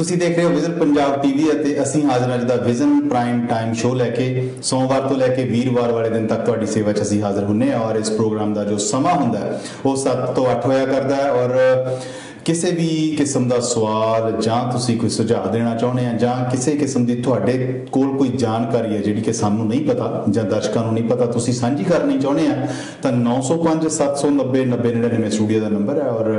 ਤੁਸੀਂ ਦੇਖ ਰਹੇ ਹੋ ਵਿਜ਼ਨ ਪੰਜਾਬ ਟੀਵੀ ਅਤੇ ਅਸੀਂ ਹਾਜ਼ਰ ਅੱਜ ਦਾ ਵਿਜ਼ਨ ਪ੍ਰਾਈਮ ਟਾਈਮ ਸ਼ੋਅ ਲੈ ਕੇ ਸੋਮਵਾਰ ਤੋਂ ਲੈ ਕੇ ਵੀਰਵਾਰ ਵਾਲੇ ਦਿਨ ਤੱਕ ਤੁਹਾਡੀ ਸੇਵਾ 'ਚ ਅਸੀਂ ਹਾਜ਼ਰ ਹੁੰਨੇ ਆ ਔਰ ਇਸ ਪ੍ਰੋਗਰਾਮ ਦਾ ਜੋ ਸਮਾਂ ਹੁੰਦਾ ਹੈ ਉਹ 7 ਤੋਂ 8 ਹੋਇਆ ਕਰਦਾ ਹੈ ਔਰ ਕਿਸੇ ਵੀ ਕਿਸਮ ਦਾ ਸਵਾਲ ਜਾਂ ਤੁਸੀਂ ਕੋਈ ਸੁਝਾਅ ਦੇਣਾ ਚਾਹੁੰਦੇ ਆ ਜਾਂ ਕਿਸੇ ਕਿਸਮ ਦੀ ਤੁਹਾਡੇ ਕੋਲ ਕੋਈ ਜਾਣਕਾਰੀ ਹੈ ਜਿਹੜੀ ਕਿ ਸਾਨੂੰ ਨਹੀਂ ਪਤਾ ਜਾਂ ਦਰਸ਼ਕਾਂ ਨੂੰ ਨਹੀਂ ਪਤਾ ਤੁਸੀਂ ਸਾਂਝੀ ਕਰਨੀ ਚਾਹੁੰਦੇ ਆ ਤਾਂ 905 790 9099 ਸਟੂਡੀਓ ਦਾ ਨੰਬਰ ਹੈ ਔਰ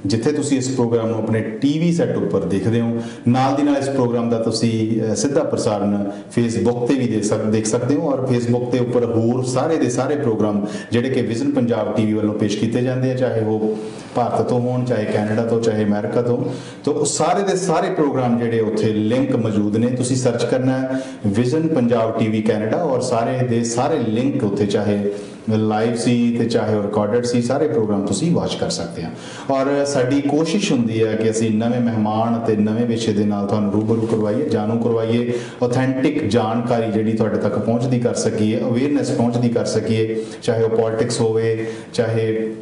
ਜਿੱਥੇ ਤੁਸੀਂ ਇਸ ਪ੍ਰੋਗਰਾਮ ਨੂੰ ਆਪਣੇ ਟੀਵੀ ਸੈੱਟ ਉੱਪਰ ਦੇਖਦੇ ਹੋ ਨਾਲ ਦੀ ਨਾਲ ਇਸ ਪ੍ਰੋਗਰਾਮ ਦਾ ਤੁਸੀਂ ਸਿੱਧਾ ਪ੍ਰਸਾਰਣ ਫੇਸਬੁੱਕ ਤੇ ਵੀ ਦੇਖ ਸਕਦੇ ਹੋ ਔਰ ਫੇਸਬੁੱਕ ਤੇ ਉੱਪਰ ਹੋਰ ਸਾਰੇ ਦੇ ਸਾਰੇ ਪ੍ਰੋਗਰਾਮ ਜਿਹੜੇ ਕਿ ਵਿਜ਼ਨ ਪੰਜਾਬ ਟੀਵੀ ਵੱਲੋਂ ਪੇਸ਼ ਕੀਤੇ ਜਾਂਦੇ ਆ ਚਾਹੇ ਉਹ ਭਾਰਤ ਤੋਂ ਹੋਣ ਚਾਹੇ ਕੈਨੇਡਾ ਤੋਂ ਚਾਹੇ ਅਮਰੀਕਾ ਤੋਂ ਸਾਰੇ ਦੇ ਸਾਰੇ ਪ੍ਰੋਗਰਾਮ ਜਿਹੜੇ ਉੱਥੇ ਲਿੰਕ ਮੌਜੂਦ ਨੇ ਤੁਸੀਂ ਸਰਚ ਕਰਨਾ ਹੈ ਵਿਜ਼ਨ ਪੰਜਾਬ ਟੀਵੀ ਕੈਨੇਡਾ ਔਰ ਸਾਰੇ ਦੇ ਸਾਰੇ ਲਿੰਕ ਉੱਥੇ ਚਾਹੇ ਲਾਈਵ ਸੀ ਤੇ ਚਾਹੇ ਰਿਕਾਰਡਡ ਸੀ ਸਾਰੇ ਪ੍ਰੋਗਰਾਮ ਤੁਸੀਂ ਵਾਚ ਕਰ ਸਕਦੇ ਹੋ ਔਰ ਸਾਡੀ ਕੋਸ਼ਿਸ਼ ਹੁੰਦੀ ਹੈ ਕਿ ਅਸੀਂ ਨਵੇਂ ਮਹਿਮਾਨ ਤੇ ਨਵੇਂ ਵਿਸ਼ੇ ਦੇ ਨਾਲ ਤੁਹਾਨੂੰ ਰੂਬਰੂ ਕਰਵਾਈਏ ਜਾਣੂ ਕਰਵਾਈਏ ਆਥੈਂਟਿਕ ਜਾਣਕਾਰੀ ਜਿਹੜੀ ਤੁਹਾਡੇ ਤੱਕ ਪਹੁੰਚਦੀ ਕਰ ਸਕੀਏ ਅਵੇਅਰਨੈਸ ਪਹੁੰਚਦੀ ਕਰ ਸਕੀਏ ਚਾਹੇ ਉਹ ਪੋਲਿਟਿਕਸ ਹੋਵੇ ਚਾਹੇ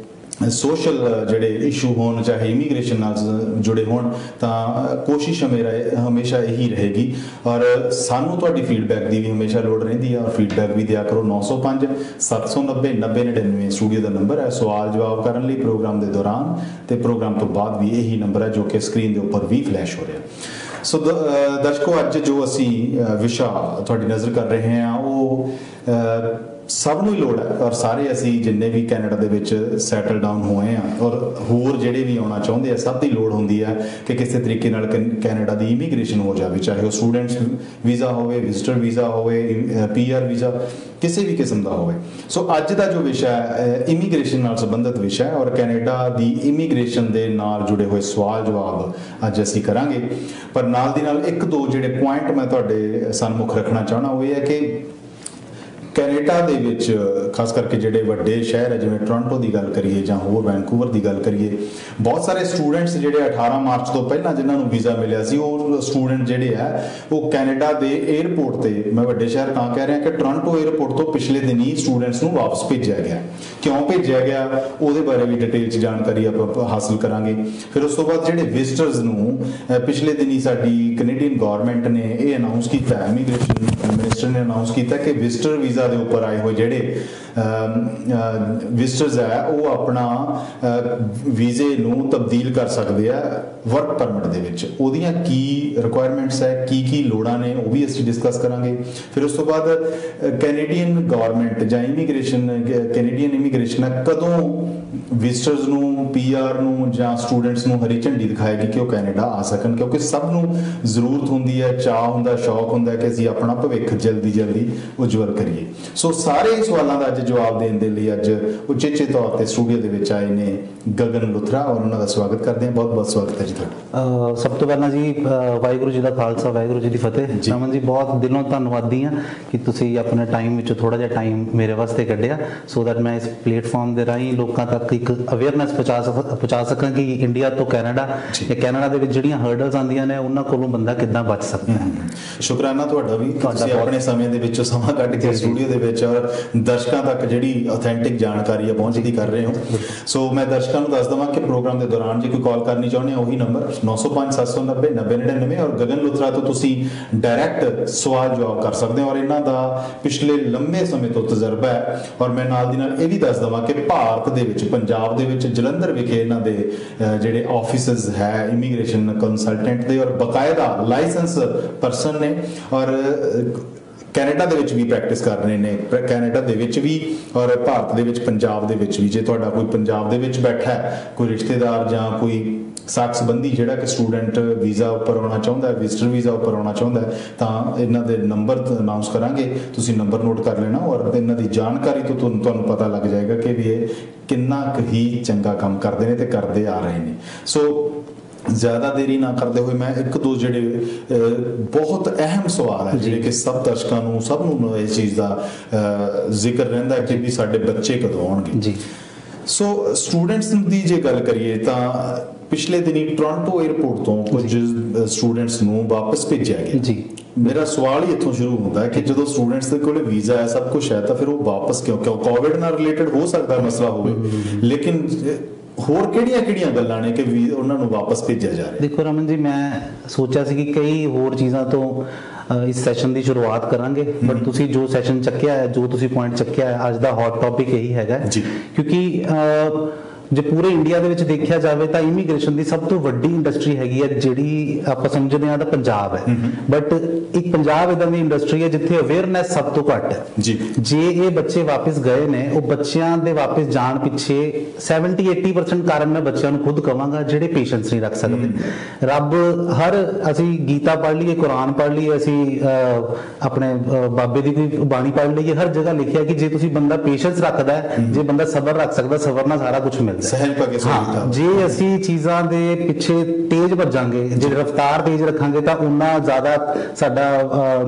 ਸੋਸ਼ਲ ਜਿਹੜੇ ਇਸ਼ੂ ਹੋਣ ਚਾਹੇ ਇਮੀਗ੍ਰੇਸ਼ਨ ਨਾਲ ਜੁੜੇ ਹੋਣ ਤਾਂ ਕੋਸ਼ਿਸ਼ ਹਮੇਸ਼ਾ ਇਹੀ ਰਹੇਗੀ ਔਰ ਸਾਨੂੰ ਤੁਹਾਡੀ ਫੀਡਬੈਕ ਦੀ ਵੀ ਹਮੇਸ਼ਾ ਲੋੜ ਰਹਿੰਦੀ ਹੈ ਔਰ ਫੀਡਬੈਕ ਵੀ ਦਿਆ ਕਰੋ 905 790 9099 ਸਟੂਡੀਓ ਦਾ ਨੰਬਰ ਹੈ ਸਵਾਲ ਜਵਾਬ ਕਰਨ ਲਈ ਪ੍ਰੋਗਰਾਮ ਦੇ ਦੌਰਾਨ ਤੇ ਪ੍ਰੋਗਰਾਮ ਤੋਂ ਬਾਅਦ ਵੀ ਇਹੀ ਨੰਬਰ ਹੈ ਜੋ ਕਿ ਸਕਰੀਨ ਦੇ ਉੱਪਰ ਵੀ ਫਲੈਸ਼ ਹੋ ਰਿਹਾ ਸੋ ਦਰਸ਼ਕੋ ਅੱਜ ਜੋ ਅਸੀਂ ਵਿਸ਼ਾ ਤੁਹਾਡੀ ਨਜ਼ਰ ਕਰ ਰਹੇ ਹਾਂ ਉਹ ਸਭ ਨੂੰ ਹੀ ਲੋੜ ਹੈ ਔਰ ਸਾਰੇ ਅਸੀਂ ਜਿੰਨੇ ਵੀ ਕੈਨੇਡਾ ਦੇ ਵਿੱਚ ਸੈਟਲ ਡਾਊਨ ਹੋਏ ਆ ਔਰ ਹੋਰ ਜਿਹੜੇ ਵੀ ਆਉਣਾ ਚਾਹੁੰਦੇ ਆ ਸਭ ਦੀ ਲੋੜ ਹੁੰਦੀ ਹੈ ਕਿ ਕਿਸੇ ਤਰੀਕੇ ਨਾਲ ਕੈਨੇਡਾ ਦੀ ਇਮੀਗ੍ਰੇਸ਼ਨ ਹੋ ਜਾਵੇ ਚਾਹੇ ਉਹ ਸਟੂਡੈਂਟਸ ਵੀਜ਼ਾ ਹੋਵੇ ਵਿਜ਼ਟਰ ਵੀਜ਼ਾ ਹੋਵੇ PR ਵੀਜ਼ਾ ਕਿਸੇ ਵੀ ਕਿਸਮ ਦਾ ਹੋਵੇ ਸੋ ਅੱਜ ਦਾ ਜੋ ਵਿਸ਼ਾ ਹੈ ਇਮੀਗ੍ਰੇਸ਼ਨ ਨਾਲ ਸੰਬੰਧਿਤ ਵਿਸ਼ਾ ਹੈ ਔਰ ਕੈਨੇਡਾ ਦੀ ਇਮੀਗ੍ਰੇਸ਼ਨ ਦੇ ਨਾਲ ਜੁੜੇ ਹੋਏ ਸਵਾਲ ਜਵਾਬ ਅੱਜ ਅਸੀਂ ਕਰਾਂਗੇ ਪਰ ਨਾਲ ਦੀ ਨਾਲ ਇੱਕ ਦੋ ਜਿਹੜੇ ਪੁਆਇੰਟ ਮੈਂ ਤੁਹਾਡੇ ਸਨਮੁਖ ਰੱਖਣਾ ਚਾਹਣਾ ਉਹ ਇਹ ਹੈ ਕਿ ਕੈਨੇਡਾ ਦੇ ਵਿੱਚ ਖਾਸ ਕਰਕੇ ਜਿਹੜੇ ਵੱਡੇ ਸ਼ਹਿਰ ਹੈ ਜਿਵੇਂ ਟੋਰਾਂਟੋ ਦੀ ਗੱਲ ਕਰੀਏ ਜਾਂ ਹੋਰ ਵੈਨਕੂਵਰ ਦੀ ਗੱਲ ਕਰੀਏ ਬਹੁਤ ਸਾਰੇ ਸਟੂਡੈਂਟਸ ਜਿਹੜੇ 18 ਮਾਰਚ ਤੋਂ ਪਹਿਲਾਂ ਜਿਨ੍ਹਾਂ ਨੂੰ ਵੀਜ਼ਾ ਮਿਲਿਆ ਸੀ ਉਹ ਸਟੂਡੈਂਟ ਜਿਹੜੇ ਆ ਉਹ ਕੈਨੇਡਾ ਦੇ 에ਅਰਪੋਰਟ ਤੇ ਮੈਂ ਵੱਡੇ ਸ਼ਹਿਰ ਤਾਂ ਕਹਿ ਰਿਹਾ ਕਿ ਟੋਰਾਂਟੋ 에ਅਰਪੋਰਟ ਤੋਂ ਪਿਛਲੇ ਦਿਨੀ ਸਟੂਡੈਂਟਸ ਨੂੰ ਵਾਪਸ ਭੇਜਿਆ ਗਿਆ ਕਿਉਂ ਭੇਜਿਆ ਗਿਆ ਉਹਦੇ ਬਾਰੇ ਵੀ ਡਿਟੇਲ 'ਚ ਜਾਣਕਾਰੀ ਆਪਾਂ ਹਾਸਲ ਕਰਾਂਗੇ ਫਿਰ ਉਸ ਤੋਂ ਬਾਅਦ ਜਿਹੜੇ ਵਿਜ਼ਟਰਸ ਨੂੰ ਪਿਛਲੇ ਦਿਨੀ ਸਾਡੀ ਕੈਨੇਡੀਅਨ ਗਵਰਨਮੈਂਟ ਨੇ ਇਹ ਅਨਾਉਂਸ ਕੀਤਾ ਇਮੀਗ੍ਰੇਸ਼ਨ ਮਿਨਿਸਟਰ ਨੇ ਅਨਾਉਂਸ ਕੀਤਾ ਕਿ ਵਿਜ਼ਟਰ ਵੀਜ਼ਾ ਦੇ ਉੱਪਰ ਆਏ ਹੋਏ ਜਿਹੜੇ ਵਿਜ਼ਟਰਸ ਹੈ ਉਹ ਆਪਣਾ ਵੀਜ਼ੇ ਨੂੰ ਤਬਦੀਲ ਕਰ ਸਕਦੇ ਆ ਵਰਕ ਪਰਮਿਟ ਦੇ ਵਿੱਚ ਉਹਦੀਆਂ ਕੀ ਰਿਕੁਆਇਰਮੈਂਟਸ ਹੈ ਕੀ ਲੋੜਾਂ ਨੇ ਉਹ ਵੀ ਅਸੀਂ ਡਿਸਕਸ ਕਰਾਂਗੇ ਫਿਰ ਉਸ ਤੋਂ ਬਾਅਦ ਕੈਨੇਡੀਅਨ ਗਵਰਨਮੈਂਟ ਜਾਂ ਕੈਨੇਡੀਅਨ ਇਮੀਗ੍ਰੇਸ਼ਨ ਕਦੋਂ ਵਿਜ਼ਟਰਸ ਨੂੰ PR ਨੂੰ ਜਾਂ ਸਟੂਡੈਂਟਸ ਨੂੰ ਹਰੀ ਝੰਡੀ ਦਿਖਾਏਗੀ ਕਿ ਉਹ ਕੈਨੇਡਾ ਆ ਸਕਣ ਕਿਉਂਕਿ ਸਭ ਨੂੰ ਜ਼ਰੂਰਤ ਹੁੰਦੀ ਹੈ ਚਾਅ ਹੁੰਦਾ ਸ਼ੌਕ ਹੁੰਦਾ ਕਿ ਅਸੀਂ ਆਪਣਾ ਭਵਿੱਖ ਜਲਦੀ ਉਜਵਲ ਕਰੀਏ ਸੋ ਸਾਰੇ ਸਵਾਲਾਂ ਦਾ ਅੱਜ ਜਵਾਬ ਦੇਣ ਦੇ ਲਈ ਅੱਜ ਉਚੇਚੇ ਤੌਰ ਤੇ ਸਟੂਡੀਓ ਦੇ ਵਿੱਚ ਆਏ ਨੇ ਗਗਨ ਲੁਥਰਾ ਔਰ ਉਹਨਾਂ ਦਾ ਸਵਾਗਤ ਕਰਦੇ ਹਾਂ ਬਹੁਤ ਸਵਾਗਤ ਹੈ ਜੀ ਤੁਹਾਡਾ ਸਭ ਤੋਂ ਪਹਿਲਾਂ ਜੀ ਵਾਹਿਗੁਰੂ ਜੀ ਦਾ ਖਾਲਸਾ ਵਾਹਿਗੁਰੂ ਜੀ ਦੀ ਫਤਿਹ ਰਮਨ ਜੀ ਬਹੁਤ ਦਿਲੋਂ ਧੰਨਵਾਦੀ ਹਾਂ ਕਿ ਤੁਸੀਂ ਆਪਣੇ ਟਾਈਮ ਵਿੱਚੋਂ ਥੋੜਾ ਜਿਹਾ ਟਾਈਮ ਮੇਰੇ ਵਾਸਤੇ ਕੱਢਿਆ ਸੋ ਦੈਟ ਮੈਂ ਇਸ ਪਲੇਟਫਾਰਮ ਦੇ ਰਾਹੀਂ ਲੋਕਾਂ ਤੱਕ ਇੱਕ ਅਵੇਅਰਨੈਸ ਪਹੁੰਚਾ ਸਕਾਂ ਕਿ ਇੰਡੀਆ ਤੋਂ ਕੈਨੇਡਾ ਜਾਂ ਕੈਨੇਡਾ ਦੇ ਵਿੱਚ ਜਿਹੜੀਆਂ ਹਰਡਲਸ ਆਉਂਦੀਆਂ ਨੇ ਉਹਨਾਂ ਕੋਲੋਂ ਬੰਦਾ ਕਿੱਦਾਂ ਬਚ ਸਕਦਾ ਹੈ ਸ਼ੁਕਰਾਨਾ ਤੁਹਾਡਾ ਵੀ ਤੁਸੀਂ ਆਪਣੇ ਸਮੇਂ ਦੇ ਵਿੱਚੋਂ ਸਮਾਂ ਕੱਢ ਕੇ ਸਟੂਡੀਓ ਦੇ ਵਿੱਚ ਔਰ ਦਰਸ਼ਕਾਂ ਤੱਕ ਜਿਹੜੀ ਆਥੈਂਟਿਕ ਜਾਣਕਾਰੀ ਹੈ ਪਹੁੰਚਦੀ ਕਰ ਰਹੇ ਹੋ ਸੋ ਮੈਂ ਦਰਸ਼ਕਾਂ ਨੂੰ ਦੱਸ ਦਵਾਂ ਕਿ ਪ੍ਰੋਗਰਾਮ ਦੇ ਦੌਰਾਨ ਜੇ ਕੋਈ ਕਾਲ ਕਰਨੀ ਚਾਹੁੰਦੇ ਹੋ ਉਹੀ ਨੰਬਰ 905 790 9099 ਔਰ ਗਗਨ ਲੁਥਰਾ ਤੋਂ ਤੁਸੀਂ ਡਾਇਰੈਕਟ ਸਵਾਲ ਜਵਾਬ ਕਰ ਸਕਦੇ ਹੋ ਔਰ ਇਹਨਾਂ ਦਾ ਪਿਛਲੇ ਲੰਬੇ ਸਮੇਂ ਤੋਂ ਤਜਰਬਾ ਹੈ ਔਰ ਮੈਂ ਨਾਲ ਦੀ ਨਾਲ ਇਹ ਵੀ ਦੱਸ ਦਵਾਂ ਕਿ ਭਾਰਤ ਦੇ ਵਿੱਚ ਪੰਜਾਬ ਦੇ ਵਿੱਚ ਜਲੰਧਰ ਵਿਖੇ ਇਹਨਾਂ ਦੇ ਜਿਹੜੇ ਆਫਿਸਸ ਹੈ ਇਮੀਗ੍ਰੇਸ਼ਨ ਕੰਸਲਟੈਂਟ ਦੇ ਔਰ ਬਕਾਇਦਾ ਲਾਇਸੈਂਸ ਪਰਸਨ ਨੇ ਔਰ ਕੈਨੇਡਾ ਦੇ ਵਿੱਚ ਵੀ ਪ੍ਰੈਕਟਿਸ ਕਰ ਰਹੇ ਨੇ ਕੈਨੇਡਾ ਦੇ ਵਿੱਚ ਵੀ ਔਰ ਭਾਰਤ ਦੇ ਵਿੱਚ ਪੰਜਾਬ ਦੇ ਵਿੱਚ ਵੀ ਜੇ ਤੁਹਾਡਾ ਕੋਈ ਪੰਜਾਬ ਦੇ ਵਿੱਚ ਬੈਠਾ ਕੋਈ ਰਿਸ਼ਤੇਦਾਰ ਜਾਂ ਕੋਈ ਸਾਕ ਸੰਬੰਧੀ ਜਿਹੜਾ ਕਿ ਸਟੂਡੈਂਟ ਵੀਜ਼ਾ ਉੱਪਰ ਆਉਣਾ ਚਾਹੁੰਦਾ ਹੈ ਵਿਜ਼ਟਰ ਵੀਜ਼ਾ ਉੱਪਰ ਆਉਣਾ ਚਾਹੁੰਦਾ ਤਾਂ ਇਹਨਾਂ ਦੇ ਨੰਬਰ ਅਨਾਉਂਸ ਕਰਾਂਗੇ ਤੁਸੀਂ ਨੰਬਰ ਨੋਟ ਕਰ ਲੈਣਾ ਔਰ ਇਹਨਾਂ ਦੀ ਜਾਣਕਾਰੀ ਤੋਂ ਤੁਹਾਨੂੰ ਪਤਾ ਲੱਗ ਜਾਏਗਾ ਕਿ ਵੀ ਇਹ ਕਿੰਨਾ ਕੁ ਹੀ ਚੰਗਾ ਕੰਮ ਕਰਦੇ ਨੇ ਤੇ ਕਰਦੇ ਆ ਰਹੇ ਨੇ ਸੋ ਜ਼ਿਆਦਾ ਦੇਰੀ ਨਾ ਕਰਦੇ ਹੋਏ ਮੈਂ ਇੱਕ ਦੋ ਜਿਹੜੇ ਬਹੁਤ ਅਹਿਮ ਸਵਾਲ ਹੈ ਜਿਹੜੇ ਕਿ ਸਭ ਦਰਸ਼ਕਾਂ ਨੂੰ ਸਭ ਨੂੰ ਇਸ ਚੀਜ਼ ਦਾ ਜ਼ਿਕਰ ਰਹਿੰਦਾ ਕਿ ਵੀ ਸਾਡੇ ਬੱਚੇ ਕਦੋਂ ਆਉਣਗੇ ਜੀ ਸੋ ਸਟੂਡੈਂਟਸ ਦੀ ਜੇ ਗੱਲ ਕਰੀਏ ਤਾਂ ਪਿਛਲੇ ਦਿਨੀ ਟੋਰਾਂਟੋ 에ਅਰਪੋਰਟ ਤੋਂ ਕੁਝ ਸਟੂਡੈਂਟਸ ਨੂੰ ਵਾਪਸ ਭੇਜਿਆ ਗਿਆ ਜੀ ਮੇਰਾ ਸਵਾਲ ਹੀ ਇੱਥੋਂ ਸ਼ੁਰੂ ਹੁੰਦਾ ਹੈ ਕਿ ਜਦੋਂ ਸਟੂਡੈਂਟਸ ਦੇ ਕੋਲ ਵੀਜ਼ਾ ਹੈ ਸਭ ਕੁਝ ਹੈ ਤਾਂ ਫਿਰ ਉਹ ਵਾਪਸ ਕਿਉਂ ਕੋਵਿਡ ਨਾਲ ਰਿਲੇਟਡ ਹੋ ਸਕਦਾ ਮਸਲਾ ਹੋਵੇ ਲੇਕਿਨ ਹੋਰ ਕਿਹੜੀਆਂ ਗੱਲਾਂ ਨੇ ਕਿ ਵੀ ਉਹਨਾਂ ਨੂੰ ਵਾਪਸ ਭੇਜਿਆ ਜਾ ਰਿਹਾ? ਦੇਖੋ ਰਮਨ ਜੀ, ਮੈਂ ਸੋਚਿਆ ਸੀ ਕਿ ਕਈ ਹੋਰ ਚੀਜ਼ਾਂ ਤੋਂ ਇਸ ਸੈਸ਼ਨ ਦੀ ਸ਼ੁਰੂਆਤ ਕਰਾਂਗੇ, ਬਟ ਤੁਸੀਂ ਜੋ ਸੈਸ਼ਨ ਚੱਕਿਆ ਹੈ, ਜੋ ਤੁਸੀਂ ਪੁਆਇੰਟ ਚੱਕਿਆ ਹੈ, ਅੱਜ ਦਾ ਹੌਟ ਟੌਪਿਕ ਇਹੀ ਹੈਗਾ ਕਿਉਂਕਿ ਜੇ ਪੂਰੇ ਇੰਡੀਆ ਦੇ ਵਿੱਚ ਦੇਖਿਆ ਜਾਵੇ ਤਾਂ ਇਮੀਗ੍ਰੇਸ਼ਨ ਦੀ ਸਭ ਤੋਂ ਵੱਡੀ ਇੰਡਸਟਰੀ ਹੈਗੀ ਹੈ ਜਿਹੜੀ ਆਪਾਂ ਸਮਝਦੇ ਹਾਂ ਤਾਂ ਪੰਜਾਬ ਹੈ, ਬਟ ਇੱਕ ਪੰਜਾਬ ਇਦਾਂ ਦੀ ਇੰਡਸਟਰੀ ਹੈ ਜਿੱਥੇ ਅਵੇਅਰਨੈਸ ਸਭ ਤੋਂ ਘੱਟ ਹੈ ਜੀ। ਜੇ ਇਹ ਬੱਚੇ ਵਾਪਸ ਗਏ ਨੇ, ਉਹ ਬੱਚਿਆਂ ਦੇ ਵਾਪਸ ਜਾਣ ਪਿੱਛੇ 70-80% ਕਾਰਨ ਮੈਂ ਬੱਚਿਆਂ ਨੂੰ ਖੁਦ ਕਵਾਂਗਾ ਜਿਹੜੇ ਪੇਸ਼ੈਂਸ ਨਹੀਂ ਰੱਖ ਸਕਦੇ। ਰੱਬ ਅਸੀਂ ਗੀਤਾ ਪੜ੍ਹ ਲਈਏ, ਕੁਰਾਨ ਪੜ੍ਹ ਲਈਏ, ਅਸੀਂ ਆਪਣੇ ਬਾਬੇ ਦੀ ਕੋਈ ਬਾਣੀ ਪੜ੍ਹ ਲਈਏ, ਹਰ ਜਗ੍ਹਾ ਲਿਖਿਆ ਕਿ ਜੇ ਤੁਸੀਂ ਬੰਦਾ ਪੇਸ਼ੈਂਸ ਰੱਖਦਾ ਹੈ, ਜੇ ਬੰਦਾ ਸਬਰ ਰੱਖ ਸਕਦਾ, ਸਬਰ ਨਾਲ ਸਾਰਾ ਕੁਝ ਮਿਲਦਾ। ਜੇ ਅਸੀਂ ਚੀਜ਼ਾਂ ਦੇ ਪਿੱਛੇ ਤੇਜ਼ ਭੱਜਾਂਗੇ, ਜੇ ਰਫ਼ਤਾਰ ਤੇਜ਼ ਰੱਖਾਂਗੇ ਤਾਂ ਉਨਾ ਜ਼ਿਆਦਾ ਸਾਡਾ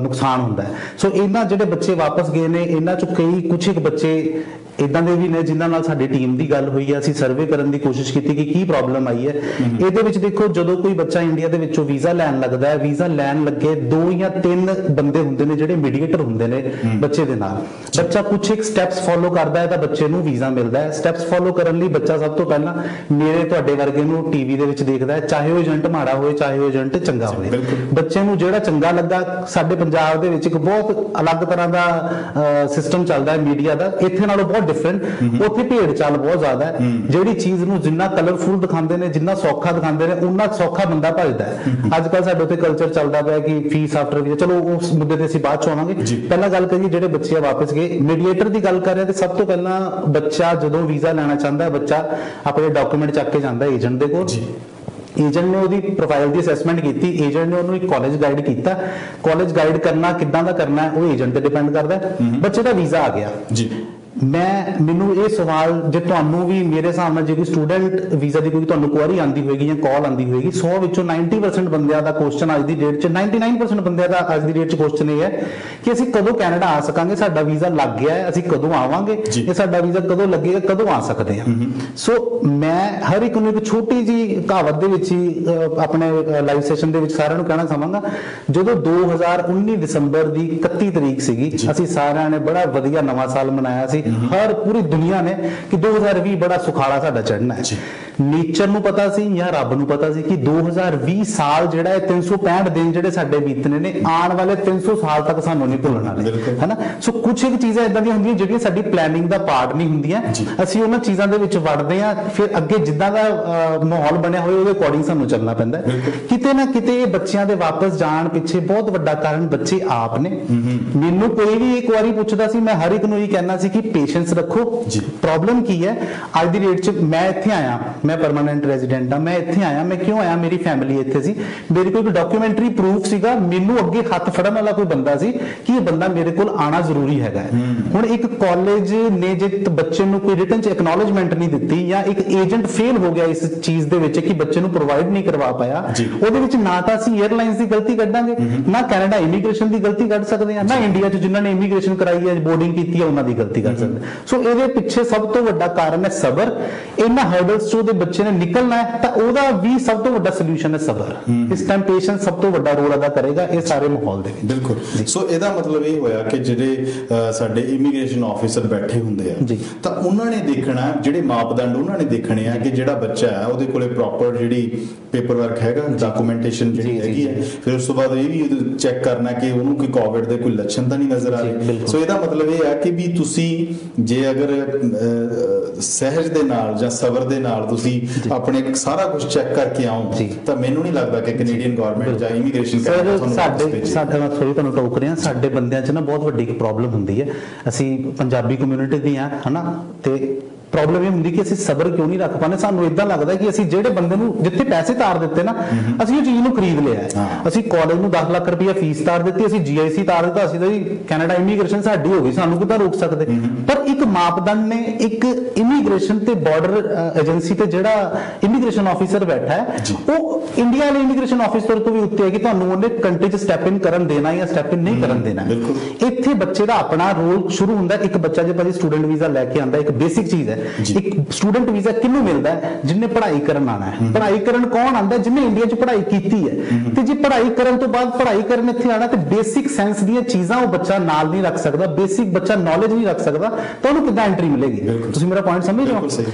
ਨੁਕਸਾਨ ਹੁੰਦਾ ਹੈ। ਸੋ ਇਹਨਾਂ ਜਿਹੜੇ ਬੱਚੇ ਵਾਪਸ ਗਏ ਨੇ, ਇਹਨਾਂ ਚੋਂ ਕੁਝ ਇੱਕ ਬੱਚੇ ਇਦਾਂ ਦੇ ਵੀ ਨੇ ਜਿਨ੍ਹਾਂ ਨਾਲ ਸਾਡੀ ਟੀਮ ਦੀ ਗੱਲ ਹੋਈ ਹੈ, ਅਸੀਂ ਸਰਵੇ ਕਰਨ ਦੀ ਕੋਸ਼ਿਸ਼ ਕੀਤੀ ਕਿ ਕੀ ਪ੍ਰੋਬਲਮ ਆਈ ਹੈ। ਇਹਦੇ ਵਿੱਚ ਦੇਖੋ, ਜਦੋਂ ਕੋਈ ਬੱਚਾ ਇੰਡੀਆ ਦੇ ਵਿੱਚੋਂ ਵੀਜ਼ਾ ਲੈਣ ਲੱਗਦਾ ਹੈ, ਵੀਜ਼ਾ ਲੈਣ ਲੱਗੇ 2 ਜਾਂ 3 ਬੰਦੇ ਹੁੰਦੇ ਨੇ ਜਿਹੜੇ ਮੀਡੀਏਟਰ ਹੁੰਦੇ ਨੇ ਬੱਚੇ ਦੇ ਨਾਲ। ਬੱਚਾ ਕੁਝ ਇੱਕ ਸਟੈਪਸ ਫੋਲੋ ਕਰਦਾ ਹੈ ਤਾਂ ਬੱਚੇ ਨੂੰ ਵੀਜ਼ਾ ਮਿਲਦਾ ਹੈ। ਸਟੈਪਸ ਫੋਲੋ ਕਰਨ ਲਈ ਬੱਚਾ ਸਭ ਤੋਂ ਪਹਿਲਾਂ ਮੇਰੇ ਤੁਹਾਡੇ ਵਰਗੇ ਨੂੰ ਟੀਵੀ ਦੇ ਵਿੱਚ ਦੇਖਦਾ ਹੈ, ਚਾਹੇ ਉਹ ਏਜੰਟ ਮਾੜਾ ਹੋਵੇ, ਚਾਹੇ ਉਹ ਏਜੰਟ ਚੰਗਾ ਹੋਵੇ। ਬੱਚੇ ਨੂੰ ਜਿਹੜਾ ਚੰਗਾ ਲੱਗਾ, ਸਾਡੇ ਪੰਜਾਬ ਦੇ ਵਿੱਚ ਇੱਕ ਬਹੁਤ ਅਲੱਗ ਤਰ੍ਹਾਂ ਦਾ ਸਿਸਟਮ ਚੱਲਦਾ ਹੈ ਮੀਡੀਆ ਦਾ, ਇੱਥੇ ਨਾਲੋਂ ਬਹੁਤ ਡਿਫਰੈਂਟ। ਉੱਥੇ ਭੇਡ ਚਾਲ ਬਹੁਤ ਜ਼ਿਆਦਾ ਹੈ, ਜਿਹੜੀ ਚੀਜ਼ ਨੂੰ ਜਿੰਨਾ ਕਲਰਫੁਲ ਦਿਖਾਉਂਦੇ ਨੇ, ਜਿੰਨਾ ਸੌਖਾ ਦਿਖਾਉਂਦੇ ਨੇ, ਉਨਾ ਸੌਖਾ ਬੰਦਾ ਭਜਦਾ ਹੈ। ਅੱਜ ਕੱਲ ਸਾਡੇ ਉੱਥੇ ਕਲਚਰ ਚੱਲਦਾ ਪਿਆ ਕਿ ਫੀਸ ਆਫਟਰ ਵੀਜ਼ਾ, ਚਲੋ ਉਸ ਮੁੱਦੇ ਤੇ ਅਸੀਂ ਬਾਅਦ ਚ ਆਵਾਂਗੇ। ਪਹਿਲਾਂ ਗੱਲ ਕਰੀਏ ਜਿਹੜੇ ਬੱਚੇ ਵਾਪਸ ਗਏ, ਮੀਡੀਏਟਰ ਦੀ ਗੱਲ ਕਰ ਰਹੇ, ਤੇ ਸਭ ਤੋਂ ਪਹਿਲਾਂ ਬੱਚਾ ਜਦੋਂ ਵੀਜ਼ਾ ਲੈਣਾ ਚਾਹੁੰਦਾ, ਬੱਚਾ ਆਪਣੇ ਡਾਕੂਮੈਂਟ ਚੱਕ ਕੇ ਜਾਂਦਾ ਏਜੰਟ ਦੇ ਕੋਲ। ਏਜੰਟ ਨੇ ਉਹਦੀ ਪ੍ਰੋਫਾਈਲ ਦੀ ਅਸੈਸਮੈਂਟ ਕੀਤੀ, ਏਜੰਟ ਨੇ ਉਹਨੂੰ ਇੱਕ ਕਾਲਜ ਗਾਈਡ ਕੀਤਾ। ਕਾਲਜ ਗਾਈਡ ਕਰਨਾ ਕਿੱਦਾਂ ਦਾ ਕਰਨਾ ਉਹ ਏਜੰਟ ਤੇ ਡਿਪੈਂਡ ਕਰਦਾ। ਬੱਚੇ ਦਾ ਵੀਜ਼ਾ ਆ ਗਿਆ ਜੀ। ਮੈਨੂੰ ਇਹ ਸਵਾਲ, ਜੇ ਤੁਹਾਨੂੰ ਵੀ ਮੇਰੇ ਹਿਸਾਬ ਨਾਲ ਜੇ ਕੋਈ ਸਟੂਡੈਂਟ ਵੀਜ਼ਾ ਦੀ ਕੋਈ ਤੁਹਾਨੂੰ ਕੁਐਰੀ ਆਂਦੀ ਹੋਏਗੀ ਜਾਂ ਕਾਲ ਆਂਦੀ ਹੋਏਗੀ, 100 ਵਿੱਚੋਂ 90% ਬੰਦਿਆਂ ਦਾ ਕੁਐਸਚਨ ਅੱਜ ਦੀ ਡੇਟ 'ਚ 99% ਬੰਦਿਆਂ ਦਾ ਅੱਜ ਦੀ ਡੇਟ 'ਚ ਕੁਐਸਚਨ ਇਹ ਹੈ ਕਿ ਅਸੀਂ ਕਦੋਂ ਕੈਨੇਡਾ ਆ ਸਕਾਂਗੇ, ਸਾਡਾ ਵੀਜ਼ਾ ਲੱਗ ਗਿਆ ਹੈ, ਅਸੀਂ ਕਦੋਂ ਆਵਾਂਗੇ, ਇਹ ਸਾਡਾ ਵੀਜ਼ਾ ਕਦੋਂ ਲੱਗੇਗਾ, ਕਦੋਂ ਆ ਸਕਦੇ ਹਾਂ। ਸੋ ਮੈਂ ਹਰ ਇੱਕ ਨੂੰ ਇੱਕ ਛੋਟੀ ਜੀ ਕਹਾਵਤ ਦੇ ਵਿੱਚ ਹੀ ਆਪਣੇ ਲਾਈਵ ਸੈਸ਼ਨ ਦੇ ਵਿੱਚ ਸਾਰਿਆਂ ਨੂੰ ਕਹਿਣਾ ਚਾਹਾਂਗਾ, ਜਦੋਂ 2019 ਦਸੰਬਰ ਦੀ 31 ਤਰੀਕ ਸੀਗੀ, ਅਸੀਂ ਸਾਰਿਆਂ ਨੇ ਬੜਾ ਵਧੀਆ ਨਵਾਂ ਸਾਲ ਮਨਾਇਆ ਸੀ, ਹਰ ਪੂਰੀ ਦੁਨੀਆ ਨੇ, ਕਿ 2020 ਬੜਾ ਸੁਖਾਲਾ ਸਾਡਾ ਚੜ੍ਹਨਾ ਹੈ। ਨੇਚਰ ਨੂੰ ਪਤਾ ਸੀ ਜਾਂ ਰੱਬ ਨੂੰ ਪਤਾ ਸੀ ਕਿ 2020 ਸਾਲ ਜਿਹੜਾ ਹੈ 365 ਦਿਨ ਜਿਹੜੇ ਸਾਡੇ ਬੀਤਨੇ ਨੇ, ਆਉਣ ਵਾਲੇ 300 ਸਾਲ ਤੱਕ ਸਾਨੂੰ ਨਹੀਂ ਭੁੱਲਣ ਵਾਲੇ, ਹੈਨਾ। ਸੋ ਕੁਝ ਇੱਕ ਚੀਜ਼ਾਂ ਇਦਾਂ ਦੀਆਂ ਹੁੰਦੀਆਂ ਜਿਹੜੀਆਂ ਸਾਡੀ ਪਲੈਨਿੰਗ ਦਾ ਪਾਰਟ ਨਹੀਂ ਹੁੰਦੀਆਂ, ਅਸੀਂ ਉਹਨਾਂ ਚੀਜ਼ਾਂ ਦੇ ਵਿੱਚ ਵੜਦੇ ਹਾਂ, ਫਿਰ ਅੱਗੇ ਜਿੱਦਾਂ ਦਾ ਮਾਹੌਲ ਬਣਿਆ ਹੋਇਆ ਉਹਦੇ ਅਕੋਰਡਿੰਗ ਸਾਨੂੰ ਚੱਲਣਾ ਪੈਂਦਾ। ਕਿਤੇ ਨਾ ਕਿਤੇ ਇਹ ਬੱਚਿਆਂ ਦੇ ਵਾਪਸ ਜਾਣ ਪਿੱਛੇ ਬਹੁਤ ਵੱਡਾ ਕਾਰਨ ਬੱਚੇ ਆਪ ਨੇ। ਮੈਨੂੰ ਕੋਈ ਵੀ ਇੱਕ ਵਾਰੀ ਪੁੱਛਦਾ ਸੀ, ਮੈਂ ਹਰ ਇੱਕ ਨੂੰ ਇਹ ਕਹਿਣਾ ਸੀ ਕਿ ਪੇਸ਼ੈਂਸ ਰੱਖੋ। ਪ੍ਰੋਬਲਮ ਕੀ ਹੈ ਅੱਜ ਦੀ ਡੇਟ 'ਚ? ਮੈਂ ਇੱਥੇ ਆਇਆ, ਮੈਂ ਪਰਮਾਨੈਂਟ ਰੈਜ਼ੀਡੈਂਟ ਹਾਂ, ਮੈਂ ਇੱਥੇ ਆਇਆ, ਮੈਂ ਕਿਉਂ ਆਇਆ? ਮੇਰੀ ਫੈਮਿਲੀ ਇੱਥੇ ਸੀ, ਮੇਰੇ ਕੋਲ ਡਾਕੂਮੈਂਟਰੀ ਪ੍ਰੂਫ ਸੀਗਾ, ਮੈਨੂੰ ਅੱਗੇ ਹੱਥ ਫੜਨ ਵਾਲਾ ਕੋਈ ਬੰਦਾ ਸੀ ਕਿ ਇਹ ਬੰਦਾ ਮੇਰੇ ਕੋਲ ਆਣਾ ਜ਼ਰੂਰੀ ਹੈਗਾ। ਹੁਣ ਇੱਕ ਕਾਲਜ ਨੇ ਜੇ ਬੱਚੇ ਨੂੰ ਕੋਈ ਰਿਟਨ 'ਚ ਐਕਨੋਲਜਮੈਂਟ ਨਹੀਂ ਦਿੱਤੀ, ਜਾਂ ਇੱਕ ਏਜੰਟ ਫੇਲ ਹੋ ਗਿਆ ਇਸ ਚੀਜ਼ ਦੇ ਵਿੱਚ ਕਿ ਬੱਚੇ ਨੂੰ ਪ੍ਰੋਵਾਈਡ ਨਹੀਂ ਕਰਵਾ ਪਾਇਆ, ਉਹਦੇ ਵਿੱਚ ਨਾ ਤਾਂ ਅਸੀਂ 에ਅਰਲਾਈਨਸ ਦੀ ਗਲਤੀ ਕੱਢਾਂਗੇ, ਨਾ ਕੈਨੇਡਾ ਇਮੀਗ੍ਰੇਸ਼ਨ ਦੀ ਗਲਤੀ ਕੱਢ ਸਕਦੇ ਹਾਂ, ਨਾ ਇੰਡੀਆ 'ਚ ਜਿਨ੍ਹਾਂ ਨੇ ਇਮੀਗ੍ਰੇਸ਼ਨ ਕਰਾਈ ਹੈ, ਬੋਰਡਿੰਗ ਕੀਤੀ ਹੈ, ਉਹਨਾਂ ਦੀ ਗਲਤੀ ਕੱਢ ਸਕਦੇ। ਸੋ ਇਹਦੇ ਪਿੱਛੇ ਸਭ ਤੋਂ ਵੱਡਾ ਕਾਰਨ ਹੈ ਸਬਰ। ਇਹਨਾਂ ਹਰਡਲਸ ਤੋਂ ਦੇ ਬੱਚੇ ਨੇ ਨਿਕਲਣਾ ਹੈ ਤਾਂ ਉਹਦਾ ਵੀ ਸਭ ਤੋਂ ਵੱਡਾ ਸੋਲੂਸ਼ਨ ਹੈ ਸਬਰ। ਇਸ ਟਾਈਮ ਪੇਸ਼ੈਂਸ ਸਭ ਤੋਂ ਵੱਡਾ ਰੋਲ ਅਦਾ ਕਰੇਗਾ ਇਹ ਸਾਰੇ ਮਾਹੌਲ ਦੇ ਵਿੱਚ। ਬਿਲਕੁਲ। ਸੋ ਇਹਦਾ ਮਤਲਬ ਇਹ ਹੋਇਆ ਕਿ ਜਿਹੜੇ ਸਾਡੇ ਇਮੀਗ੍ਰੇਸ਼ਨ ਆਫੀਸਰ ਬੈਠੇ ਹੁੰਦੇ ਆ ਤਾਂ ਉਹਨਾਂ ਨੇ ਦੇਖਣਾ, ਜਿਹੜੇ ਮਾਪਦੰਡ ਉਹਨਾਂ ਨੇ ਦੇਖਣੇ ਆ ਕਿ ਜਿਹੜਾ ਬੱਚਾ ਹੈ ਉਹਦੇ ਕੋਲੇ ਪ੍ਰੋਪਰ ਜਿਹੜੀ ਪੇਪਰ ਵਰਕ ਹੈਗਾ, ਡਾਕੂਮੈਂਟੇਸ਼ਨ ਜਿਹੜੀ ਹੈਗੀ ਹੈ, ਫਿਰ ਉਸ ਤੋਂ ਬਾਅਦ ਇਹ ਵੀ ਚੈੱਕ ਕਰਨਾ ਕਿ ਉਹਨੂੰ ਕੋਈ ਕੋਵਿਡ ਦੇ ਕੋਈ ਲੱਛਣ ਤਾਂ ਨਹੀਂ ਨਜ਼ਰ ਆ ਰਹੇ। ਸੋ ਇਹਦਾ ਮਤਲਬ ਇਹ ਹੈ ਕਿ ਵੀ ਤੁਸੀਂ ਜੇ ਅਗਰ ਸਹਿਜ ਦੇ ਨਾਲ ਜਾਂ ਸਬਰ ਦੇ ਨਾਲ ਤੁਸੀਂ ਆਪਣੇ ਸਾਰਾ ਕੁਝ ਚੈੱਕ ਕਰਕੇ ਆਓ ਤਾਂ ਮੈਨੂੰ ਨਹੀਂ ਲੱਗਦਾ ਕਿ ਕੈਨੇਡੀਅਨ ਗਵਰਨਮੈਂਟ ਜਾਂ ਇਮੀਗ੍ਰੇਸ਼ਨ ਸਾਡੇ ਨਾਲ ਥੋੜੀ ਤੁਹਾਨੂੰ ਟੋਕ ਰਹੇ ਹਾਂ, ਸਾਡੇ ਬੰਦਿਆਂ 'ਚ ਨਾ ਬਹੁਤ ਵੱਡੀ ਇੱਕ ਪ੍ਰੋਬਲਮ ਹੁੰਦੀ ਹੈ। ਅਸੀਂ ਪੰਜਾਬੀ ਕਮਿਊਨਿਟੀ ਦੀ ਹਾਂ, ਹਨਾ, ਤੇ ਪ੍ਰੋਬਲਮ ਇਹ ਹੁੰਦੀ ਕਿ ਅਸੀਂ ਸਬਰ ਕਿਉਂ ਨਹੀਂ ਰੱਖ ਪਾਉਂਦੇ। ਸਾਨੂੰ ਇਦਾਂ ਲੱਗਦਾ ਕਿ ਅਸੀਂ ਜਿਹੜੇ ਬੰਦੇ ਨੂੰ ਜਿੱਥੇ ਪੈਸੇ ਤਾਰ ਦਿੱਤੇ ਨਾ, ਅਸੀਂ ਉਹ ਚੀਜ਼ ਨੂੰ ਖਰੀਦ ਲਿਆ ਹੈ। ਅਸੀਂ ਕਾਲਜ ਨੂੰ 10 ਲੱਖ ਰੁਪਇਆ ਫੀਸ ਤਾਰ ਦਿੱਤੀ, ਅਸੀਂ GIC ਤਾਰ ਦਿੱਤਾ, ਅਸੀਂ ਤਾਂ ਜੀ ਕੈਨੇਡਾ ਇਮੀਗ੍ਰੇਸ਼ਨ ਸਾਡੀ ਹੋ ਗਈ, ਸਾਨੂੰ ਕਿੱਦਾਂ ਰੋਕ ਸਕਦੇ। ਪਰ ਇੱਕ ਮਾਪਦੰਡ ਨੇ, ਇੱਕ ਇਮੀਗ੍ਰੇਸ਼ਨ ਤੇ ਬਾਰਡਰ ਏਜੰਸੀ ਤੇ ਜਿਹੜਾ ਇਮੀਗ੍ਰੇਸ਼ਨ ਆਫੀਸਰ ਬੈਠਾ ਹੈ, ਉਹ ਇੰਡੀਆ ਵਾਲੇ ਇਮੀਗ੍ਰੇਸ਼ਨ ਆਫਿਸਰ ਤੋਂ ਵੀ ਉੱਤੇ ਹੈ ਕਿ ਤੁਹਾਨੂੰ ਉਹਨੇ ਕੰਟਰੀ 'ਚ ਸਟੈਪ ਇਨ ਕਰਨ ਦੇਣਾ ਜਾਂ ਸਟੈਪ ਇਨ ਨਹੀਂ ਕਰਨ ਦੇਣਾ। ਇੱਥੇ ਬੱਚੇ ਦਾ ਆਪਣਾ ਰੋਲ ਸ਼ੁਰੂ ਹੁੰਦਾ। ਇੱਕ ਬੱਚਾ ਜੇ ਭਾਜੀ ਸਟੂਡੈਂਟ ਵੀਜ਼ਾ ਲੈ ਕੇ ਆਉਂਦਾ, ਇੱਕ ਬੇਸਿਕ ਚੀਜ਼ ਹੈ, ਇੱਕ ਸਟੂਡੈਂਟ ਵੀਜ਼ਾ ਕਿਹਨੂੰ ਮਿਲਦਾ ਹੈ? ਜਿਹਨੇ ਪੜ੍ਹਾਈ ਕਰਨ ਆਉਣਾ ਹੈ। ਪੜ੍ਹਾਈ ਕਰਨ ਕੌਣ ਆਉਂਦਾ? ਜਿਹਨੇ ਇੰਡੀਆ 'ਚ ਪੜ੍ਹਾਈ ਕੀਤੀ ਹੈ। ਤੇ ਜੇ ਪੜ੍ਹਾਈ ਕਰਨ ਤੋਂ ਬਾਅਦ ਪੜ੍ਹਾਈ ਕਰਨ ਇੱਥੇ ਆਣਾ ਤੇ ਬੇਸਿਕ ਸਾਇੰਸ ਦੀਆਂ ਚੀਜ਼ਾਂ ਉਹ ਬੱਚਾ ਨਾਲ ਨਹੀਂ ਰੱਖ ਸਕਦਾ, ਬੇਸਿਕ ਬੱਚਾ ਨੌਲੇਜ ਨਹੀਂ ਰੱਖ ਸਕਦਾ, ਤਾਂ ਉਹਨੂੰ ਕਿੱਦਾਂ ਐਂਟਰੀ ਮਿਲੇਗੀ? ਤੁਸੀਂ ਮੇਰਾ ਪੁਆਇੰਟ ਸਮਝ ਰਹੇ ਹੋ?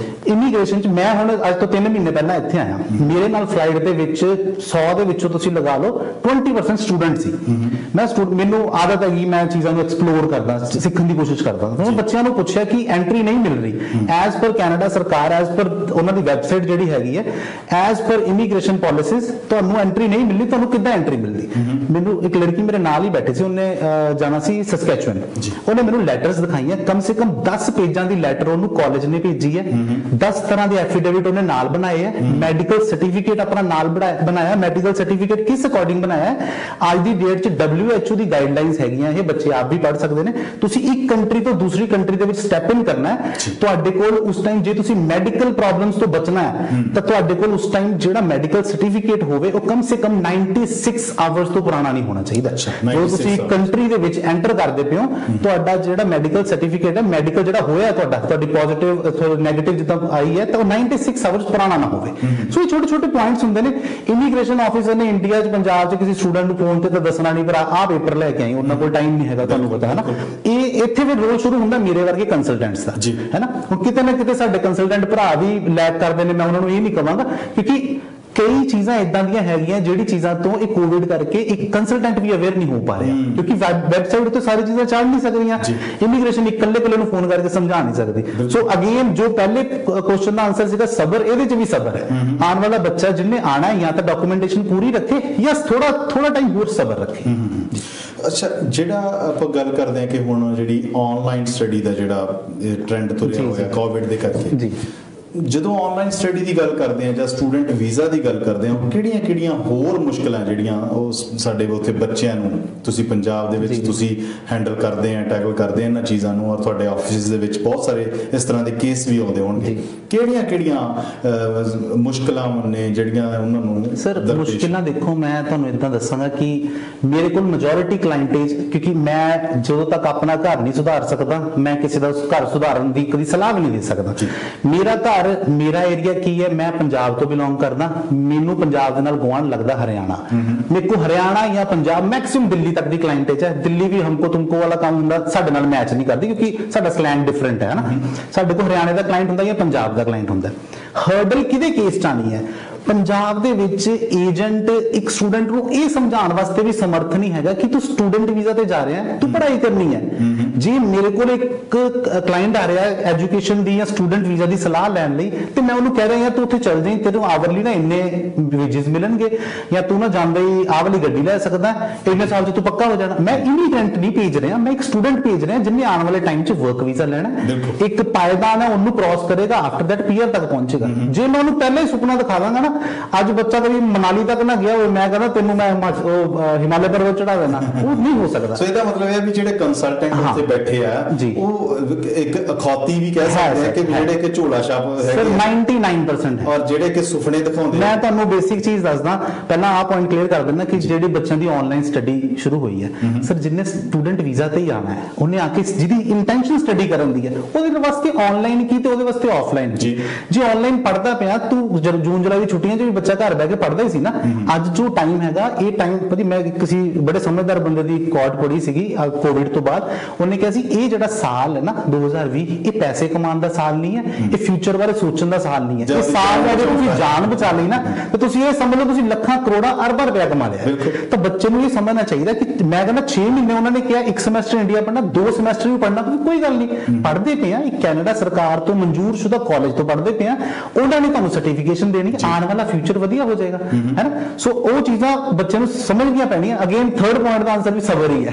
ਇਮੀਗ੍ਰੇਸ਼ਨ 'ਚ ਮੈਂ ਹੁਣ ਅੱਜ ਤੋਂ 3 ਮਹੀਨੇ ਪਹਿਲਾਂ ਇੱਥੇ ਆਇਆ, ਮੇਰੇ ਨਾਲ ਫਲਾਈਟ ਦੇ ਵਿੱਚ 100 ਦੇ ਵਿੱਚੋਂ ਤੁਸੀਂ ਲਗਾ ਲਓ 20% ਸਟੂਡੈਂਟ ਸੀ। ਮੈਨੂੰ ਆਦਤ ਹੈਗੀ, ਮੈਂ ਚੀਜ਼ਾਂ ਨੂੰ ਐਕਸਪਲੋਰ ਕਰਦਾ, ਸਿੱਖਣ ਦੀ ਕੋਸ਼ਿਸ਼ ਕਰਦਾ। ਮੈਂ ਬੱਚਿਆਂ ਨੂੰ ਪੁੱਛਿਆ ਕਿ ਐਂਟਰੀ ਨਹੀਂ ਮਿਲ ਰਹੀ ਐਜ਼ ਪਰ ਕੈਨੇਡਾ ਸਰਕਾਰ, ਐਜ਼ ਪਰ ਉਹਨਾਂ ਦੀ ਵੈਬਸਾਈਟ ਜਿਹੜੀ ਹੈਗੀ ਹੈ, ਐਜ਼ ਪਰ ਇਮੀਗ੍ਰੇਸ਼ਨ ਪਾਲਿਸੀਜ਼ ਤੁਹਾਨੂੰ ਐਂਟਰੀ ਨਹੀਂ ਮਿਲਦੀ, ਤੁਹਾਨੂੰ ਕਿੱਦਾਂ ਐਂਟਰੀ ਮਿਲਦੀ? ਮੈਨੂੰ ਇੱਕ ਲੜਕੀ ਮੇਰੇ ਨਾਲ ਹੀ ਬੈਠੀ ਸੀ, ਉਹਨੇ ਜਾਣਾ ਸੀ ਸਸਕੈਚੁਅਨ, ਉਹਨੇ ਮੈਨੂੰ ਲੈਟਰਸ ਦਿਖਾਈਆਂ, ਕਮ ਸੇ ਕਮ 10 ਪੇਜਾਂ ਦੀ ਲੈਟਰ ਉਹਨੂੰ ਕਾਲਜ ਨੇ ਭੇਜੀ ਹੈ, 10 ਤਰ੍ਹਾਂ ਦੇ ਐਫੀਡੇਵਿਟ ਉਹਨੇ ਨਾਲ ਬਣਾਏ ਹੈ, ਮੈਡੀਕਲ ਸਰਟੀਫਿਕੇਟ ਆਪਣਾ ਨਾਲ ਬਣਾਇਆ। ਮੈਡੀਕਲ ਸਰਟੀਫਿਕੇਟ ਕਿਸ ਅਕੋਰਡਿੰਗ ਬਣਾਇਆ ਹੈ? ਅੱਜ ਦੀ ਡੇਟ 'ਚ WHO ਦੀ ਗਾਈਡਲਾਈਨਸ ਹੈਗੀਆਂ, ਇਹ ਬੱਚੇ ਆਪ ਵੀ ਪੜ੍ਹ ਸਕਦੇ ਨੇ। ਤੁਸੀਂ ਇੱਕ ਕੰਟਰੀ ਤੋਂ ਦੂਸਰੀ ਕੰਟਰੀ ਦੇ ਵਿੱਚ ਸਟੈਪ ਇਨ ਕਰਨਾ ਹੈ, ਤੁਹਾਡੇ ਕੋਲ ਉਸ ਟਾਈਮ ਜੇ ਤੁਸੀਂ ਮੈਡੀਕਲ ਪ੍ਰੋਬਲਮਸ ਤੋਂ ਬਚਣਾ ਹੈ ਤਾਂ ਤੁਹਾਡੇ ਕੋਲ ਉਸ ਟਾਈਮ ਜਿਹੜਾ ਮੈਡੀਕਲ ਸਰਟੀਫਿਕੇਟ ਹੋਵੇ ਉਹ ਕਮ ਸੇ ਕਮ 96 ਆਵਰਸ ਤੋਂ ਪੁਰਾਣਾ ਨਹੀਂ ਹੋਣਾ ਚਾਹੀਦਾ। ਜਦੋਂ ਤੁਸੀਂ ਇੱਕ ਕੰਟਰੀ ਦੇ ਵਿੱਚ ਐਂਟਰ ਕਰਦੇ ਪਿਓ, ਤੁਹਾਡਾ ਜਿਹੜਾ ਮੈਡੀਕਲ ਸਰਟੀਫਿਕੇਟ ਹੈ, ਮੈਡੀਕਲ ਜਿਹੜਾ ਹੋਇਆ ਤੁਹਾਡੀ ਪੋਜ਼ਿਟਿਵ ਨੈਗੇਟਿਵ ਜਿੱਦਾਂ ਆਈ ਹੈ, ਤਾਂ ਉਹ 96 ਆਵਰਸ ਪੁਰਾਣਾ ਨਾ ਹੋਵੇ। ਸੋ ਇਹ ਛੋਟੇ ਛੋਟੇ ਪੁਆਇੰਟਸ ਹੁੰਦੇ ਨੇ। ਇਮੀਗ੍ਰੇਸ਼ਨ ਆਫਿਸਰ ਨੇ ਇੰਡੀਆ 'ਚ ਪੰਜਾਬ 'ਚ ਕਿਸੇ ਸਟੂਡੈਂਟ ਨੂੰ ਫੋਨ ਤੇ ਤਾਂ ਦੱਸਣਾ ਨਹੀਂ, ਪਰ ਆਹ ਪੇਪਰ ਲੈ ਕੇ ਆਈ, ਉਹਨਾਂ ਕੋਲ ਟਾਈਮ ਨਹੀਂ ਹੈਗਾ, ਤੁਹਾਨੂੰ ਪਤਾ ਹੈ ਨਾ। ਇਹ ਇੱਥੇ ਵੀ ਰੋਲ ਸ਼ੁਰੂ ਹੁੰਦਾ ਮੇਰੇ ਵਰਗੇ ਕੰਸਲਟੈਂਟਸ ਦਾ, ਹੈ ਨਾ। ਹੁਣ ਕਿਤੇ ਨਾ ਕਿਤੇ ਸਾਡੇ ਕੰਸਲਟੈਂਟ ਭਰਾ ਵੀ ਲੈਕ ਕਰਦੇ ਨੇ, ਮੈਂ ਉਹਨਾਂ ਨੂੰ ਇਹ ਨਹੀਂ ਕਹਾਂਗਾ, ਕਿਉਂਕਿ ਕਈ ਚੀਜ਼ਾਂ ਇਦਾਂ ਦੀਆਂ ਹੈਗੀਆਂ ਜਿਹੜੀ ਚੀਜ਼ਾਂ ਤੋਂ ਇਹ ਕੋਵਿਡ ਕਰਕੇ ਇੱਕ ਕੰਸਲਟੈਂਟ ਵੀ ਅਵੇਅਰ ਨਹੀਂ ਹੋ ਪਾ ਰਿਹਾ, ਕਿਉਂਕਿ ਵੈਬਸਾਈਟ ਉੱਤੇ ਸਾਰੀ ਚੀਜ਼ਾਂ ਚੜ੍ਹ ਨਹੀਂ ਸਕਦੀਆਂ। ਇਮੀਗ੍ਰੇਸ਼ਨ ਇਕੱਲੇ ਨੂੰ ਫੋਨ ਕਰਕੇ ਸਮਝਾ ਨਹੀਂ ਸਕਦੀ। ਸੋ ਅਗੇਨ ਜੋ ਪਹਿਲੇ ਕੁਐਸਚਨ ਦਾ ਆਨਸਰ ਸੀਗਾ ਸਬਰ, ਇਹਦੇ 'ਚ ਵੀ ਸਬਰ ਹੈ। ਆਉਣ ਵਾਲਾ ਬੱਚਾ ਜਿਹਨੇ ਆਣਾ ਹੈ ਜਾਂ ਤਾਂ ਡਾਕੂਮੈਂਟੇਸ਼ਨ ਪੂਰੀ ਰੱਖੇ ਜਾਂ ਥੋੜਾ ਟਾਈਮ ਹੋਰ ਸਬਰ ਰੱਖੇ। ਅੱਛਾ, ਜਿਹੜਾ ਆਪਾਂ ਗੱਲ ਕਰਦੇ ਹਾਂ ਕਿ ਹੁਣ ਜਿਹੜੀ ਆਨਲਾਈਨ ਸਟੱਡੀ ਦਾ ਜਿਹੜਾ ਟ੍ਰੈਂਡ ਤੁਰਿਆ ਹੋਇਆ ਕੋਵਿਡ ਦੇ ਕਰਕੇ, ਜਦੋਂ ਆਨਲਾਈਨ ਸਟੱਡੀ ਦੀ ਗੱਲ ਕਰਦੇ ਆ ਜਾਂ ਸਟੂਡੈਂਟ ਵੀਜ਼ਾ ਦੀ ਗੱਲ ਕਰਦੇ ਆ, ਕਿਹੜੀਆਂ ਹੋਰ ਮੁਸ਼ਕਲਾਂ ਜਿਹੜੀਆਂ ਉਹ ਸਾਡੇ ਉੱਥੇ ਬੱਚਿਆਂ ਨੂੰ ਤੁਸੀਂ ਪੰਜਾਬ ਦੇ ਵਿੱਚ ਤੁਸੀਂ ਹੈਂਡਲ ਕਰਦੇ ਆ, ਟੈਕਲ ਕਰਦੇ ਆ ਇਹਨਾਂ ਚੀਜ਼ਾਂ ਨੂੰ, ਔਰ ਤੁਹਾਡੇ ਆਫਿਸ ਦੇ ਵਿੱਚ ਬਹੁਤ ਸਾਰੇ ਇਸ ਤਰ੍ਹਾਂ ਦੇ ਕੇਸ ਵੀ ਆਉਂਦੇ ਹੋਣਗੇ, ਕਿਹੜੀਆਂ ਮੁਸ਼ਕਲਾਂ ਨੇ ਜਿਹੜੀਆਂ ਉਹਨਾਂ ਨੂੰ? ਸਰ ਮੁਸ਼ਕਲਾਂ ਦੇਖੋ, ਮੈਂ ਤੁਹਾਨੂੰ ਇਦਾਂ ਦੱਸਾਂਗਾ ਕਿ ਮੇਰੇ ਕੋਲ ਮੈਜੋਰਿਟੀ ਕਲਾਇੰਟੇਜ, ਕਿਉਂਕਿ ਮੈਂ ਜਦੋਂ ਤੱਕ ਆਪਣਾ ਘਰ ਨਹੀਂ ਸੁਧਾਰ ਸਕਦਾ, ਮੈਂ ਕਿਸੇ ਦਾ ਘਰ ਸੁਧਾਰਨ ਦੀ ਕਦੀ ਸਲਾਹ ਵੀ ਨਹੀਂ ਦੇ ਸਕਦਾ। ਮੇਰਾ ਏਰੀਆ ਕੀ ਹੈ, ਮੈਂ ਪੰਜਾਬ ਤੋਂ ਬਿਲੋਂਗ ਕਰਦਾ, ਮੈਨੂੰ ਪੰਜਾਬ ਦੇ ਨਾਲ ਗੁਆਂਢ ਲੱਗਦਾ ਹਰਿਆਣਾ। ਮੇਰੇ ਕੋ ਹਰਿਆਣਾ ਜਾਂ ਪੰਜਾਬ, ਮੈਕਸਿਮਮ ਦਿੱਲੀ ਤੱਕ ਦੀ ਕਲਾਇੰਟੇਜ ਹੈ। ਦਿੱਲੀ ਵੀ ਹਮਕੋ ਤੁਮਕੋ ਵਾਲਾ ਕੰਮ ਹੁੰਦਾ, ਸਾਡੇ ਨਾਲ ਮੈਚ ਨਹੀਂ ਕਰਦੀ, ਕਿਉਂਕਿ ਸਾਡਾ ਸਲੈਂਗ ਡਿਫਰੈਂਟ ਹੈ ਨਾ। ਸਾਡੇ ਕੋਲ ਹਰਿਆਣੇ ਦਾ ਕਲਾਇੰਟ ਹੁੰਦਾ ਜਾਂ ਪੰਜਾਬ ਦਾ ਕਲਾਇੰਟ ਹੁੰਦਾ। ਹਰਡਲ ਕਿਹਦੇ ਕੇਸ 'ਚ ਆਣੀ ਹੈ? ਪੰਜਾਬ ਦੇ ਵਿੱਚ ਏਜੰਟ ਇੱਕ ਸਟੂਡੈਂਟ ਨੂੰ ਇਹ ਸਮਝਾਉਣ ਵਾਸਤੇ ਵੀ ਸਮਰਥ ਨਹੀਂ ਹੈਗਾ ਕਿ ਤੂੰ ਸਟੂਡੈਂਟ ਵੀਜ਼ਾ ਤੇ ਜਾ ਰਿਹਾ ਹੈ, ਤੂੰ ਪੜ੍ਹਾਈ ਕਰਨੀ ਹੈ। ਜੇ ਮੇਰੇ ਕੋਲ ਇੱਕ ਕਲਾਇੰਟ ਆ ਰਿਹਾ ਹੈ ਐਜੂਕੇਸ਼ਨ ਦੀ ਜਾਂ ਸਟੂਡੈਂਟ ਵੀਜ਼ਾ ਦੀ ਸਲਾਹ ਲੈਣ ਲਈ, ਤੇ ਮੈਂ ਉਹਨੂੰ ਕਹਿ ਰਿਹਾ ਤੂੰ ਉੱਥੇ ਚੱਲ ਜਾਈਂ, ਤੈਨੂੰ ਆਵਰਲੀ ਨਾ ਇੰਨੇ ਵੇਜਸ ਮਿਲਣਗੇ, ਜਾਂ ਤੂੰ ਨਾ ਜਾਂਦੇ ਹੀ ਆਹ ਵਾਲੀ ਗੱਡੀ ਲੈ ਸਕਦਾ, ਇੰਨੇ ਸਾਲ 'ਚ ਤੂੰ ਪੱਕਾ ਹੋ ਜਾਣਾ। ਮੈਂ ਇਮੀਗ੍ਰੈਂਟ ਨਹੀਂ ਭੇਜ ਰਿਹਾ, ਮੈਂ ਇੱਕ ਸਟੂਡੈਂਟ ਭੇਜ ਰਿਹਾ ਜਿਹਨੇ ਆਉਣ ਵਾਲੇ ਟਾਈਮ 'ਚ ਵਰਕ ਵੀਜ਼ਾ ਲੈਣਾ, ਇੱਕ ਪਾਇਦਾਨ ਹੈ ਉਹਨੂੰ ਕ੍ਰਾਸ ਕਰੇਗਾ, ਆਫਟਰ ਦੈਟ ਪੀਆਰ ਤੱਕ ਪਹੁੰਚੇਗਾ। ਜੇ ਮੈਂ ਉਹਨੂੰ ਪਹਿਲਾਂ ਹੀ ਸੁਪਨਾ ਦਿਖਾ ਦਾਂਗਾ ਨਾ, ਅੱਜ ਬੱਚਾ ਕਦੀ ਮਨਾਲੀ ਤੱਕ ਨਾ ਗਿਆ ਹੋਵੇ, ਮੈਂ ਕਹਿੰਦਾ ਤੈਨੂੰ ਮੈਂ ਹਿਮਾਲय ਪਰਬਤ ਚੜਾ ਦੇਣਾ, ਉਹ ਨਹੀਂ ਹੋ ਸਕਦਾ। ਸੋ ਇਹਦਾ ਮਤਲਬ ਇਹ ਵੀ ਜਿਹੜੇ ਕੰਸਲਟੈਂਟ ਉੱਥੇ ਬੈਠੇ ਆ, ਉਹ ਇੱਕ ਅਖੌਤੀ ਵੀ ਕਹਿ ਸਕਦੇ ਆ ਕਿ ਜਿਹੜੇ ਕਿ ਝੋਲਾ ਛਾਪ ਹੈਗੇ 99% ਹੈ, ਔਰ ਜਿਹੜੇ ਕਿ ਸੁਪਨੇ ਦਿਖਾਉਂਦੇ। ਮੈਂ ਤੁਹਾਨੂੰ ਬੇਸਿਕ ਚੀਜ਼ ਦੱਸਦਾ, ਪਹਿਲਾਂ ਆਹ ਪੁਆਇੰਟ ਕਲੀਅਰ ਕਰ ਦਿੰਦਾ ਕਿ ਜਿਹੜੇ ਬੱਚਿਆਂ ਦੀ ਆਨਲਾਈਨ ਸਟੱਡੀ ਸ਼ੁਰੂ ਹੋਈ ਹੈ, ਸਰ ਜਿੰਨੇ ਸਟੂਡੈਂਟ ਵੀਜ਼ਾ ਤੇ ਹੀ ਆਣਾ ਹੈ, ਉਹਨੇ ਆ ਕੇ ਜਿਹਦੀ ਇੰਟੈਂਸ਼ਨ ਸਟੱਡੀ ਕਰਨ ਦੀ ਹੈ, ਉਹਦੇ ਵਾਸਤੇ ਆਨਲਾਈਨ ਕੀ ਤੇ ਉਹਦੇ ਵਾਸਤੇ ਆਫਲਾਈਨ। ਜੇ ਆਨਲਾਈਨ ਪੜ੍ਹਦਾ ਪਿਆ ਤੂੰ, ਜੂਨ ਜੁਲਾਈ ਦੀ ਛੁੱਟੀਆਂ 'ਚ ਵੀ ਬੱਚਾ ਘਰ ਬਹਿ ਕੇ ਪੜ੍ਹਦਾ ਹੀ ਸੀ ਨਾ। ਅੱਜ ਜੋ ਟਾਈਮ ਹੈਗਾ, ਇਹ ਟਾਈਮ ਭਾਜੀ, ਮੈਂ ਕਿਸੇ ਬੜੇ ਸਮਝਦਾਰ ਬੰਦੇ ਦੀ ਕੋਟ ਪੜ੍ਹੀ ਸੀਗੀ ਕੋਵਿਡ ਤੋਂ ਬਾਅਦ, ਉਹਨੇ ਕਿਹਾ ਸੀ ਇਹ ਜਿਹੜਾ ਸਾਲ ਹੈ ਨਾ 2020, ਇਹ ਪੈਸੇ ਕਮਾਉਣ ਦਾ ਸਾਲ ਨਹੀਂ ਹੈ, ਇਹ ਫਿਊਚਰ ਬਾਰੇ ਸੋਚਣ ਦਾ ਸਾਲ ਨਹੀਂ ਹੈ। ਇਹ ਸਾਲ ਹੈ ਜੇ ਤੁਸੀਂ ਜਾਨ ਬਚਾ ਲਈ ਨਾ, ਤਾਂ ਤੁਸੀਂ ਇਹ ਸਮਝ ਲਓ ਤੁਸੀਂ ਲੱਖਾਂ ਕਰੋੜਾਂ ਅਰਬਾਂ ਰੁਪਇਆ ਕਮਾ ਲਿਆ। ਤਾਂ ਬੱਚੇ ਨੂੰ ਇਹ ਸਮਝਣਾ ਚਾਹੀਦਾ ਕਿ ਮੈਂ ਕਹਿੰਦਾ 6 ਮਹੀਨੇ ਉਹਨਾਂ ਨੇ ਕਿਹਾ, ਇੱਕ ਸਮੈਸਟਰ ਇੰਡੀਆ ਪੜ੍ਹਨਾ, 2 ਸਮੈਸਟਰ ਵੀ ਪੜ੍ਹਨਾ, ਕੋਈ ਗੱਲ ਨਹੀਂ, ਪੜ੍ਹਦੇ ਪਏ ਆ, ਇੱਕ ਕੈਨੇਡਾ ਸਰਕਾਰ ਤੋਂ ਮਨਜ਼ੂਰ ਸ਼ੁਦਾ ਕਾਲਜ ਤੋਂ ਪੜ੍ਹਦੇ ਪਏ ਆ, ਉਹਨਾਂ ਨੇ ਤੁਹਾਨੂੰ ਸਰਟੀਫਿਕੇਸ਼ਨ ਦੇਣੀ, ਆਉਣ ਵਾਲਾ ਫਿਊਚਰ ਵਧੀਆ ਹੋ ਜਾਏਗਾ, ਹੈ ਨਾ। ਸੋ ਉਹ ਚੀਜ਼ਾਂ ਬੱਚੇ ਨੂੰ ਸਮਝਣੀਆਂ ਪੈਣੀਆਂ। ਅਗੇਨ ਥਰਡ ਪੁਆਇੰਟ ਦਾ ਆਨਸਰ ਵੀ ਸਬਰ ਹੀ ਹੈ।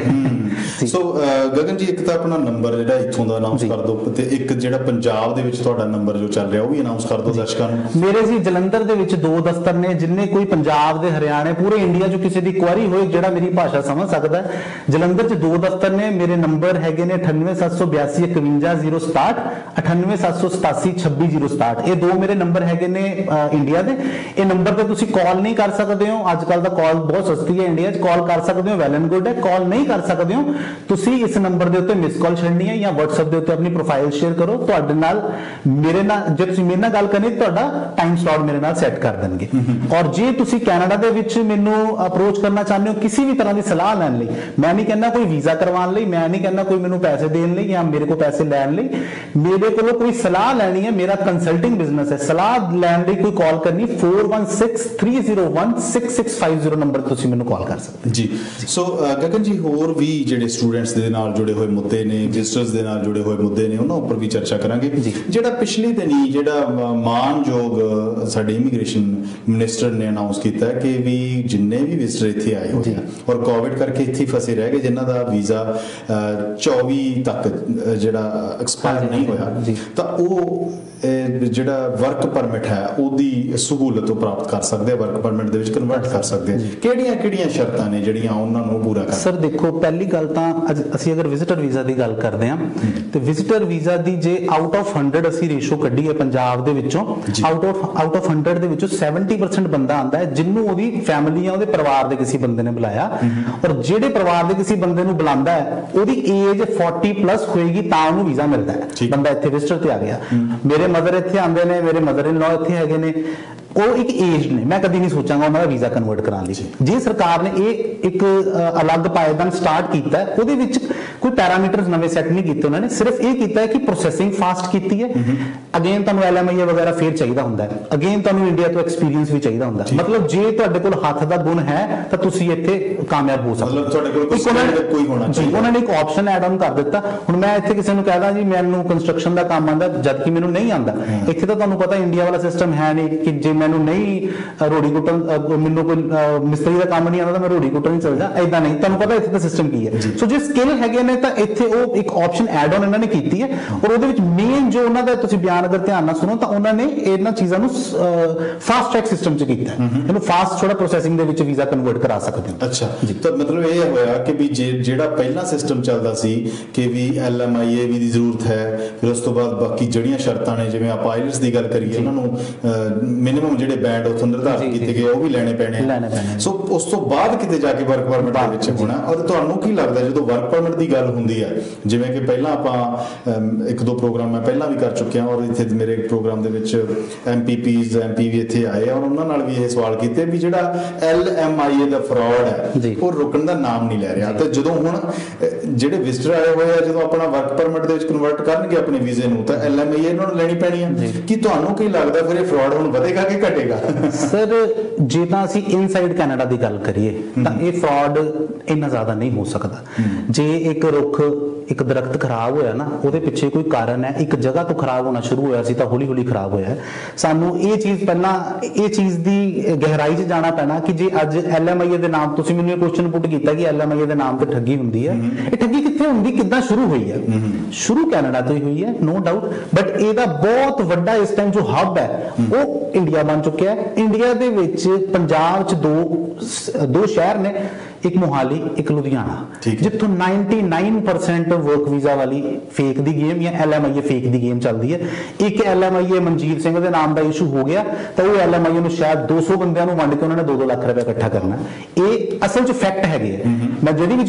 ਸੋ ਗਗਨ ਜੀ, ਇੱਕ ਤਾਂ ਆਪਣਾ ਨੰਬਰ ਜਿਹੜਾ ਇੱਥੋਂ ਦਾ ਅਨਾਉਂਸ ਕਰ ਦਿਓ, ਤੇ ਇੱਕ ਜਿਹੜਾ ਪੰਜਾਬ ਦੇ ਵਿੱਚ ਤੁਹਾਡਾ ਨੰਬਰ ਜੋ ਚੱਲ ਰਿਹਾ ਉਹ ਵੀ ਅਨਾਉਂਸ ਕਰ ਦਿਓ ਦਰਸ਼ਕਾਂ ਨੂੰ। ਮੇਰੇ ਜੀ ਜਲੰਧਰ ਦੇ ਵਿੱਚ 2 ਦਫ਼ਤਰ ਨੇ, ਜਿੰਨੇ ਕੋਈ ਪੰਜਾਬ ਦੇ, ਹਰਿਆਣੇ, ਪੂਰੇ ਇੰਡੀਆ 'ਚ ਕਿਸੇ ਦੀ ਕੁਆਰੀ ਹੋਏ ਜਿਹੜਾ ਮੇਰੀ ਭਾਸ਼ਾ ਸਮਝ ਸਕਦਾ। ਜਲੰਧਰ 'ਚ 2 ਦਫ਼ਤਰ ਨੇ। ਮੇਰੇ ਨੰਬਰ ਹੈਗੇ ਨੇ 9872 51067, 9872 26067। ਇਹ 2 ਮੇਰੇ ਨੰਬਰ ਹੈਗੇ ਨੇ ਇੰਡੀਆ ਦੇ। ਇਹ ਨੰਬਰ ਤੇ ਤੁਸੀਂ ਕਾਲ ਨਹੀਂ ਕਰ ਸਕਦੇ ਹੋ, ਅੱਜ ਕੱਲ ਦਾ ਕਾਲ ਬਹੁਤ ਸਸਤੀ ਹੈ ਇੰਡੀਆ 'ਚ, ਕਾਲ ਕਰ ਸਕਦੇ ਹੋ, ਵੈਲ ਐਂਡ ਗੁੱਡ ਹੈ। ਕਾਲ ਨਹੀਂ ਕਰ ਸਕਦੇ ਹੋ ਤੁਸੀਂ ਇਸ ਨੰਬਰ ਦੇ ਉੱਤੇ ਮਿਸ ਕਾਲ ਛੱਡਣੀ ਹੈ ਜਾਂ WhatsApp ਦੇ ਉੱਤੇ ਆਪਣੀ ਪ੍ਰੋਫਾਈਲ ਸ਼ੇਅਰ ਕਰੋ। ਤੁਹਾਡੇ ਨਾਲ ਮੇਰੇ ਨਾਲ ਜੇ ਤੁਸੀਂ ਮੇਰੇ ਨਾਲ ਗੱਲ ਕਰਨੀ ਤੁਹਾਡਾ ਟਾਈਮ ਸਲੌਟ ਮੇਰੇ ਨਾਲ ਸੈੱਟ ਕਰ ਦੇਣਗੇ। ਔਰ ਜੇ ਤੁਸੀਂ ਕੈਨੇਡਾ ਦੇ ਵਿੱਚ ਮੈਨੂੰ ਅਪਰੋਚ ਕਰਨਾ ਚਾਹੁੰਦੇ ਹੋ ਕਿਸੇ ਵੀ ਤਰ੍ਹਾਂ ਦੀ ਸਲਾਹ ਲੈਣ ਲਈ, ਮੈਂ ਨਹੀਂ ਕਹਿੰਦਾ ਕੋਈ ਵੀਜ਼ਾ ਕਰਵਾਉਣ ਲਈ, ਮੈਂ ਨਹੀਂ ਕਹਿੰਦਾ ਕੋਈ ਮੈਨੂੰ ਪੈਸੇ ਦੇਣ ਲਈ ਜਾਂ ਮੇਰੇ ਕੋਲ ਪੈਸੇ ਲੈਣ ਲਈ, ਮੇਰੇ ਕੋਲੋਂ ਕੋਈ ਸਲਾਹ ਲੈਣੀ ਹੈ, ਮੇਰਾ ਕੰਸਲਟਿੰਗ ਬਿਜ਼ਨਸ ਹੈ, ਸਲਾਹ ਲੈਣ ਲਈ ਕੋਈ ਕਾਲ ਕਰਨੀ 4163016650 ਨੰਬਰ ਤੁਸੀਂ ਮੈਨੂੰ ਕਾਲ ਕਰ ਸਕਦੇ ਜੀ। ਸੋ ਗਗਨ ਜੀ, ਹੋਰ ਵੀ ਜਿਹੜੇ ਸਟੂਡੈਂਟਸ ਦੇ ਨਾਲ ਜੁੜੇ ਹੋਏ ਮੁੱਦੇ ਨੇ, ਵਿਜ਼ਟਰਸ ਦੇ ਨਾਲ ਜੁੜੇ ਹੋਏ ਮੁੱਦੇ ਨੇ, ਉਹਨਾਂ ਉੱਪਰ ਵੀ ਚਰਚਾ ਕਰਾਂਗੇ। ਜਿਹੜਾ ਪਿਛਲੇ ਦਿਨੀ ਜਿਹੜਾ ਮਾਨਯੋਗ ਸਾਡੇ ਇਮੀਗ੍ਰੇਸ਼ਨ ਮਿਨਿਸਟਰ ਨੇ ਅਨਾਉਂਸ ਕੀਤਾ ਕਿ ਵੀ ਜਿੰਨੇ ਵੀ ਵਿਜ਼ਟਰ ਇੱਥੇ ਆਏ ਹੋਏ ਔਰ ਕੋਵਿਡ ਕਰਕੇ ਇੱਥੇ ਫਸੇ ਰਹਿ ਗਏ, ਜਿਨ੍ਹਾਂ ਦਾ ਵੀਜ਼ਾ 24 ਤੱਕ ਜਿਹੜਾ ਐਕਸਪਾਇਰ ਨਹੀਂ ਹੋਇਆ, ਤਾਂ ਉਹ ਜਿਹੜਾ ਵਰਕ ਪਰਮਿਟ ਹੈ ਉਹਦੀ ਸਹੂਲਤ ਉਹ ਪ੍ਰਾਪਤ ਕਰ ਸਕਦੇ ਆ, ਵਰਕ ਪਰਮਿਟ ਦੇ ਵਿੱਚ ਕਨਵਰਟ ਕਰ ਸਕਦੇ ਆ। ਕਿਹੜੀਆਂ ਸ਼ਰਤਾਂ ਨੇ ਜਿਹੜੀਆਂ ਉਹਨਾਂ ਨੂੰ ਪੂਰਾ ਕਰਨਾ? ਸਰ ਦੇਖੋ, ਪਹਿਲੀ ਗੱਲ ਤਾਂ ਅਸੀਂ ਅਗਰ ਵਿਜ਼ਿਟਰ ਵੀਜ਼ਾ ਦੀ ਗੱਲ ਕਰਦੇ ਹਾਂ ਤੇ ਵਿਜ਼ਿਟਰ ਵੀਜ਼ਾ ਦੀ ਜੇ ਆਊਟ ਆਫ 100 ਅਸੀਂ ਰੇਸ਼ੋ ਕੱਢੀਏ ਪੰਜਾਬ ਦੇ ਵਿੱਚੋਂ, ਆਊਟ ਆਫ 100 ਦੇ ਵਿੱਚੋਂ 70% ਬੰਦਾ ਆਂਦਾ ਹੈ ਜਿਹਨੂੰ ਉਹਦੀ ਫੈਮਿਲੀ ਜਾਂ ਉਹਦੇ ਪਰਿਵਾਰ ਦੇ ਕਿਸੇ ਬੰਦੇ ਨੇ ਬੁਲਾਇਆ। ਔਰ ਜਿਹੜੇ ਪਰਿਵਾਰ ਦੇ ਕਿਸੇ ਬੰਦੇ ਨੂੰ ਬੁਲਾਉਂਦਾ ਹੈ ਉਹਦੀ ਏਜ 40 ਪਲੱਸ ਹੋਏਗੀ ਤਾਂ ਉਹਨੂੰ ਵੀਜ਼ਾ ਮਿਲਦਾ ਹੈ। ਬੰਦਾ ਇੱਥੇ ਵਿਜ਼ਿਟਰ ਤੇ ਆ ਗਿਆ। ਮੇਰੇ ਮਦਰ ਇੱਥੇ ਆਉਂਦੇ ਨੇ, ਮੇਰੇ ਮਦਰ ਇਨ ਲਾਅ ਇੱਥੇ ਹੈਗੇ ਨੇ, ਉਹ ਇੱਕ ਏਜ ਨੇ, ਮੈਂ ਕਦੀ ਨਹੀਂ ਸੋਚਾਂਗਾ ਉਹਨਾਂ ਦਾ ਵੀਜ਼ਾ ਕਨਵਰਟ ਕਰਾਉਣ ਲਈ। ਜੇ ਸਰਕਾਰ ਨੇ ਇਹ ਇੱਕ ਅਲੱਗ ਪਾਇਦਾਨ ਸਟਾਰਟ ਕੀਤਾ, ਉਹਦੇ ਵਿੱਚ ਕੋਈ ਪੈਰਾਮੀਟਰਸ ਨਵੇਂ ਸੈੱਟ ਨਹੀਂ ਕੀਤੇ ਉਹਨਾਂ ਨੇ, ਸਿਰਫ ਇਹ ਕੀਤਾ ਹੈ ਕਿ ਪ੍ਰੋਸੈਸਿੰਗ ਫਾਸਟ ਕੀਤੀ ਹੈ। ਅਗੇਨ ਤੁਹਾਨੂੰ LMIA ਵਗੈਰਾ ਫੇਰ ਚਾਹੀਦਾ ਹੁੰਦਾ ਹੈ, ਅਗੇਨ ਤੁਹਾਨੂੰ ਇੰਡੀਆ ਤੋਂ ਐਕਸਪੀਰੀਅੰਸ ਵੀ ਚਾਹੀਦਾ ਹੁੰਦਾ। ਮਤਲਬ ਜੇ ਤੁਹਾਡੇ ਕੋਲ ਹੱਥ ਦਾ ਗੁਣ ਹੈ ਤਾਂ ਤੁਸੀਂ ਇੱਥੇ ਕਾਮਯਾਬ ਹੋ ਸਕਦੇ ਹੋ। ਤੁਹਾਡੇ ਕੋਲ ਕੋਈ ਹੋਣਾ ਚਾਹੀਦਾ। ਉਹਨਾਂ ਨੇ ਇੱਕ ਆਪਸ਼ਨ ਐਡ ਆਨ ਕਰ ਦਿੱਤਾ। ਹੁਣ ਮੈਂ ਇੱਥੇ ਕਿਸੇ ਨੂੰ ਕਹਦਾ ਜੀ ਮੈਨੂੰ ਕੰਸਟਰਕਸ਼ਨ ਦਾ ਕੰਮ ਆਉਂਦਾ, ਜਦਕਿ ਮੈਨੂੰ ਨਹੀਂ ਆਉਂਦਾ। ਇੱਥੇ ਤਾਂ ਤੁਹਾਨੂੰ ਪਤਾ ਇੰਡੀਆ ਵਾਲਾ ਸਿਸਟਮ ਹੈ ਨਹੀਂ ਕਿ ਜੇ ਮੈਨੂੰ ਨਹੀਂ ਰੋੜੀ ਕੁੱਟਣ, ਮੈਨੂੰ ਕੋਈ ਮਿਸਤਰੀ ਦਾ ਕੰਮ ਨਹੀਂ ਆਉਂਦਾ ਤਾਂ ਮੈਂ ਰੋੜੀ ਕੁੱਟਣ ਨਹੀਂ ਚੱਲ ਜਾ, ਏਦਾਂ ਨਹੀਂ। ਤੁਹਾਨੂੰ ਪਤਾ ਇੱਥੇ ਦਾ ਸਿਸਟਮ ਕੀ ਹੈ। ਸੋ ਜੇ ਸਕਿੱਲ ਹੈਗੇ ਨੇ ਤਾਂ ਇੱਥੇ ਉਹ ਇੱਕ ਆਪਸ਼ਨ ਐਡ ਆਨ ਇਹਨਾਂ ਨੇ ਕੀਤੀ ਹੈ। ਔਰ ਉਹਦੇ ਵਿੱਚ ਮੇਨ ਜੋ ਉਹਨਾਂ ਦਾ ਤੁਸੀਂ ਬਿਆਨ ਅਗਰ ਧਿਆਨ ਨਾਲ ਸੁਣੋ ਤਾਂ ਉਹਨਾਂ ਨੇ ਇਹਨਾਂ ਚੀਜ਼ਾਂ ਨੂੰ ਫਾਸਟ ਟਰੈਕ ਸਿਸਟਮ 'ਚ ਕੀਤਾ ਹੈ। ਇਹਨੂੰ ਫਾਸਟ ਥੋੜਾ ਪ੍ਰੋਸੈਸਿੰਗ ਦੇ ਵਿੱਚ ਵੀਜ਼ਾ ਕਨਵਰਟ ਕਰਾ ਸਕਦੇ ਹੋ। ਅੱਛਾ, ਤਾਂ ਮਤਲਬ ਇਹ ਹੋਇਆ ਕਿ ਵੀ ਜਿਹੜਾ ਪਹਿਲਾਂ ਸਿਸਟਮ ਚੱਲਦਾ ਸੀ ਕਿ ਵੀ LMIA ਵੀ ਦੀ ਜ਼ਰੂਰਤ ਹੈ, ਫਿਰ ਉਸ ਤੋਂ ਬਾਅਦ ਬਾਕੀ ਜਿਹੜੀਆਂ ਸ਼ਰਤਾਂ ਨੇ, ਜਿਵੇਂ ਆਪਾਂ ਆਈਲਟਸ ਦੀ ਗੱਲ ਕਰੀਏ, ਉਹਨਾਂ ਨੂੰ ਮਿਨੀਮਮ ਜਿਹੜੇ ਬੈਂਡ ਉੱਥੋਂ ਨਿਰਧਾਰਿਤ ਕੀਤੇ ਗਏ ਉਹ ਵੀ ਲੈਣੇ ਪੈਣੇ ਆ। ਸੋ ਉਸ ਤੋਂ ਬਾਅਦ ਕਿਤੇ ਜਾ ਕੇ ਵਰਕ ਪਰਮਿਟ ਦੇ ਵਿੱਚ ਹੋਣਾ। ਔਰ ਤੁਹਾਨੂੰ ਕੀ ਲੱਗਦਾ ਜਦੋਂ ਵਰਕ ਪਰਮਿਟ ਦੀ ਗੱਲ ਹੁੰਦੀ ਹੈ, ਜਿਵੇਂ ਕਿ ਪਹਿਲਾਂ ਆਪਾਂ 1-2 ਪ੍ਰੋਗਰਾਮ ਮੈਂ ਪਹਿਲਾਂ ਵੀ ਕਰ ਚੁੱਕਿਆ, ਔਰ ਇੱਥੇ ਮੇਰੇ ਪ੍ਰੋਗਰਾਮ ਦੇ ਵਿੱਚ MPPs MP ਵੀ ਇੱਥੇ ਆਏ ਔਰ ਉਹਨਾਂ ਨਾਲ ਵੀ ਇਹ ਸਵਾਲ ਕੀਤੇ ਵੀ ਜਿਹੜਾ LMIA ਦਾ ਫਰਾਡ ਹੈ ਉਹ ਰੁਕਣ ਦਾ ਨਾਮ ਨਹੀਂ ਲੈ ਰਿਹਾ। ਤੇ ਜਦੋਂ ਹੁਣ ਜਿਹੜੇ ਵਿਜ਼ਟਰ ਆਏ ਹੋਏ ਆ, ਜਦੋਂ ਆਪਣਾ ਵਰਕ ਪਰਮਿਟ ਦੇ ਵਿੱਚ ਕਨਵਰਟ ਕਰਨਗੇ ਆਪਣੇ ਵੀਜ਼ੇ ਨੂੰ, ਤਾਂ LMIA ਇਹਨਾਂ ਨੂੰ ਲੈਣੀ ਪੈਣੀ ਹੈ। ਕੀ ਤੁਹਾਨੂੰ ਕੀ ਲੱਗਦਾ ਫਿਰ ਇਹ ਫਰਾਡ ਹੁਣ ਵਧੇਗਾ ਕਿ ਘਟੇਗਾ? ਸਰ ਜੇ ਤਾਂ ਅਸੀਂ ਇਨਸਾਈਡ ਕੈਨੇਡਾ ਦੀ ਗੱਲ ਕਰੀਏ ਤਾਂ ਇਹ ਫਰਾਡ ਇੰਨਾ ਜ਼ਿਆਦਾ ਨਹੀਂ ਹੋ ਸਕਦਾ। ਜੇ ਇੱਕ ਰੁੱਖ, ਇੱਕ ਦਰਖਤ ਖਰਾਬ ਹੋਇਆ ਨਾ, ਉਹਦੇ ਪਿੱਛੇ ਕੋਈ ਕਾਰਨ ਹੈ, ਇੱਕ ਜਗ੍ਹਾ ਤੋਂ ਖਰਾਬ ਹੋਣਾ ਸ਼ੁਰੂ ਹੋਇਆ ਸੀ ਤਾਂ ਹੌਲੀ ਹੌਲੀ ਖਰਾਬ ਹੋਇਆ। ਸਾਨੂੰ ਇਹ ਚੀਜ਼ ਪਹਿਲਾਂ ਇਹ ਚੀਜ਼ ਦੀ ਗਹਿਰਾਈ 'ਚ ਜਾਣਾ ਪੈਣਾ ਕਿ ਜੇ ਅੱਜ LMIA ਦੇ ਨਾਮ, ਤੁਸੀਂ ਮੈਨੂੰ ਇਹ ਕੁਐਸਚਨ ਪੁੱਟ ਕੀਤਾ ਕਿ LMIA ਦੇ ਨਾਮ ਤੇ ਠੱਗੀ ਹੁੰਦੀ ਹੈ, ਇਹ ਠੱਗੀ ਕਿੱਥੇ ਹੁੰਦੀ, ਕਿੱਦਾਂ ਸ਼ੁਰੂ ਹੋਈ ਹੈ? ਸ਼ੁਰੂ ਕੈਨੇਡਾ ਤੋਂ ਹੀ ਹੋਈ ਹੈ, ਨੋ ਡਾਊਟ, ਬਟ ਇਹਦਾ ਬਹੁਤ ਵੱਡਾ ਇਸ ਟਾਈਮ ਜੋ ਹੱਬ ਹੈ ਉਹ ਇੰਡੀਆ ਬਣ ਚੁੱਕਿਆ ਹੈ। ਇੰਡੀਆ ਦੇ ਵਿੱਚ ਪੰਜਾਬ 'ਚ ਦੋ ਸ਼ਹਿਰ ਨੇ, ਇੱਕ ਮੋਹਾਲੀ, ਇੱਕ ਲੁਧਿਆਣਾ, ਜਿੱਥੋਂ 99% ਵਰਕ ਵੀਜ਼ਾ ਵਾਲੀ ਫੇਕ ਦੀ ਗੇਮ ਜਾਂ LMIA ਫੇਕ ਦੀ ਗੇਮ ਚੱਲਦੀ ਹੈ। ਇੱਕ LMIA ਮਨਜੀਤ ਸਿੰਘ ਦੇ ਨਾਮ ਦਾ ਇਸ਼ੂ ਹੋ ਗਿਆ ਤਾਂ ਉਹ LMIA ਨੂੰ ਸ਼ਾਇਦ 200 ਬੰਦਿਆਂ ਨੂੰ ਵੰਡ ਕੇ ਉਹਨਾਂ ਨੇ 2-2 ਲੱਖ ਰੁਪਏ ਇਕੱਠਾ ਕਰਨਾ। ਇਹ ਅਸਲ 'ਚ ਫੈਕਟ ਹੈਗੇ ਆ। ਮੈਂ ਜਿਹੜੀ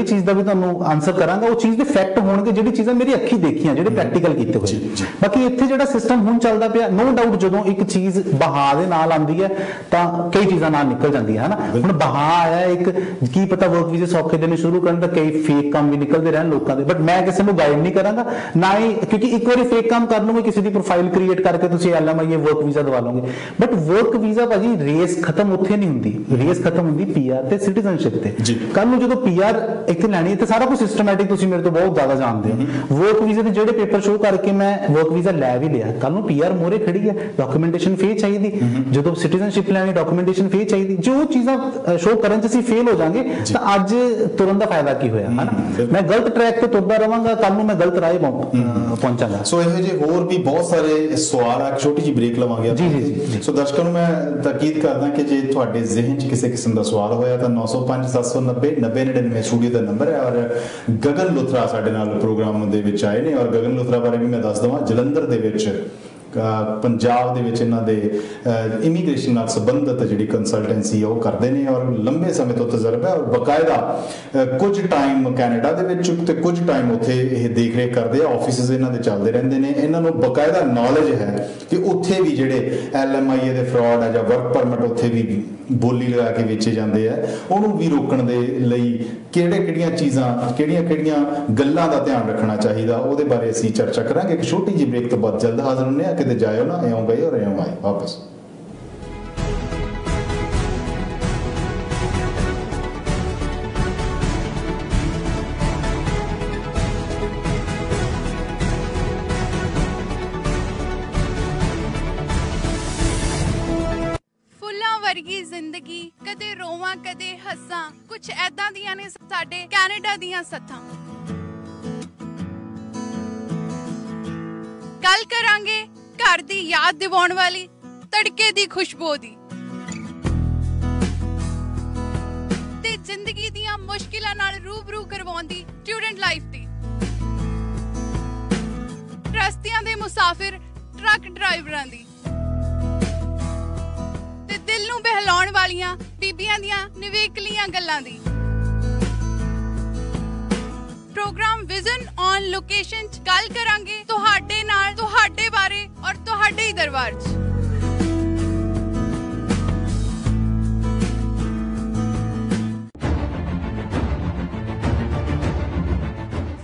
ਚੀਜ਼ ਦਾ ਵੀ ਤੁਹਾਨੂੰ ਆਨਸਰ ਕਰਾਂਗਾ ਉਹ ਚੀਜ਼ ਦੇ ਫੈਕਟ ਹੋਣਗੇ, ਜਿਹੜੀ ਚੀਜ਼ਾਂ ਮੇਰੀ ਅੱਖੀ ਦੇਖੀਆਂ, ਜਿਹੜੇ ਪ੍ਰੈਕਟੀਕਲ ਕੀਤੇ ਹੋਏ। ਬਾਕੀ ਇੱਥੇ ਜਿਹੜਾ ਸਿਸਟਮ ਹੁਣ ਚੱਲਦਾ ਪਿਆ, ਨੋ ਡਾਊਟ ਜਦੋਂ ਇੱਕ ਚੀਜ਼ ਬਹਾ ਦੇ ਨਾਲ ਆਉਂਦੀ ਹੈ ਤਾਂ ਕਈ ਚੀਜ਼ਾਂ ਨਾਲ ਨਿਕਲ ਜਾਂਦੀਆਂ ਹਨਾ। ਹੁਣ ਬਹਾ ਆਇਆ, ਇੱਕ ਕੀ ਪਤਾ ਵਰਕ ਵੀਜ਼ੇ ਸੌਖੇ ਦੇਣੇ ਸ਼ੁਰੂ ਕਰਨ ਤਾਂ ਕਈ ਫੇਕ ਕੰਮ ਵੀ ਨਿਕਲਦੇ ਰਹਿਣ ਲੋਕਾਂ ਦੇ, ਬਟ ਮੈਂ ਕਿਸੇ ਨੂੰ ਗਾਈਡ ਨਹੀਂ ਕਰਾਂਗਾ ਨਾ ਹੀ, ਕਿਉਂਕਿ ਇੱਕ ਵਾਰੀ ਫੇਕ ਕੰਮ ਕਰ ਲਓਗੇ, ਕਿਸੇ ਦੀ ਪ੍ਰੋਫਾਈਲ ਕ੍ਰੀਏਟ ਕਰਕੇ ਤੁਸੀਂ LMIA ਵਰਕ ਵੀਜ਼ਾ ਦਵਾ ਲਓਗੇ। ਬਟ ਵਰਕ ਵੀਜ਼ਾ ਭਾਜੀ ਰੇਸ ਖਤਮ ਉੱਥੇ ਨਹੀਂ ਹੁੰਦੀ, ਰੇਸ ਖਤਮ ਹੁੰਦੀ PR ਤੇ ਸਿਟੀਜ਼ਨਸ਼ਿਪ ਤੇ। ਕੱਲ ਨੂੰ ਜਦੋਂ PR ਇੱਥੇ ਲੈਣੀ ਤੇ ਸਾਰਾ ਕੁਝ ਸਿਸਟਮੈਟਿਕ, ਤੁਸੀਂ ਮੇਰੇ ਤੋਂ ਬਹੁਤ ਜ਼ਿਆਦਾ ਜਾਣਦੇ ਹੋ। ਵਰਕ ਵੀਜ਼ੇ ਦੇ ਜਿਹੜੇ ਪੇਪਰ ਸ਼ੋਅ ਕਰਕੇ ਮੈਂ ਵਰਕ ਵੀਜ਼ਾ ਲੈ ਵੀ ਲਿਆ, ਕੱਲ ਨੂੰ PR ਮੋਰੇ ਖੜੀ ਹੈ, ਡਾਕੂਮੈਂਟੇਸ਼ਨ ਫੇਲ ਚਾਹੀਦੀ, ਜਦੋਂ ਸਿਟੀਜ਼ਨਸ਼ਿਪ ਲੈਣੀ ਡਾਕੂਮੈਂਟੇਸ਼ਨ ਫੇਲ ਚਾਹੀਦੀ। ਜੋ ਚੀਜ਼ਾਂ ਸ਼ੋਅ ਕਰਨ 'ਚ ਅਸੀਂ ਫੇਲ फेल हो जाएंगे तो अज तुरन का फायदा की होया है ना। मैं गलत ट्रैक पे तुरदा रहांगा, कल नूं मैं गलत राह पहुंचांगा। सो ਇਹੋ ਜਿਹੇ ਹੋਰ ਵੀ ਬਹੁਤ ਸਾਰੇ ਸਵਾਲ ਆ, ਛੋਟੀ ਜਿਹੀ ਬ੍ਰੇਕ ਲਵਾਂਗੇ। ਜੀ। ਸੋ ਦਰਸ਼ਕਾਂ ਨੂੰ ਮੈਂ ਤਾਕੀਦ ਕਰਦਾ ਕਿ ਜੇ ਤੁਹਾਡੇ ਜ਼ਿਹਨ 'ਚ ਕਿਸੇ ਕਿਸਮ ਦਾ ਸਵਾਲ ਹੋਇਆ ਤਾਂ 905 790 9099 ਸਟੂਡੀਓ ਦਾ ਨੰਬਰ ਹੈ। ਔਰ ਗਗਨ ਲੁਥਰਾ ਸਾਡੇ ਨਾਲ ਪ੍ਰੋਗਰਾਮ ਦੇ ਵਿੱਚ ਆਏ ਨੇ, ਔਰ ਗਗਨ ਲੁਥਰਾ ਬਾਰੇ ਵੀ ਮੈਂ ਦੱਸ ਦਵਾਂ, ਜਲੰਧਰ ਦੇ ਵਿੱਚ ਪੰਜਾਬ ਦੇ ਵਿੱਚ ਇਹਨਾਂ ਦੇ ਇਮੀਗ੍ਰੇਸ਼ਨ ਨਾਲ ਸੰਬੰਧਿਤ ਜਿਹੜੀ ਕੰਸਲਟੈਂਸੀ ਉਹ ਕਰਦੇ ਨੇ, ਔਰ ਲੰਬੇ ਸਮੇਂ ਤੋਂ ਤਜਰਬਾ ਹੈ, ਔਰ ਬਕਾਇਦਾ ਕੁਝ ਟਾਈਮ ਕੈਨੇਡਾ ਦੇ ਵਿੱਚ ਤੇ ਕੁਝ ਟਾਈਮ ਉੱਥੇ ਇਹ ਦੇਖ ਰੇਖ ਕਰਦੇ ਆ, ਆਫਿਸਿਸ ਇਹਨਾਂ ਦੇ ਚੱਲਦੇ ਰਹਿੰਦੇ ਨੇ। ਇਹਨਾਂ ਨੂੰ ਬਕਾਇਦਾ ਨੌਲੇਜ ਹੈ ਕਿ ਉੱਥੇ ਵੀ ਜਿਹੜੇ LMIA ਦੇ ਫਰਾਡ ਹੈ ਜਾਂ ਵਰਕ ਪਰਮਿਟ ਉੱਥੇ ਵੀ ਬੋਲੀ ਲਗਾ ਕੇ ਵੇਚੇ ਜਾਂਦੇ ਆ, ਉਹਨੂੰ ਵੀ ਰੋਕਣ ਦੇ ਲਈ ਕਿਹੜੀਆਂ ਚੀਜ਼ਾਂ ਕਿਹੜੀਆਂ ਗੱਲਾਂ ਦਾ ਧਿਆਨ ਰੱਖਣਾ ਚਾਹੀਦਾ, ਉਹਦੇ ਬਾਰੇ ਅਸੀਂ ਚਰਚਾ ਕਰਾਂਗੇ। ਇੱਕ ਛੋਟੀ ਜਿਹੀ ਬ੍ਰੇਕ ਤੋਂ ਬਾਅਦ ਜਲਦ ਹਾਜ਼ਰ ਹੁੰਦੇ ਆ। ਕਿਤੇ ਜਾਇਓ ਨਾ, ਇਉਂ ਗਏ ਔਰ ਇਉਂ ਆਏ ਵਾਪਸ। ਵਰਗੀ ਜ਼ਿੰਦਗੀ, ਕਦੇ ਰੋਵਾਂ ਕਦੇ ਹੱਸਾਂ, ਕੁਛ ਐਦਾਂ ਦੀਆਂ ਨੇ ਸਾਡੇ ਕੈਨੇਡਾ ਦੀਆਂ ਸੱਥਾਂ। ਗੱਲ ਕਰਾਂਗੇ ਘਰ ਦੀ ਯਾਦ ਦਿਵਾਉਣ ਵਾਲੀ, ਤੜਕੇ ਦੀ ਖੁਸ਼ਬੂ ਦੀ, ਤੇ ਜ਼ਿੰਦਗੀ ਦੀਆਂ ਮੁਸ਼ਕਿਲਾਂ ਨਾਲ ਰੂਬਰੂ ਕਰਵਾਉਂਦੀ ਸਟੂਡੈਂਟ ਲਾਈਫ ਦੀ। ਰਸਤਿਆਂ ਦੇ ਮੁਸਾਫਿਰ ਟਰੱਕ ਡਰਾਈਵਰਾਂ ਦੀ, ਦਿਲ ਨੂੰ ਬਹਿਲਾਉਣ ਵਾਲੀਆਂ ਬੀਬੀਆਂ ਦੀਆਂ ਨਿਵੇਕਲੀਆਂ ਗੱਲਾਂ ਦੀ। ਪ੍ਰੋਗਰਾਮ ਵਿਜ਼ਨ ਔਨ ਲੋਕੇਸ਼ਨ 'ਚ ਗੱਲ ਕਰਾਂਗੇ ਤੁਹਾਡੇ ਨਾਲ, ਤੁਹਾਡੇ ਬਾਰੇ ਔਰ ਤੁਹਾਡੇ ਹੀ ਦਰਬਾਰ 'ਚ।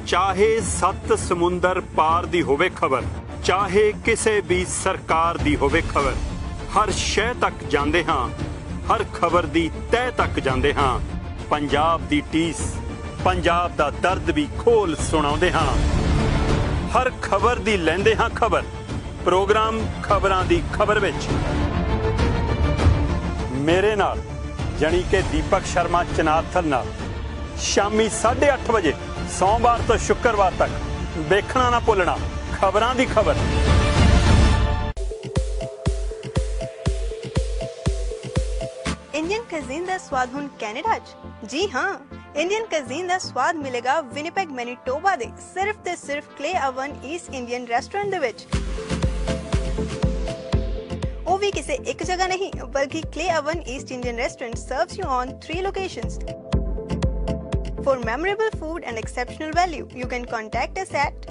ਚਾਹੇ 7 ਸਮੁੰਦਰ ਪਾਰ ਦੀ ਹੋਵੇ ਖਬਰ, ਚਾਹੇ ਕਿਸੇ ਵੀ ਸਰਕਾਰ ਦੀ ਹੋਵੇ ਖਬਰ, ਹਰ ਸ਼ੈ ਤੱਕ ਜਾਂਦੇ ਹਾਂ, ਹਰ ਖਬਰ ਦੀ ਤਹਿ ਤੱਕ ਜਾਂਦੇ ਹਾਂ। ਪੰਜਾਬ ਦੀ ਟੀਸ, ਪੰਜਾਬ ਦਾ ਦਰਦ ਵੀ ਖੋਲ ਸੁਣਾਉਂਦੇ ਹਾਂ। ਹਰ ਖਬਰ ਦੀ ਲੈਂਦੇ ਹਾਂ ਖਬਰ, ਪ੍ਰੋਗਰਾਮ ਖਬਰਾਂ ਦੀ ਖਬਰ ਵਿੱਚ ਮੇਰੇ ਨਾਲ ਜਾਣੀ ਕਿ ਦੀਪਕ ਸ਼ਰਮਾ ਚਨਾਥਲ ਨਾਲ ਸ਼ਾਮੀ 8:30 ਵਜੇ ਸੋਮਵਾਰ ਤੋਂ ਸ਼ੁੱਕਰਵਾਰ ਤੱਕ ਵੇਖਣਾ ਨਾ ਭੁੱਲਣਾ ਖਬਰਾਂ ਦੀ ਖਬਰ। इंडियन कज़ीन का स्वाद हुण कैनेडा च? जी हाँ, इंडियन कज़ीन का स्वाद मिलेगा विनिपेग मैनीटोबा दे सिर्फ ते सिर्फ clay oven east Indian restaurant दे विच। वो भी किसी एक जगह नहीं बल्कि clay oven east Indian restaurant serves you on 3 locations. For memorable food and exceptional value, you can contact us at,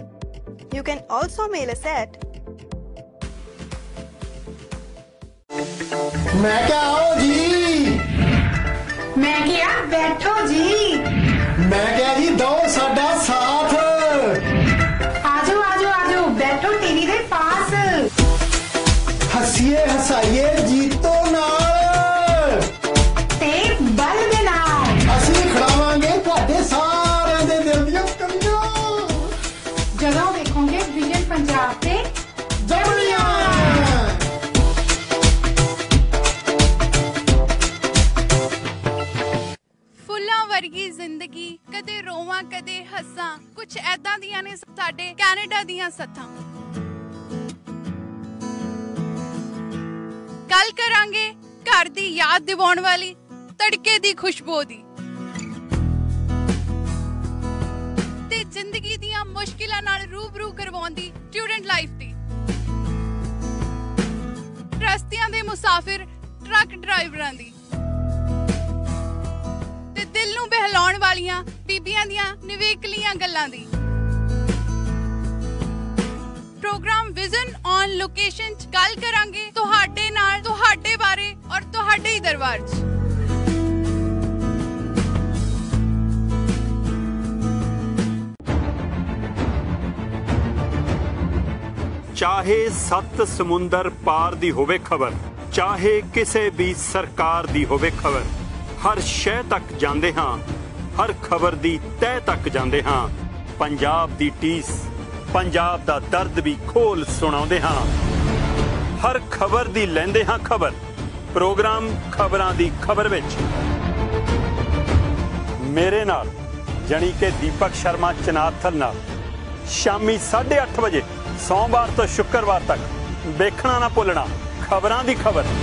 you can also mail us at मैं क्या आओ जी, मैं क्या बैठो जी, मैं क्या जी दो साडा साथ। आजो आजो आजो बैठो टीवी दे पास, हसीए हसाइए जीतो नाल ते बल दे नाल ਅਸੀਂ ਖੜਾਵਾਂਗੇ ਤੁਹਾਡੇ ਸਾਰਿਆਂ ਦੇ ਦਿਲ ਦੀਆਂ ਕਮੀਆਂ ਜਦੋਂ ਵੇਖੋਗੇ ਵਿਜਨ ਪੰਜਾਬ ਤੇ ਜਮਲੀਆਂ। ਵਰਗੀ ਜ਼ਿੰਦਗੀ, ਕਦੇ ਰੋਵਾਂ ਕਦੇ ਹੱਸਾਂ, ਕੁਛ ਐਦਾਂ ਦੀਆਂ ਨੇ ਸਾਡੇ ਕੈਨੇਡਾ ਦੀਆਂ ਸੱਥਾਂ। ਗੱਲ ਕਰਾਂਗੇ ਘਰ ਦੀ ਯਾਦ ਦਿਵਾਉਣ ਵਾਲੀ, ਤੜਕੇ ਦੀ ਖੁਸ਼ਬੂ ਦੀ, ਤੇ ਜ਼ਿੰਦਗੀ ਦੀਆਂ ਮੁਸ਼ਕਿਲਾਂ ਨਾਲ ਰੂਬਰੂ ਕਰਵਾਉਂਦੀ ਸਟੂਡੈਂਟ ਲਾਈਫ ਦੀ। ਰਸਤਿਆਂ ਦੇ ਮੁਸਾਫਿਰ ਟਰੱਕ ਡਰਾਈਵਰਾਂ ਦੀ, ਦਿਲ ਨੂੰ ਬਹਿਲਾਉਣ ਵਾਲੀਆਂ ਬੀਬੀਆਂ ਦੀਆਂ ਨਿਵੇਕਲੀਆਂ ਗੱਲਾਂ ਦੀ। ਪ੍ਰੋਗਰਾਮ ਵਿਜ਼ਨ ਔਨ ਲੋਕੇਸ਼ਨ 'ਚ ਗੱਲ ਕਰਾਂਗੇ ਤੁਹਾਡੇ ਨਾਲ, ਤੁਹਾਡੇ ਬਾਰੇ ਔਰ ਤੁਹਾਡੇ ਹੀ ਦਰਬਾਰ 'ਚ। ਚਾਹੇ 7 ਸਮੁੰਦਰ ਪਾਰ ਦੀ ਹੋਵੇ ਖਬਰ, ਚਾਹੇ ਕਿਸੇ ਵੀ ਸਰਕਾਰ ਦੀ ਹੋਵੇ ਖਬਰ, ਹਰ ਸ਼ੈ ਤੱਕ ਜਾਂਦੇ ਹਾਂ, ਹਰ ਖਬਰ ਦੀ ਤਹਿ ਤੱਕ ਜਾਂਦੇ ਹਾਂ। ਪੰਜਾਬ ਦੀ ਟੀਸ, ਪੰਜਾਬ ਦਾ ਦਰਦ ਵੀ ਖੋਲ ਸੁਣਾਉਂਦੇ ਹਾਂ। ਹਰ ਖਬਰ ਦੀ ਲੈਂਦੇ ਹਾਂ ਖਬਰ, ਪ੍ਰੋਗਰਾਮ ਖਬਰਾਂ ਦੀ ਖਬਰ ਵਿੱਚ मेरे नाल जानी कि दीपक शर्मा चनाथल नाल शामी 8:30 बजे सोमवार तो शुक्रवार तक देखना ना भुलना खबरां दी खबर।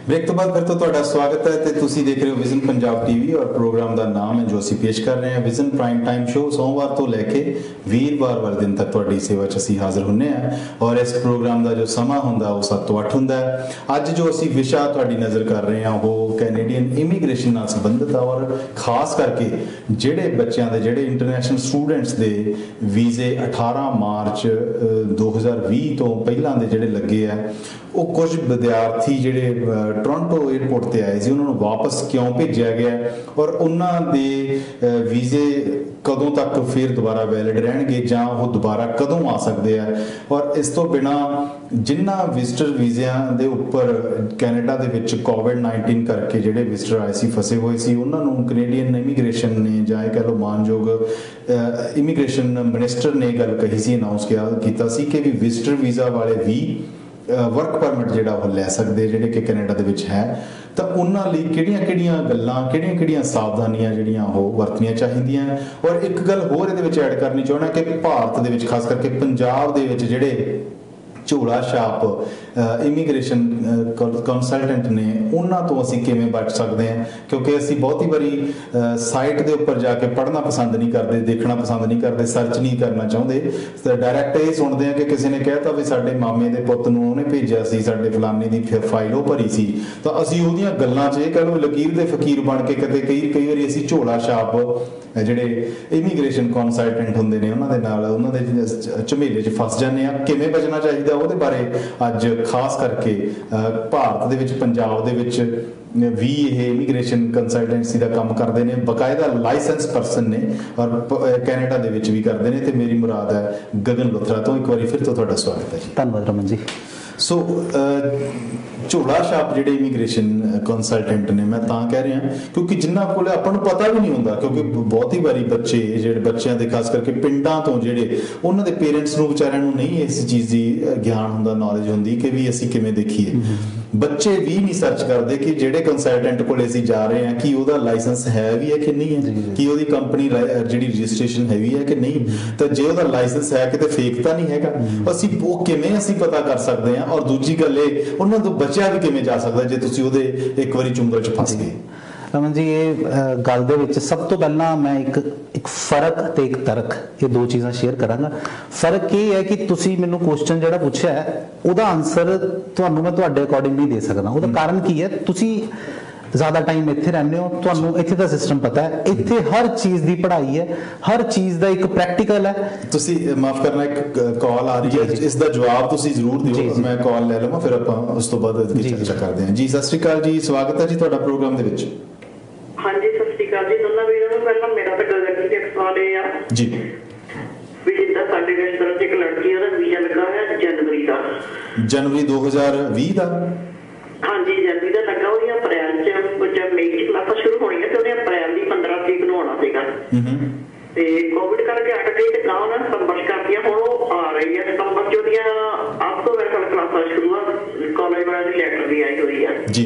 ब्रेक तो बाद फिर तो तुहाडा स्वागत है ते तुसी देख रहे हो विजन पंजाब टीवी और प्रोग्राम का नाम है जो असी पेश कर रहे हैं विजन प्राइम टाइम शो। सोमवार तो लैके वीरवार वाले दिन तक तुहाडी सेवा च असी हाजिर हुन्ने हैं और इस प्रोग्राम का जो समा हुंदा वो 7 ਤੋਂ 8 हुंदा है। अज जो असी विशा तुहाडी नज़र कर रहे हैं वो कैनेडियन इमीग्रेशन नाल संबंधित है और खास करके जिहड़े बच्चों के जिहड़े इंटरनेशनल स्टूडेंट्स के वीजे 18 मार्च 2020 तो पहलां दे जिहड़े लगे है वो कुछ विद्यार्थी जिहड़े टोरंटो एयरपोर्ट ते आए सी उन्होंने वापस क्यों भेजा गया और उन्होंने वीजे कदों तक फिर दोबारा वैलिड रहणगे जां वो दोबारा कदों आ सकते हैं। और इस तो बिना जिन्ना विजिटर वीज़ियां दे उपर कैनेडा दे विच कोविड-19 करके जिहड़े विजिटर आए सी फसे हुए सी उन्हां नूं कैनेडियन इमीग्रेशन ने जां कह लो मानयोग इमीग्रेशन मिनिस्टर ने गल कही सी अनाउंस किया सी कि भी विजिटर वीज़ा वाले भी वर्क परमिट जिहड़ा वो लै सकदे जिहड़े कि कैनेडा दे विच है तो उन्हां लई किहड़ियां-किहड़ियां गल्लां किहड़ियां-किहड़ियां सावधानियां जिहड़ियां वो वरतनियां चाहीदियां। और एक गल होर इहदे विच ऐड करनी चाहुंदा कि भारत दे विच खास करके पंजाब दे विच जिहड़े झोला छाप इमीग्रेशन कंसलटेंट ने उन्हां तो असीं किवें बच सकते हैं क्योंकि असीं बहुती बारी साइट के उपर जाके पढ़ना पसंद नहीं करते देखना पसंद नहीं करते सर्च नहीं करना चाहते तो डायरैक्ट ये सुनते हैं कि किसी ने कहता भी साडे मामे के पुत नूं उहने भेजिया सी साडे फलाने की फाइल वो भरी सी तो असीं उहदियां गल्लां च कह लो लकीर दे फकीर बन के कई बारी असीं झोला छाप जिहड़े इमीग्रेशन कंसलटेंट हुंदे ने उन्हां दे नाल उन्हां दे झमेले च फस जाने आ। किवें बचना चाहिए ਉਹਦੇ ਬਾਰੇ ਅੱਜ ਖਾਸ ਕਰਕੇ ਭਾਰਤ ਦੇ ਵਿੱਚ ਪੰਜਾਬ ਦੇ ਵਿੱਚ ਵੀ ਇਹ ਇਮੀਗ੍ਰੇਸ਼ਨ ਕੰਸਲਟੈਂਸੀ ਦਾ ਕੰਮ ਕਰਦੇ ਨੇ ਬਕਾਇਦਾ ਲਾਇਸੈਂਸ ਪਰਸਨ ਨੇ ਔਰ ਕੈਨੇਡਾ ਦੇ ਵਿੱਚ ਵੀ ਕਰਦੇ ਨੇ ਤੇ ਮੇਰੀ ਮੁਰਾਦ ਹੈ ਗਗਨ ਲੁਥਰਾ ਤੋਂ ਇੱਕ ਵਾਰੀ ਫਿਰ ਤੋਂ ਤੁਹਾਡਾ ਸਵਾਗਤ ਹੈ ਜੀ। ਧੰਨਵਾਦ ਰਮਨ ਜੀ। ਸੋ ਝੋਲਾ ਛਾਪ ਜਿਹੜੇ ਇਮੀਗ੍ਰੇਸ਼ਨ ਕੰਸਲਟੈਂਟ ਨੇ ਮੈਂ ਤਾਂ ਕਹਿ ਰਿਹਾ ਕਿਉਂਕਿ ਜਿਨ੍ਹਾਂ ਕੋਲ ਆਪਾਂ ਨੂੰ ਪਤਾ ਵੀ ਨਹੀਂ ਹੁੰਦਾ ਕਿਉਂਕਿ ਬਹੁਤੀ ਵਾਰੀ ਬੱਚੇ ਜਿਹੜੇ ਬੱਚਿਆਂ ਦੇ ਖਾਸ ਕਰਕੇ ਪਿੰਡਾਂ ਤੋਂ ਜਿਹੜੇ ਉਹਨਾਂ ਦੇ ਪੇਰੈਂਟਸ ਨੂੰ ਵਿਚਾਰਿਆਂ ਨੂੰ ਨਹੀਂ ਇਸ ਚੀਜ਼ ਦੀ ਗਿਆਨ ਹੁੰਦਾ ਨੌਲੇਜ ਹੁੰਦੀ ਕਿ ਵੀ ਅਸੀਂ ਕਿਵੇਂ ਦੇਖੀਏ। ਬੱਚੇ ਵੀ ਨਹੀਂ ਸਰਚ ਕਰਦੇ ਕਿ ਜਿਹੜੇ ਕੰਸਲਟੈਂਟ ਕੋਲ ਅਸੀਂ ਜਾ ਰਹੇ ਹਾਂ ਕਿ ਉਹਦਾ ਲਾਇਸੈਂਸ ਹੈ ਵੀ ਹੈ ਕਿ ਨਹੀਂ ਹੈ ਕਿ ਉਹਦੀ ਕੰਪਨੀ ਜਿਹੜੀ ਰਜਿਸਟ੍ਰੇਸ਼ਨ ਹੈਗੀ ਹੈ ਕਿ ਨਹੀਂ ਤਾਂ ਜੇ ਉਹਦਾ ਲਾਇਸੈਂਸ ਹੈ ਕਿਤੇ ਫੇਕ ਤਾਂ ਨਹੀਂ ਹੈਗਾ ਅਸੀਂ ਉਹ ਕਿਵੇਂ ਅਸੀਂ ਪਤਾ ਕਰ ਸਕਦੇ ਹਾਂ। ਔਰ ਦੂਜੀ ਗੱਲ ਇਹ ਉਹਨਾਂ ਤੋਂ ਬਚਿਆ ਵੀ ਕਿਵੇਂ ਜਾ ਸਕਦਾ ਜੇ ਤੁਸੀਂ ਉਹਦੇ ਇੱਕ ਵਾਰੀ ਚੁੰਗਲ 'ਚ ਫਸ ਗਏ। ਰਮਨ ਜੀ ਇਹ ਗੱਲ ਦੇ ਵਿੱਚ ਸਭ ਤੋਂ ਪਹਿਲਾਂ ਮੈਂ ਇੱਕ ਫਰਕ ਤੇ ਇੱਕ ਤਰਕ ਇਹ ਦੋ ਚੀਜ਼ਾਂ ਸ਼ੇਅਰ ਕਰਾਂਗਾ। ਫਰਕ ਇਹ ਹੈ ਕਿ ਤੁਸੀਂ ਮੈਨੂੰ ਕੁਐਸਚਨ ਜਿਹੜਾ ਪੁੱਛਿਆ ਹੈ ਉਹਦਾ ਆਨਸਰ ਤੁਹਾਨੂੰ ਮੈਂ ਤੁਹਾਡੇ ਅਕੋਰਡਿੰਗ ਨਹੀਂ ਦੇ ਸਕਦਾ। ਉਹਦਾ ਕਾਰਨ ਕੀ ਹੈ ਤੁਸੀਂ ज़्यादा टाइम इत्थे रहने हो तुहानू इत्थे दा सिस्टम पता है इत्थे हर चीज़ दी पढ़ाई है हर चीज़ दा एक प्रैक्टिकल है। तुसी माफ करना एक कॉल आ रही है इस दा जवाब तुसी जरूर दिओ मैं कॉल ले लवां फिर आपां उस तो बाद इसदी चर्चा करदे हां जी। सत श्री अकाल जी स्वागत है जी तुहाडा प्रोग्राम दे विच। हां जी सत श्री अकाल जी दोनों वीरों नूं पहला मेरा तो गगन जी दा सवाल है जी भी जिद्दां साडे रिश्तेदार एक लड़की है वीजा लगा होया जनवरी 2020 दा हाँ जी जनवरी का लगा हुई अप्रैल जब मई की क्लासा शुरू होनी है तो उन्हें अप्रैल की 15 तरीक को आना सीगा कोविड करके अट गई तो उन्होंने सितंबर कर दिया हुण वो आ रही है सितंबर च ओहदियां अब तो मेरे ख्याल क्लासा शुरू है कॉलेज वाले की लैटर भी आई हुई है जी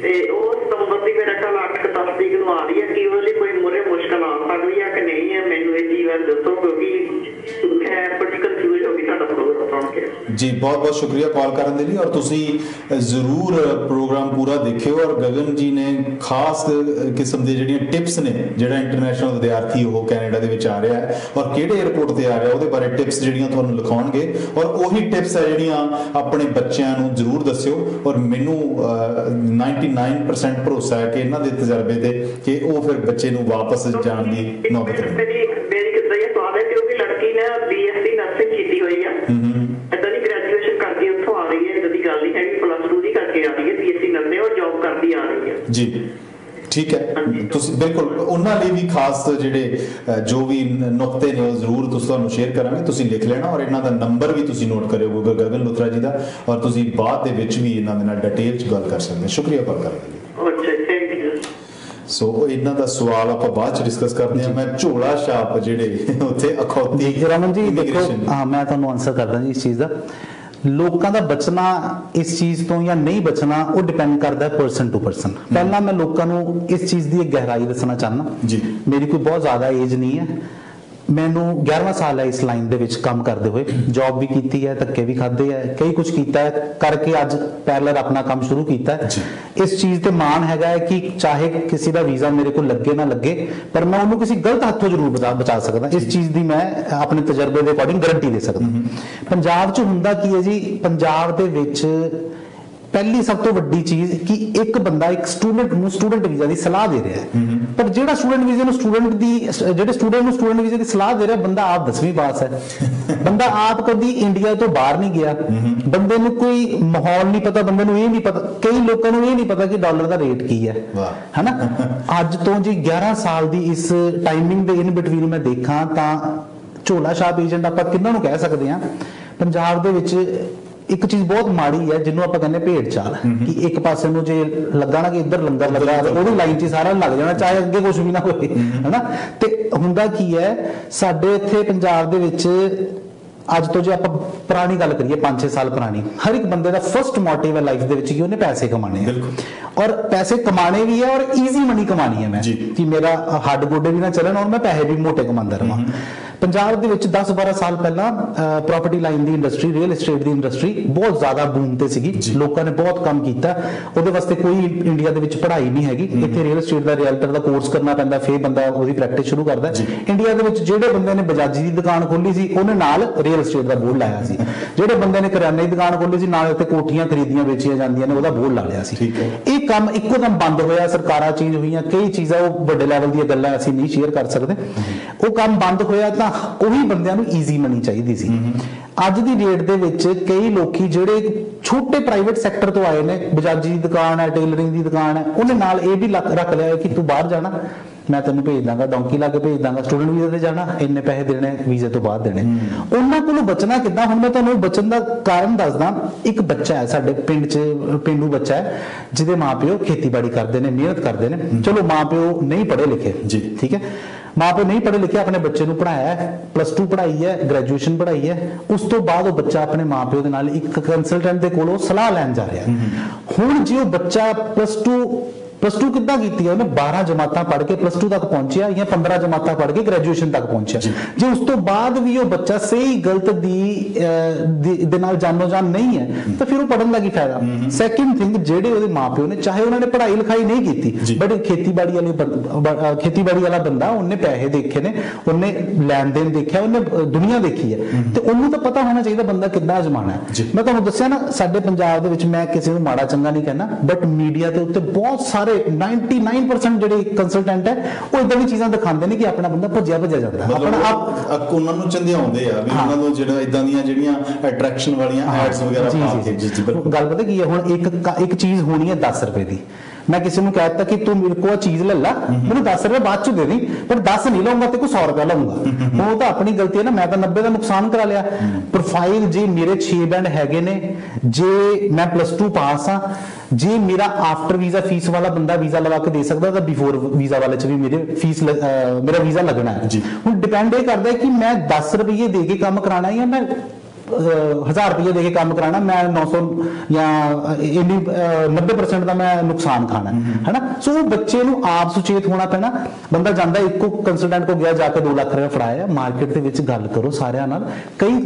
ते वो सितंबर की मेरे ख्याल 8-10 तरीक को आ रही है कि वो कोई मुरे मुश्किल आ सकती है कि नहीं है मैनू ये चीज़ दसो क्योंकि खैर बड़ी कंफ्यूज होगी साडा प्रोग्राम सुन के। जी बहुत बहुत शुक्रिया कॉल करने के लिए और तुसी जरूर प्रोग्राम पूरा देखियो और गगन जी ने खास किस्म दी जिहड़ियां टिप्स ने जिहड़ा इंटरनेशनल विद्यार्थी वो कैनेडा दे विच आ रहा है और किहड़े एयरपोर्ट ते आ रहा ਉਹਦੇ बारे टिप्स जिहड़ियां तुहानूं लिखाउणगे और ਉਹੀ टिप्स है जिहड़ियां अपने बच्चों नूं जरूर दस्सियो और मैनूं 99% भरोसा है कि इन्हां दे तजर्बे ते कि वो फिर बच्चे नूं वापस जाण दी नौबत नहीं। मेरी कितना ये सवाल है क्योंकि लड़की ने BSc नर्सिंग की हुई है ग्रेजुएशन करके उत्थों आ रही है इदां दी गल नहीं है +2 दी करके आ रही है BSc नर्सिंग और जॉब करती आ रही है जी ठीक है तुसी बिल्कुल उन्हां लई भी खास जिहड़े जो भी नुक्ते ने वो जरूर तुहानूं शेयर करांगे तुसी लिख लेना और इन्हां दा नंबर भी तुसी नोट करियो गगन लुथरा जी दा और तुसी बाद दे विच भी इन्हां दे नाल डिटेल च गल कर सकदे। शुक्रिया कॉल करने लई। ਸੋ ਇਹਨਾਂ ਦਾ ਸਵਾਲ ਆਪਾਂ ਬਾਅਦ ਚ ਡਿਸਕਸ ਕਰਦੇ ਹਾਂ। ਮੈਂ ਝੋਲਾ ਛਾਪ ਜਿਹੜੇ ਉੱਥੇ ਅਖੌਤੀ ਰਮਨ ਜੀ ਦੇਖੋ, ਹਾਂ ਮੈਂ ਤੁਹਾਨੂੰ ਆਨਸਰ ਕਰਦਾ ਜੀ ਇਸ ਚੀਜ਼ ਦਾ। ਲੋਕਾਂ ਦਾ ਬਚਣਾ ਇਸ ਚੀਜ਼ ਤੋਂ ਜਾਂ ਨਹੀਂ ਬਚਣਾ ਉਹ ਡਿਪੈਂਡ ਕਰਦਾ ਪਰਸਨ ਟੂ ਪਰਸਨ। ਪਹਿਲਾਂ ਮੈਂ ਲੋਕਾਂ ਨੂੰ ਇਸ ਚੀਜ਼ ਦੀ ਗਹਿਰਾਈ ਦੱਸਣਾ ਚਾਹੁੰਦਾ ਜੀ। ਮੇਰੀ ਕੋਈ ਬਹੁਤ ਜ਼ਿਆਦਾ ਏਜ ਨਹੀਂ ਹੈ, ਮੈਨੂੰ 11ਵਾਂ ਸਾਲ ਹੈ ਇਸ ਲਾਈਨ ਦੇ ਵਿੱਚ ਕੰਮ ਕਰਦੇ ਹੋਏ। ਜੌਬ ਵੀ ਕੀਤੀ ਹੈ, ਧੱਕੇ ਵੀ ਖਾਦੇ ਹੈ, ਕਈ ਕੁਝ ਕੀਤਾ ਹੈ, ਕਰਕੇ ਅੱਜ ਪੈਰਲਰ ਆਪਣਾ ਕੰਮ ਸ਼ੁਰੂ ਕੀਤਾ ਹੈ। ਇਸ ਚੀਜ਼ ਤੇ ਮਾਣ ਹੈਗਾ ਹੈ ਕਿ ਚਾਹੇ ਕਿਸੇ ਦਾ ਵੀਜ਼ਾ ਮੇਰੇ ਕੋਲ ਲੱਗੇ ਨਾ ਲੱਗੇ, ਪਰ ਮੈਂ ਉਹਨੂੰ ਕਿਸੇ ਗਲਤ ਹੱਥੋਂ ਜ਼ਰੂਰ ਬਚਾ ਸਕਦਾ। ਇਸ ਚੀਜ਼ ਦੀ ਮੈਂ ਆਪਣੇ ਤਜਰਬੇ ਦੇ ਅਕੋਰਡਿੰਗ ਗਾਰੰਟੀ ਦੇ ਸਕਦਾ। ਪੰਜਾਬ 'ਚ ਹੁੰਦਾ ਕੀ ਹੈ ਜੀ, ਪੰਜਾਬ ਦੇ ਵਿੱਚ ਪਹਿਲੀ ਸਭ ਤੋਂ ਵੱਡੀ ਚੀਜ਼ ਕਿ ਇੱਕ ਬੰਦਾ ਇੱਕ ਸਟੂਡੈਂਟ ਨੂੰ ਸਟੂਡੈਂਟ ਵੀਜ਼ਾ ਦੀ ਸਲਾਹ ਦੇ ਰਿਹਾ ਹੈ, ਪਰ ਜਿਹੜਾ ਸਟੂਡੈਂਟ ਵੀਜ਼ੇ ਨੂੰ ਸਟੂਡੈਂਟ ਨੂੰ ਸਟੂਡੈਂਟ ਵੀਜ਼ੇ ਦੀ ਸਲਾਹ ਦੇ ਰਿਹਾ ਬੰਦਾ ਆਪ 10ਵੀਂ ਪਾਸ ਹੈ, ਬੰਦਾ ਆਪ ਕਦੀ ਇੰਡੀਆ ਤੋਂ ਬਾਹਰ ਨਹੀਂ ਗਿਆ, ਬੰਦੇ ਨੂੰ ਕੋਈ ਮਾਹੌਲ ਨਹੀਂ ਪਤਾ, ਬੰਦੇ ਨੂੰ ਇਹ ਨਹੀਂ ਪਤਾ, ਕਈ ਲੋਕਾਂ ਨੂੰ ਇਹ ਨਹੀਂ ਪਤਾ ਕਿ ਡਾਲਰ ਦਾ ਰੇਟ ਕੀ ਹੈ, ਹੈਨਾ। ਅੱਜ ਤੋਂ ਜੀ 11 ਸਾਲ ਦੀ ਇਸ ਟਾਈਮਿੰਗ ਦੇ ਇਨ ਬਿਟਵੀਨ ਮੈਂ ਦੇਖਾਂ ਤਾਂ ਝੋਲਾ ਛਾਪ ਏਜੰਟ ਆਪਾਂ ਕਿਹਨਾਂ ਨੂੰ ਕਹਿ ਸਕਦੇ ਹਾਂ। ਪੰਜਾਬ ਦੇ ਵਿੱਚ ਇੱਕ ਚੀਜ਼ ਬਹੁਤ ਮਾੜੀ ਹੈ ਜਿਹਨੂੰ ਆਪਾਂ ਕਹਿੰਦੇ ਭੇਡ ਚਾਲ, ਕਿ ਇੱਕ ਪਾਸੇ ਨੂੰ ਜੇ ਲੱਗਾ ਨਾ ਕਿ ਇੱਧਰ ਲੰਗਰ ਲੱਗਾ ਉਹਦੀ ਲਾਈਨ 'ਚ ਸਾਰਾ ਲੱਗ ਜਾਣਾ, ਚਾਹੇ ਅੱਗੇ ਕੁਝ ਵੀ ਨਾ ਹੋਵੇ, ਹਨਾ। ਤੇ ਹੁੰਦਾ ਕੀ ਹੈ ਸਾਡੇ ਇੱਥੇ ਪੰਜਾਬ ਦੇ ਵਿੱਚ ਅੱਜ ਤੋਂ ਜੇ ਆਪਾਂ ਪੁਰਾਣੀ ਗੱਲ ਕਰੀਏ 5-6 ਸਾਲ ਪੁਰਾਣੀ, ਹਰ ਇੱਕ ਬੰਦੇ ਦਾ ਫਸਟ ਮੋਟਿਵ ਹੈ ਲਾਈਫ ਦੇ ਵਿੱਚ ਕਿ ਉਹਨੇ ਪੈਸੇ ਕਮਾਣੇ ਆ, ਔਰ ਪੈਸੇ ਕਮਾਣੇ ਵੀ ਹੈ ਔਰ ਈਜ਼ੀ ਮਨੀ ਕਮਾਣੀ ਹੈ ਮੈਂ, ਕਿ ਮੇਰਾ ਹੱਡ ਗੋਡੇ ਵੀ ਨਾ ਚੱਲਣ ਔਰ ਮੈਂ ਪੈਸੇ ਵੀ ਮੋਟੇ ਕਮਾਉਂਦਾ ਰਹਾਂ। ਪੰਜਾਬ ਦੇ ਵਿੱਚ 10-12 ਸਾਲ ਪਹਿਲਾਂ ਪ੍ਰਾਪਰਟੀ ਲਾਈਨ ਦੀ ਇੰਡਸਟਰੀ, ਰੀਅਲ ਏਸਟੇਟ ਦੀ ਇੰਡਸਟਰੀ ਬਹੁਤ ਜ਼ਿਆਦਾ ਬੂਮ ਤੇ ਸੀਗੀ, ਲੋਕਾਂ ਨੇ ਬਹੁਤ ਕੰਮ ਕੀਤਾ। ਉਹਦੇ ਵਾਸਤੇ ਕੋਈ ਇੰਡੀਆ ਦੇ ਵਿੱਚ ਪੜ੍ਹਾਈ ਨਹੀਂ ਹੈਗੀ, ਇੱਥੇ ਰੀਅਲ ਏਸਟੇਟ ਦਾ ਰੀਅਲਟਰ ਦਾ ਕੋਰਸ ਕਰਨਾ ਪੈਂਦਾ, ਫਿਰ ਬੰਦਾ ਉਹਦੀ ਪ੍ਰੈਕਟਿਸ ਸ਼ੁਰੂ ਕਰਦਾ। ਇੰਡੀਆ ਦੇ ਵਿੱਚ ਜਿਹੜੇ ਬੰਦੇ ਨੇ ਬਜਾਜੀ ਦੀ ਦੁਕਾਨ ਖੋਲੀ ਸੀ ਉਹਨੇ ਨਾਲ ਰੀਅਲ ਏਸਟੇਟ ਦਾ ਬੋਰਡ ਲਾਇਆ ਸੀ, ਜਿਹੜੇ ਬੰਦੇ ਨੇ ਕਰਿਆਨੇ ਦੀ ਦੁਕਾਨ ਖੋਲੀ ਸੀ ਨਾਲ ਉੱਤੇ ਕੋਠੀਆਂ ਖਰੀਦੀਆਂ ਵੇਚੀਆਂ ਜਾਂਦੀਆਂ ਨੇ ਉਹਦਾ ਬੋਰਡ ਲਾ ਲਿਆ ਸੀ। ਇਹ ਕੰਮ ਇੱਕੋ ਦਮ ਬੰਦ ਹੋਇਆ, ਸਰਕਾਰਾਂ ਚੇਂਜ ਹੋਈਆਂ, ਕਈ ਚੀਜ਼ਾਂ ਉਹ ਵੱਡੇ ਲੈਵਲ ਦੀਆਂ ਗੱਲਾਂ ਅਸੀਂ ਨਹੀਂ ਸ਼ੇਅਰ ਕਰ ਸਕਦੇ, ਉਹ ਕੰਮ ਬੰਦ ਹੋਇਆ ਤਾਂ ਉਹੀ ਬੰਦਿਆਂ ਨੂੰ ਈਜ਼ੀ ਮਨੀ ਚਾਹੀਦੀ ਸੀ। ਅੱਜ ਦੀ ਡੇਟ ਦੇ ਵਿੱਚ ਕਈ ਲੋਕੀ ਜਿਹੜੇ ਛੋਟੇ ਪ੍ਰਾਈਵੇਟ ਸੈਕਟਰ ਤੋਂ ਆਏ ਨੇ, ਬਜਾਜੀ ਦੀ ਦੁਕਾਨ ਹੈ, ਟੇਲਰਿੰਗ ਦੀ ਦੁਕਾਨ ਹੈ, ਉਹਨੇ ਨਾਲ ਇਹ ਵੀ ਰੱਖ ਲਿਆ ਕਿ ਤੂੰ ਬਾਹਰ ਜਾਣਾ ਮੈਂ ਤੈਨੂੰ ਭੇਜ ਦਾਂਗਾ, ਡੌਂਕੀ ਲਾ ਕੇ ਭੇਜ ਦਾਂਗਾ, ਸਟੂਡੈਂਟ ਵੀਜ਼ੇ ਤੇ ਜਾਣਾ ਇੰਨੇ ਪੈਸੇ ਦੇਣੇ, ਵੀਜ਼ੇ ਤੋਂ ਬਾਅਦ ਦੇਣੇ। ਉਹਨਾਂ ਕੋਲੋਂ ਬਚਣਾ ਕਿੱਦਾਂ? ਹੁਣ ਮੈਂ ਤੁਹਾਨੂੰ ਬਚਣ ਦਾ ਕਾਰਨ ਦੱਸਦਾ। ਇੱਕ ਬੱਚਾ ਹੈ ਸਾਡੇ ਪਿੰਡ 'ਚ, ਪੇਂਡੂ ਬੱਚਾ ਹੈ ਜਿਹਦੇ ਮਾਪਿਓ ਖੇਤੀਬਾੜੀ ਕਰਦੇ ਨੇ, ਮਿਹਨਤ ਕਰਦੇ ਨੇ। ਚਲੋ ਮਾਪਿਓ ਨਹੀਂ ਪੜ੍ਹੇ ਲਿਖੇ ਜੀ, ਠੀਕ ਹੈ, ਮਾਪਿਓ ਨਹੀਂ ਪੜ੍ਹੇ ਲਿਖੇ, ਆਪਣੇ ਬੱਚੇ ਨੂੰ ਪੜ੍ਹਾਇਆ ਹੈ, +2 ਪੜ੍ਹਾਈ ਹੈ, ਗ੍ਰੈਜੂਏਸ਼ਨ ਪੜ੍ਹਾਈ ਹੈ, ਉਸ ਤੋਂ ਬਾਅਦ ਉਹ ਬੱਚਾ ਆਪਣੇ ਮਾਪਿਓ ਦੇ ਨਾਲ ਇੱਕ ਕੰਸਲਟੈਂਟ ਦੇ ਕੋਲੋਂ ਸਲਾਹ ਲੈਣ ਜਾ ਰਿਹਾ। ਹੁਣ ਜੇ ਉਹ ਬੱਚਾ +2 ਕਿੱਦਾਂ ਕੀਤੀ ਹੈ, ਉਹਨੇ 12 ਜਮਾਤਾਂ ਪੜ੍ਹ ਕੇ +2 ਤੱਕ ਪਹੁੰਚਿਆ ਜਾਂ 15 ਜਮਾਤਾਂ ਪੜ੍ਹ ਕੇ ਗ੍ਰੈਜੂਏਸ਼ਨ ਤੱਕ ਪਹੁੰਚਿਆ, ਜੇ ਉਸ ਤੋਂ ਬਾਅਦ ਵੀ ਉਹ ਬੱਚਾ ਸਹੀ ਗਲਤ ਦੇ ਨਾਲ ਜਾਨੋ ਜਾਨ ਨਹੀਂ ਹੈ ਤਾਂ ਫਿਰ ਉਹ ਪੜ੍ਹਨ ਦਾ ਕੀ ਫਾਇਦਾ। ਸੈਕਿੰਡ ਥਿੰਗ, ਜਿਹੜੇ ਉਹਦੇ ਮਾਪਿਓ ਨੇ ਚਾਹੇ ਉਹਨਾਂ ਨੇ ਪੜ੍ਹਾਈ ਲਿਖਾਈ ਨਹੀਂ ਕੀਤੀ, ਬਟ ਖੇਤੀਬਾੜੀ ਵਾਲਾ ਬੰਦਾ, ਉਹਨੇ ਪੈਸੇ ਦੇਖੇ ਨੇ, ਉਹਨੇ ਲੈਣ ਦੇਣ ਦੇਖਿਆ, ਉਹਨੇ ਦੁਨੀਆ ਦੇਖੀ ਹੈ, ਤੇ ਉਹਨੂੰ ਤਾਂ ਪਤਾ ਹੋਣਾ ਚਾਹੀਦਾ ਬੰਦਾ ਕਿੱਦਾਂ ਅਜਮਾਣਾ ਹੈ। ਮੈਂ ਤੁਹਾਨੂੰ ਦੱਸਿਆ ਨਾ ਸਾਡੇ ਪੰਜਾਬ ਦੇ ਵਿੱਚ, ਮੈਂ ਕਿਸੇ ਨੂੰ ਮਾੜਾ ਚੰਗਾ ਨਹੀਂ ਕਹਿਣਾ, ਬਟ ਮੀਡੀਆ ਦੇ ਉੱਤੇ ਬਹੁਤ ਸਾਰੇ 99% ਜਿਹੜੇ ਕੰਸਲਟੈਂਟ ਹੈ ਉਹ ਇਦਾਂ ਦੀ ਚੀਜ਼ਾਂ ਦਿਖਾਉਂਦੇ ਨੇ ਕਿ ਆਪਣਾ ਬੰਦਾ ਭੱਜਿਆ ਜਾਂਦਾ, ਆਪਣਾ ਆਪ ਉਹਨਾਂ ਨੂੰ ਚੰਦਿਆਉਂਦੇ ਆ ਵੀ ਉਹਨਾਂ ਨੂੰ ਜਿਹੜਾ ਇਦਾਂ ਦੀਆਂ ਜਿਹੜੀਆਂ ਅਟਰੈਕਸ਼ਨ ਵਾਲੀਆਂ ਐਡਸ ਵਗੈਰਾ ਪਾ ਕੇ। ਗੱਲ ਪਤਾ ਕੀ ਹੈ, ਹੁਣ ਇੱਕ ਚੀਜ਼ ਹੋਣੀ ਹੈ 10 ਰੁਪਏ ਦੀ, ਮੈਂ ਕਿਸੇ ਨੂੰ ਕਹਿ ਦਿੱਤਾ ਕਿ ਤੂੰ ਮੇਰੇ ਕੋਲ ਚੀਜ਼ ਲੈ ਲਾ, ਮੈਨੂੰ 10 ਰੁਪਏ ਬਾਅਦ ਚ ਦੇ ਦੀ, ਪਰ 10 ਨਹੀਂ ਲਾਉਂਗਾ ਤੇ ਕੋਈ 100 ਰੁਪਏ ਲਾਉਂਗਾ। ਉਹ ਤਾਂ ਆਪਣੀ ਗਲਤੀ ਹੈ ਨਾ, ਮੈਂ ਤਾਂ 90 ਦਾ ਨੁਕਸਾਨ ਕਰਾ ਲਿਆ। ਪ੍ਰੋਫਾਈਲ ਜੇ ਮੇਰੇ 6 ਬੈਂਡ ਹੈਗੇ ਨੇ, ਜੇ ਮੈਂ +2 ਪਾਸ ਆ, ਜੇ ਮੇਰਾ ਆਫਟਰ ਵੀਜ਼ਾ ਫੀਸ ਵਾਲਾ ਬੰਦਾ ਵੀਜ਼ਾ ਲਵਾ ਕੇ ਦੇ ਸਕਦਾ ਤਾਂ ਬਿਫੋਰ ਵੀਜ਼ਾ ਵਾਲੇ ਚ ਵੀ ਮੇਰਾ ਵੀਜ਼ਾ ਲੱਗਣਾ ਹੈ। ਹੁਣ ਡਿਪੈਂਡ ਇਹ ਕਰਦਾ ਹੈ ਕਿ ਮੈਂ 10 ਰੁਪਏ ਦੇ ਕੇ ਕੰਮ ਕਰਾਣਾ ਜਾਂ ਮੈਂ 1000 ਰੁਪਏ ਦੇ ਕੇ ਕੰਮ ਕਰਾਣਾ, ਮੈਂ 900 ਜਾਂ 90% ਦਾ ਮੈਂ ਨੁਕਸਾਨ ਖਾਣਾ ਹੈ ਨਾ। ਸੋ ਉਹ ਬੱਚੇ ਨੂੰ ਆਪ ਸੁਚੇਤ ਹੋਣਾ ਪੈਣਾ। ਬੰਦਾ ਜਾਂਦਾ ਇੱਕੋ ਕੰਸਲਟੈਂਟ ਕੋਲ ਗਿਆ, ਜਾ ਕੇ 2 ਲੱਖ ਰੁਪਏ ਫੜਾਇਆ, ਮਾਰਕੀਟ ਦੇ ਵਿੱਚ ਗੱਲ ਕਰੋ ਸਾਰਿਆਂ ਨਾਲ। ਕਈ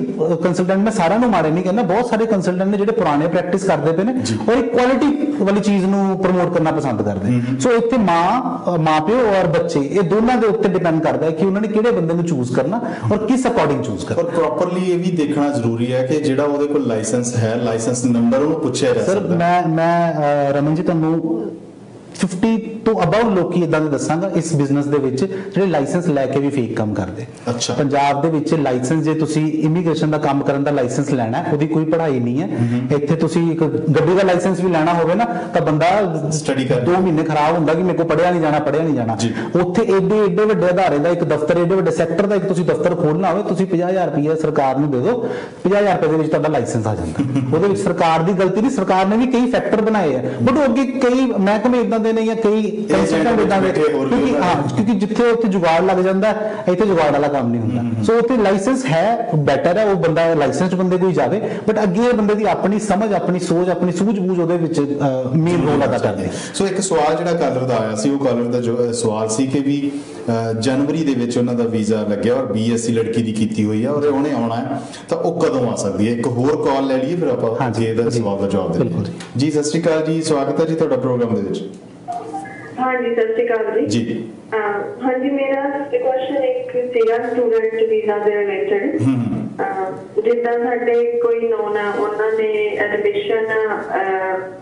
ਕੰਸਲਟੈਂਟ, ਮੈਂ ਸਾਰਿਆਂ ਨੂੰ ਮਾੜੇ ਨਹੀਂ ਕਹਿੰਦਾ, ਬਹੁਤ ਸਾਰੇ ਕੰਸਲਟੈਂਟ ਨੇ ਜਿਹੜੇ ਪੁਰਾਣੇ ਪ੍ਰੈਕਟਿਸ ਕਰਦੇ ਪਏ ਨੇ ਔਰ ਇੱਕ ਕੁਆਲਿਟੀ ਵਾਲੀ ਚੀਜ਼ ਨੂੰ ਪ੍ਰਮੋਟ ਕਰਨਾ ਪਸੰਦ ਕਰਦੇ। ਸੋ ਇੱਥੇ ਮਾਂ ਪਿਓ ਔਰ ਬੱਚੇ, ਇਹ ਦੋਨਾਂ ਦੇ ਉੱਤੇ ਡਿਪੈਂਡ ਕਰਦਾ ਹੈ ਕਿ ਉਹਨਾਂ ਨੇ ਕਿਹੜੇ ਬੰਦੇ ਨੂੰ ਚੂਜ਼ ਕਰਨਾ ਔਰ ਕਿਸ ਅਕੋਰਡਿੰਗ ਚੂਜ਼ ਕਰਨਾ। ਔਰ ਪ੍ਰੋਪਰਲੀ ਇਹ ਵੀ ਦੇਖਣਾ ਜ਼ਰੂਰੀ ਹੈ ਕਿ ਜਿਹੜਾ ਉਹਦੇ ਕੋਲ ਲਾਇਸੈਂਸ ਹੈ, ਲਾਇਸੈਂਸ ਨੰਬਰ ਉਹਨੂੰ ਪੁੱਛਿਆ ਜਾ ਸਕਦਾ। ਸਰ ਮੈਂ ਰਮਨ ਜੀ ਤੁਹਾਨੂੰ 50 ਤੋਂ ਅਬਵ ਲੋਕੀ ਇਦਾਂ ਦੇ ਦੱਸਾਂਗਾ ਇਸ ਬਿਜ਼ਨਸ ਦੇ ਵਿੱਚ ਜਿਹੜੇ ਲਾਇਸੈਂਸ ਲੈ ਕੇ ਵੀ ਫੇਕ ਕੰਮ ਕਰਦੇ। ਅੱਛਾ, ਪੰਜਾਬ ਦੇ ਵਿੱਚ ਲਾਇਸੈਂਸ, ਜੇ ਤੁਸੀਂ ਇਮੀਗ੍ਰੇਸ਼ਨ ਦਾ ਕੰਮ ਕਰਨ ਦਾ ਲਾਇਸੈਂਸ ਲੈਣਾ, ਉਹਦੀ ਕੋਈ ਪੜ੍ਹਾਈ ਨਹੀਂ ਹੈ। ਇੱਥੇ ਤੁਸੀਂ ਇੱਕ ਗੱਡੀ ਦਾ ਲਾਇਸੈਂਸ ਵੀ ਲੈਣਾ ਹੋਵੇ ਨਾ ਤਾਂ ਬੰਦਾ ਸਟੱਡੀ ਕਰ 2 ਮਹੀਨੇ ਖਰਾਬ ਹੁੰਦਾ ਕਿ ਮੇਰੇ ਕੋਲ ਪੜ੍ਹਿਆ ਨਹੀਂ ਜਾਣਾ। ਉੱਥੇ ਏਡੇ ਵੱਡੇ ਅਦਾਰੇ ਦਾ ਇੱਕ ਦਫ਼ਤਰ, ਏਡੇ ਵੱਡੇ ਸੈਕਟਰ ਦਾ ਇੱਕ ਤੁਸੀਂ ਦਫ਼ਤਰ ਖੋਲਣਾ ਹੋਵੇ, ਤੁਸੀਂ 50,000 ਰੁਪਏ ਸਰਕਾਰ ਨੂੰ ਦੇ ਦਿਓ, 50,000 ਰੁਪਏ ਦੇ ਵਿੱਚ ਤੁਹਾਡਾ ਲਾਇਸੈਂਸ ਆ ਜਾਂਦਾ। ਉਹਦੇ ਵਿੱਚ ਸਰਕਾਰ ਦੀ ਗਲਤੀ ਨਹੀਂ, ਸਰਕਾਰ ਨੇ ਵੀ ਕਈ ਫੈਕਟਰ ਬਣਾਏ ਆ, ਬਟ ਅੱਗੇ ਕਈ ਮਹਿਕਮੇ ਇਦਾਂ ਦੇ ਨੇ ਜਾਂ ਕਈ ਕੰਸਲਟੈਂਟ ਇਦਾਂ ਦੇ, ਕਿਉਂਕਿ ਜਿੱਥੇ ਉੱਥੇ ਜੁਗਾੜ ਲੱਗ ਜਾਂਦਾ ਇੱਥੇ ਜੁਗਾੜ ਵਾਲਾ ਕੰਮ ਨਹੀਂ ਹੁੰਦਾ। ਸੋ ਉੱਥੇ ਲਾਇਸੈਂਸ ਹੈ, ਬੈਟਰ ਹੈ ਉਹ ਬੰਦਾ ਲਾਇਸੈਂਸ ਬੰਦੇ ਕੋਈ ਜਾਵੇ, ਬਟ ਅੱਗੇ ਬੰਦੇ ਦੀ ਆਪਣੀ ਸਮਝ, ਆਪਣੀ ਸੋਚ, ਆਪਣੀ ਸੂਝ-ਬੂਝ ਉਹਦੇ ਵਿੱਚ ਮੇਨ ਰੋਲ ਅਦਾ ਕਰਦੀ। ਸੋ ਇੱਕ ਸਵਾਲ ਜਿਹੜਾ ਕਾਲਰ ਦਾ ਆਇਆ ਸੀ, ਉਹ ਕਾਲਰ ਦਾ ਜੋ ਸਵਾਲ ਸੀ ਕਿ ਵੀ ਜਨਵਰੀ ਦੇ ਵਿੱਚ ਉਹਨਾਂ ਦਾ ਵੀਜ਼ਾ ਲੱਗਿਆ ਔਰ BSc ਲੜਕੀ ਦੀ ਕੀਤੀ ਹੋਈ ਹੈ ਔਰ ਉਹਨੇ ਆਉਣਾ ਹੈ, ਤਾਂ ਉਹ ਕਦੋਂ ਆ ਸਕਦੀ ਹੈ? ਇੱਕ ਹੋਰ ਕਾਲ ਲੈ ਲਈਏ ਫਿਰ ਆਪਾਂ ਅੱਗੇ ਇਹਦਾ ਸਵਾਲ ਦਾ ਜਵਾਬ ਦੇਵਾਂਗੇ। ਜੀ ਸਤਿ ਸ਼੍ਰੀ ਅਕਾਲ ਜੀ, ਸਵਾਗਤ ਹੈ ਜੀ ਤੁਹਾਡਾ ਪ੍ਰੋਗਰਾਮ ਦੇ ਵਿੱਚ। ਹਾਂਜੀ ਸਤਿ ਸ਼੍ਰੀ ਅਕਾਲ ਜੀ। ਹਾਂਜੀ ਮੇਰਾ ਕੁਐਸਚਨ ਇੱਕ ਸੀਗਾ ਸਟੂਡੈਂਟ ਵੀਜ਼ਾ ਦੇ ਰਿਲੇਟਡ। ਜਿੱਦਾਂ ਸਾਡੇ ਕੋਈ ਨੋਨ ਆ, ਉਹਨਾਂ ਨੇ ਐਡਮਿਸ਼ਨ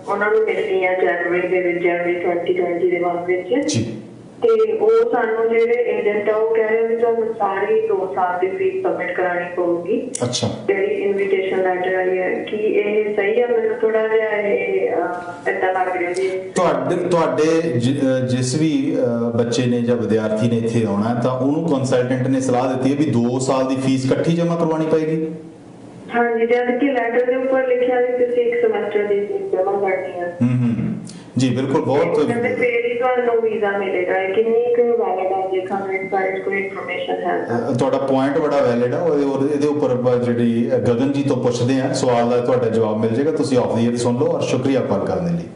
ਉਹਨਾਂ ਨੂੰ ਮਿਲਣੀ ਹੈ ਜਨਵਰੀ ਦੇ ਵਿੱਚ, ਜਨਵਰੀ 2020 ਦੇ ਬਾਅਦ ਵਿੱਚ, ਤੇ ਉਹ ਸਾਨੂੰ ਜਿਹੜੇ ਏਜੰਟ ਆ ਉਹ ਕਹਿ ਰਹੇ ਵੀ ਤੁਹਾਨੂੰ ਸਾਰੀ 2 ਸਾਲ ਦੀ ਫੀਸ ਸਬਮਿਟ ਕਰਾਉਣੀ ਪਊਗੀ। ਅੱਛਾ, ਜਿਹੜੀ ਇਨਵੀਟੇਸ਼ਨ ਲੈਟਰ ਆਈ ਹੈ, ਕੀ ਇਹ ਸਹੀ ਹੈ? ਮੈਨੂੰ ਥੋੜਾ ਜਿਹਾ ਇਹ ਏਦਾਂ ਲੱਗ ਰਿਹਾ ਜੀ। ਤੁਹਾਡੇ ਜਿਸ ਵੀ ਬੱਚੇ ਨੇ ਜਾਂ ਵਿਦਿਆਰਥੀ ਨੇ ਇੱਥੇ ਆਉਣਾ ਤਾਂ ਉਹਨੂੰ ਕੰਸਲਟੈਂਟ ਨੇ ਸਲਾਹ ਦਿੱਤੀ ਹੈ ਵੀ 2 ਸਾਲ ਦੀ ਫੀਸ ਇਕੱਠੀ ਜਮ੍ਹਾਂ ਕਰਵਾਉਣੀ ਪਏਗੀ? ਹਾਂਜੀ, ਜਦ ਕਿ ਲੈਟਰ ਦੇ ਉੱਪਰ ਲਿਖਿਆ ਵੀ ਤੁਸੀਂ 1 ਸਮੈਸਟਰ ਦੀ ਫੀਸ ਜਮ੍ਹਾਂ ਕਰਨੀ ਹੈ। ਜੀ ਬਿਲਕੁਲ, ਬਹੁਤ ਫੇਰ ਹੀ ਤੁਹਾਨੂੰ ਵੀਜ਼ਾ ਮਿਲੇਗਾ। ਕਿੰਨੀ ਕੁ ਵੈਲਿਡ ਹੈ ਜੇ ਤੁਹਾਨੂੰ ਇਸ ਬਾਰੇ ਕੋਈ ਇਨਫੋਰਮੇਸ਼ਨ ਹੈ? ਤੁਹਾਡਾ ਪੁਆਇੰਟ ਬੜਾ ਵੈਲਿਡ ਹੈ, ਇਹਦੇ ਉੱਪਰ ਜਿਹੜੀ ਗਗਨ ਜੀ ਤੋਂ ਪੁੱਛਦੇ ਆ ਸਵਾਲ ਦਾ ਤੁਹਾਡਾ ਜਵਾਬ ਮਿਲ ਜਾਏਗਾ। ਤੁਸੀਂ ਆਫ ਦੀ ਏਅਰ ਸੁਣ ਲਓ ਔਰ ਸ਼ੁਕਰੀਆ ਕਾਲ ਕਰਨ ਦੇ ਲਈ।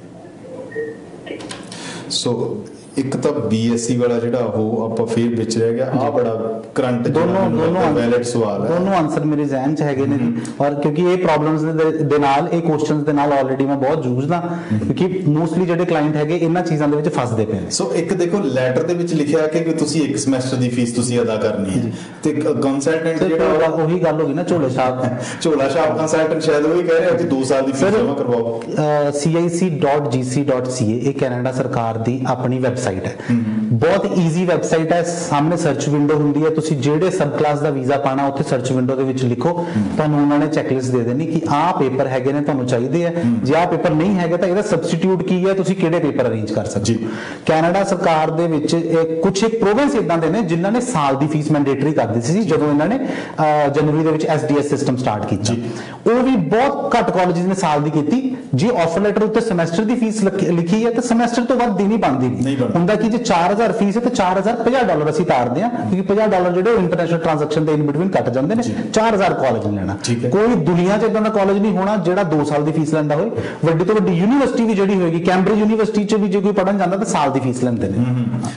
ਸੋ ਇੱਕ ਤਾਂ BSc ਵਾਲਾ ਜਿਹੜਾ ਉਹ ਆਪਾਂ ਫੇਰ ਵਿੱਚ ਰਹਿ ਗਿਆ, ਆ ਬੜਾ ਕਰੰਟ ਦੋਨੋਂ ਵੈਲਿਡ ਸਵਾਲ ਹੈ, ਦੋਨੋਂ ਆਨਸਰ ਮੇਰੇ ਜ਼ਿਹਨ 'ਚ ਹੈਗੇ ਨੇ ਜੀ। ਔਰ ਕਿਉਂਕਿ ਇਹ ਪ੍ਰੋਬਲਮਸ ਦੇ ਨਾਲ, ਇਹ ਕੁਐਸਚਨਸ ਦੇ ਨਾਲ ਆਲਰੇਡੀ ਮੈਂ ਬਹੁਤ ਜੂਝਦਾ, ਕਿਉਂਕਿ ਮੋਸਟਲੀ ਜਿਹੜੇ ਕਲਾਇੰਟ ਹੈਗੇ ਇਹਨਾਂ ਚੀਜ਼ਾਂ ਦੇ ਵਿੱਚ ਫਸਦੇ ਪਏ ਨੇ। ਸੋ ਇੱਕ ਦੇਖੋ ਲੈਟਰ ਦੇ ਵਿੱਚ ਲਿਖਿਆ ਕਿ ਤੁਸੀਂ 1 ਸਮੈਸਟਰ ਦੀ ਫੀਸ ਤੁਸੀਂ ਅਦਾ ਕਰਨੀ ਹੈ, ਤੇ ਕੰਸਲਟੈਂਟ ਜਿਹੜਾ ਉਹੀ ਗੱਲ ਹੋ ਗਈ ਨਾ, ਝੋਲਾ ਛਾਪ ਕੰਸਲਟੈਂਟ ਸ਼ਾਇਦ ਉਹ ਹੀ ਕਹਿ ਰਿਹਾ ਕਿ 2 ਸਾਲ ਦੀ ਫੀਸ ਜਮ੍ਹਾਂ ਕਰਵਾਓ। CIC.gc.ca ਇਹ ਕੈਨੇਡਾ ਸਰਕਾਰ ਦੀ ਆਪਣੀ ਵੈਬਸਾਈਟ ਹੈ, ਬਹੁਤ ਈਜ਼ੀ ਵੈਬਸਾਈਟ ਹੈ। ਸਾਹਮਣੇ ਸਰਚ ਵਿੰਡੋ ਹੁੰਦੀ ਹੈ, ਤੁਸੀਂ ਜਿਹੜੇ ਸਬ ਕਲਾਸ ਦਾ ਵੀਜ਼ਾ ਪਾਣਾ ਉੱਥੇ ਸਰਚ ਵਿੰਡੋ ਦੇ ਵਿੱਚ ਲਿਖੋ, ਤੁਹਾਨੂੰ ਉਹਨਾਂ ਨੇ ਚੈੱਕਲਿਸਟ ਦੇ ਦੇਣੀ ਕਿ ਆਹ ਪੇਪਰ ਹੈਗੇ ਨੇ ਤੁਹਾਨੂੰ ਚਾਹੀਦੇ ਆ, ਜੇ ਆਹ ਪੇਪਰ ਨਹੀਂ ਹੈਗਾ ਤਾਂ ਇਹਦਾ ਸਬਸਟੀਟਿਊਟ ਕੀ ਹੈ, ਤੁਸੀਂ ਕਿਹੜੇ ਪੇਪਰ ਅਰੇਂਜ ਕਰ ਸਕਦੇ ਹੋ। ਕੈਨੇਡਾ ਸਰਕਾਰ ਦੇ ਵਿੱਚ ਕੁਝ ਇੱਕ ਪ੍ਰੋਵਿੰਸ ਇਦਾਂ ਦੇ ਨੇ ਜਿਨ੍ਹਾਂ ਨੇ ਸਾਲ ਦੀ ਫੀਸ ਮੈਂਡੇਟਰੀ ਕਰ ਦਿੱਤੀ ਸੀ ਜਦੋਂ ਇਹਨਾਂ ਨੇ ਜਨਵਰੀ ਦੇ ਵਿੱਚ SDS ਸਿਸਟਮ ਸਟਾਰਟ ਕੀਤਾ। ਉਹ ਵੀ ਬਹੁਤ ਘੱਟ ਕਾਲਜਿਸ ਨੇ ਸਾਲ ਦੀ ਕੀਤੀ। ਜੇ ਆਫਰ ਲੈਟਰ ਉੱਤੇ ਸਮੈਸਟਰ ਦੀ ਫੀਸ ਲਿਖੀ ਹੈ ਤਾਂ ਸਮੈਸਟਰ ਤੋਂ ਵੱਧ ਦੇਣੀ ਬਣਦੀ ਨਹੀਂ। ਹੁੰਦਾ ਕਿ ਜੇ 4000 ਫੀਸ ਹੈ ਤਾਂ $4000 ਅਸੀਂ ਤਾਰਦੇ ਹਾਂ, ਕਿਉਂਕਿ $50 ਜਿਹੜੇ ਇੰਟਰਨੈਸ਼ਨਲ ਟ੍ਰਾਂਜੈਕਸ਼ਨ ਦੇ ਇਨ ਬਿਟਵੀਨ ਕੱਟ ਜਾਂਦੇ ਨੇ। 4000 ਕਾਲਜ ਨੇ ਲੈਣਾ। ਕੋਈ ਦੁਨੀਆ 'ਚ ਇਦਾਂ ਦਾ ਕਾਲਜ ਨਹੀਂ ਹੋਣਾ ਜਿਹੜਾ 2 ਸਾਲ ਦੀ ਫੀਸ ਲੈਂਦਾ ਹੋਏ। ਵੱਡੀ ਤੋਂ ਵੱਡੀ ਯੂਨੀਵਰਸਿਟੀ ਵੀ ਜਿਹੜੀ ਹੋਏਗੀ, ਕੈਂਬਰਿਜ ਯੂਨੀਵਰਸਿਟੀ 'ਚ ਵੀ ਜੇ ਕੋਈ ਪੜ੍ਹਨ ਜਾਂਦਾ ਤਾਂ ਸਾਲ ਦੀ ਫੀਸ ਲੈਂਦੇ ਨੇ।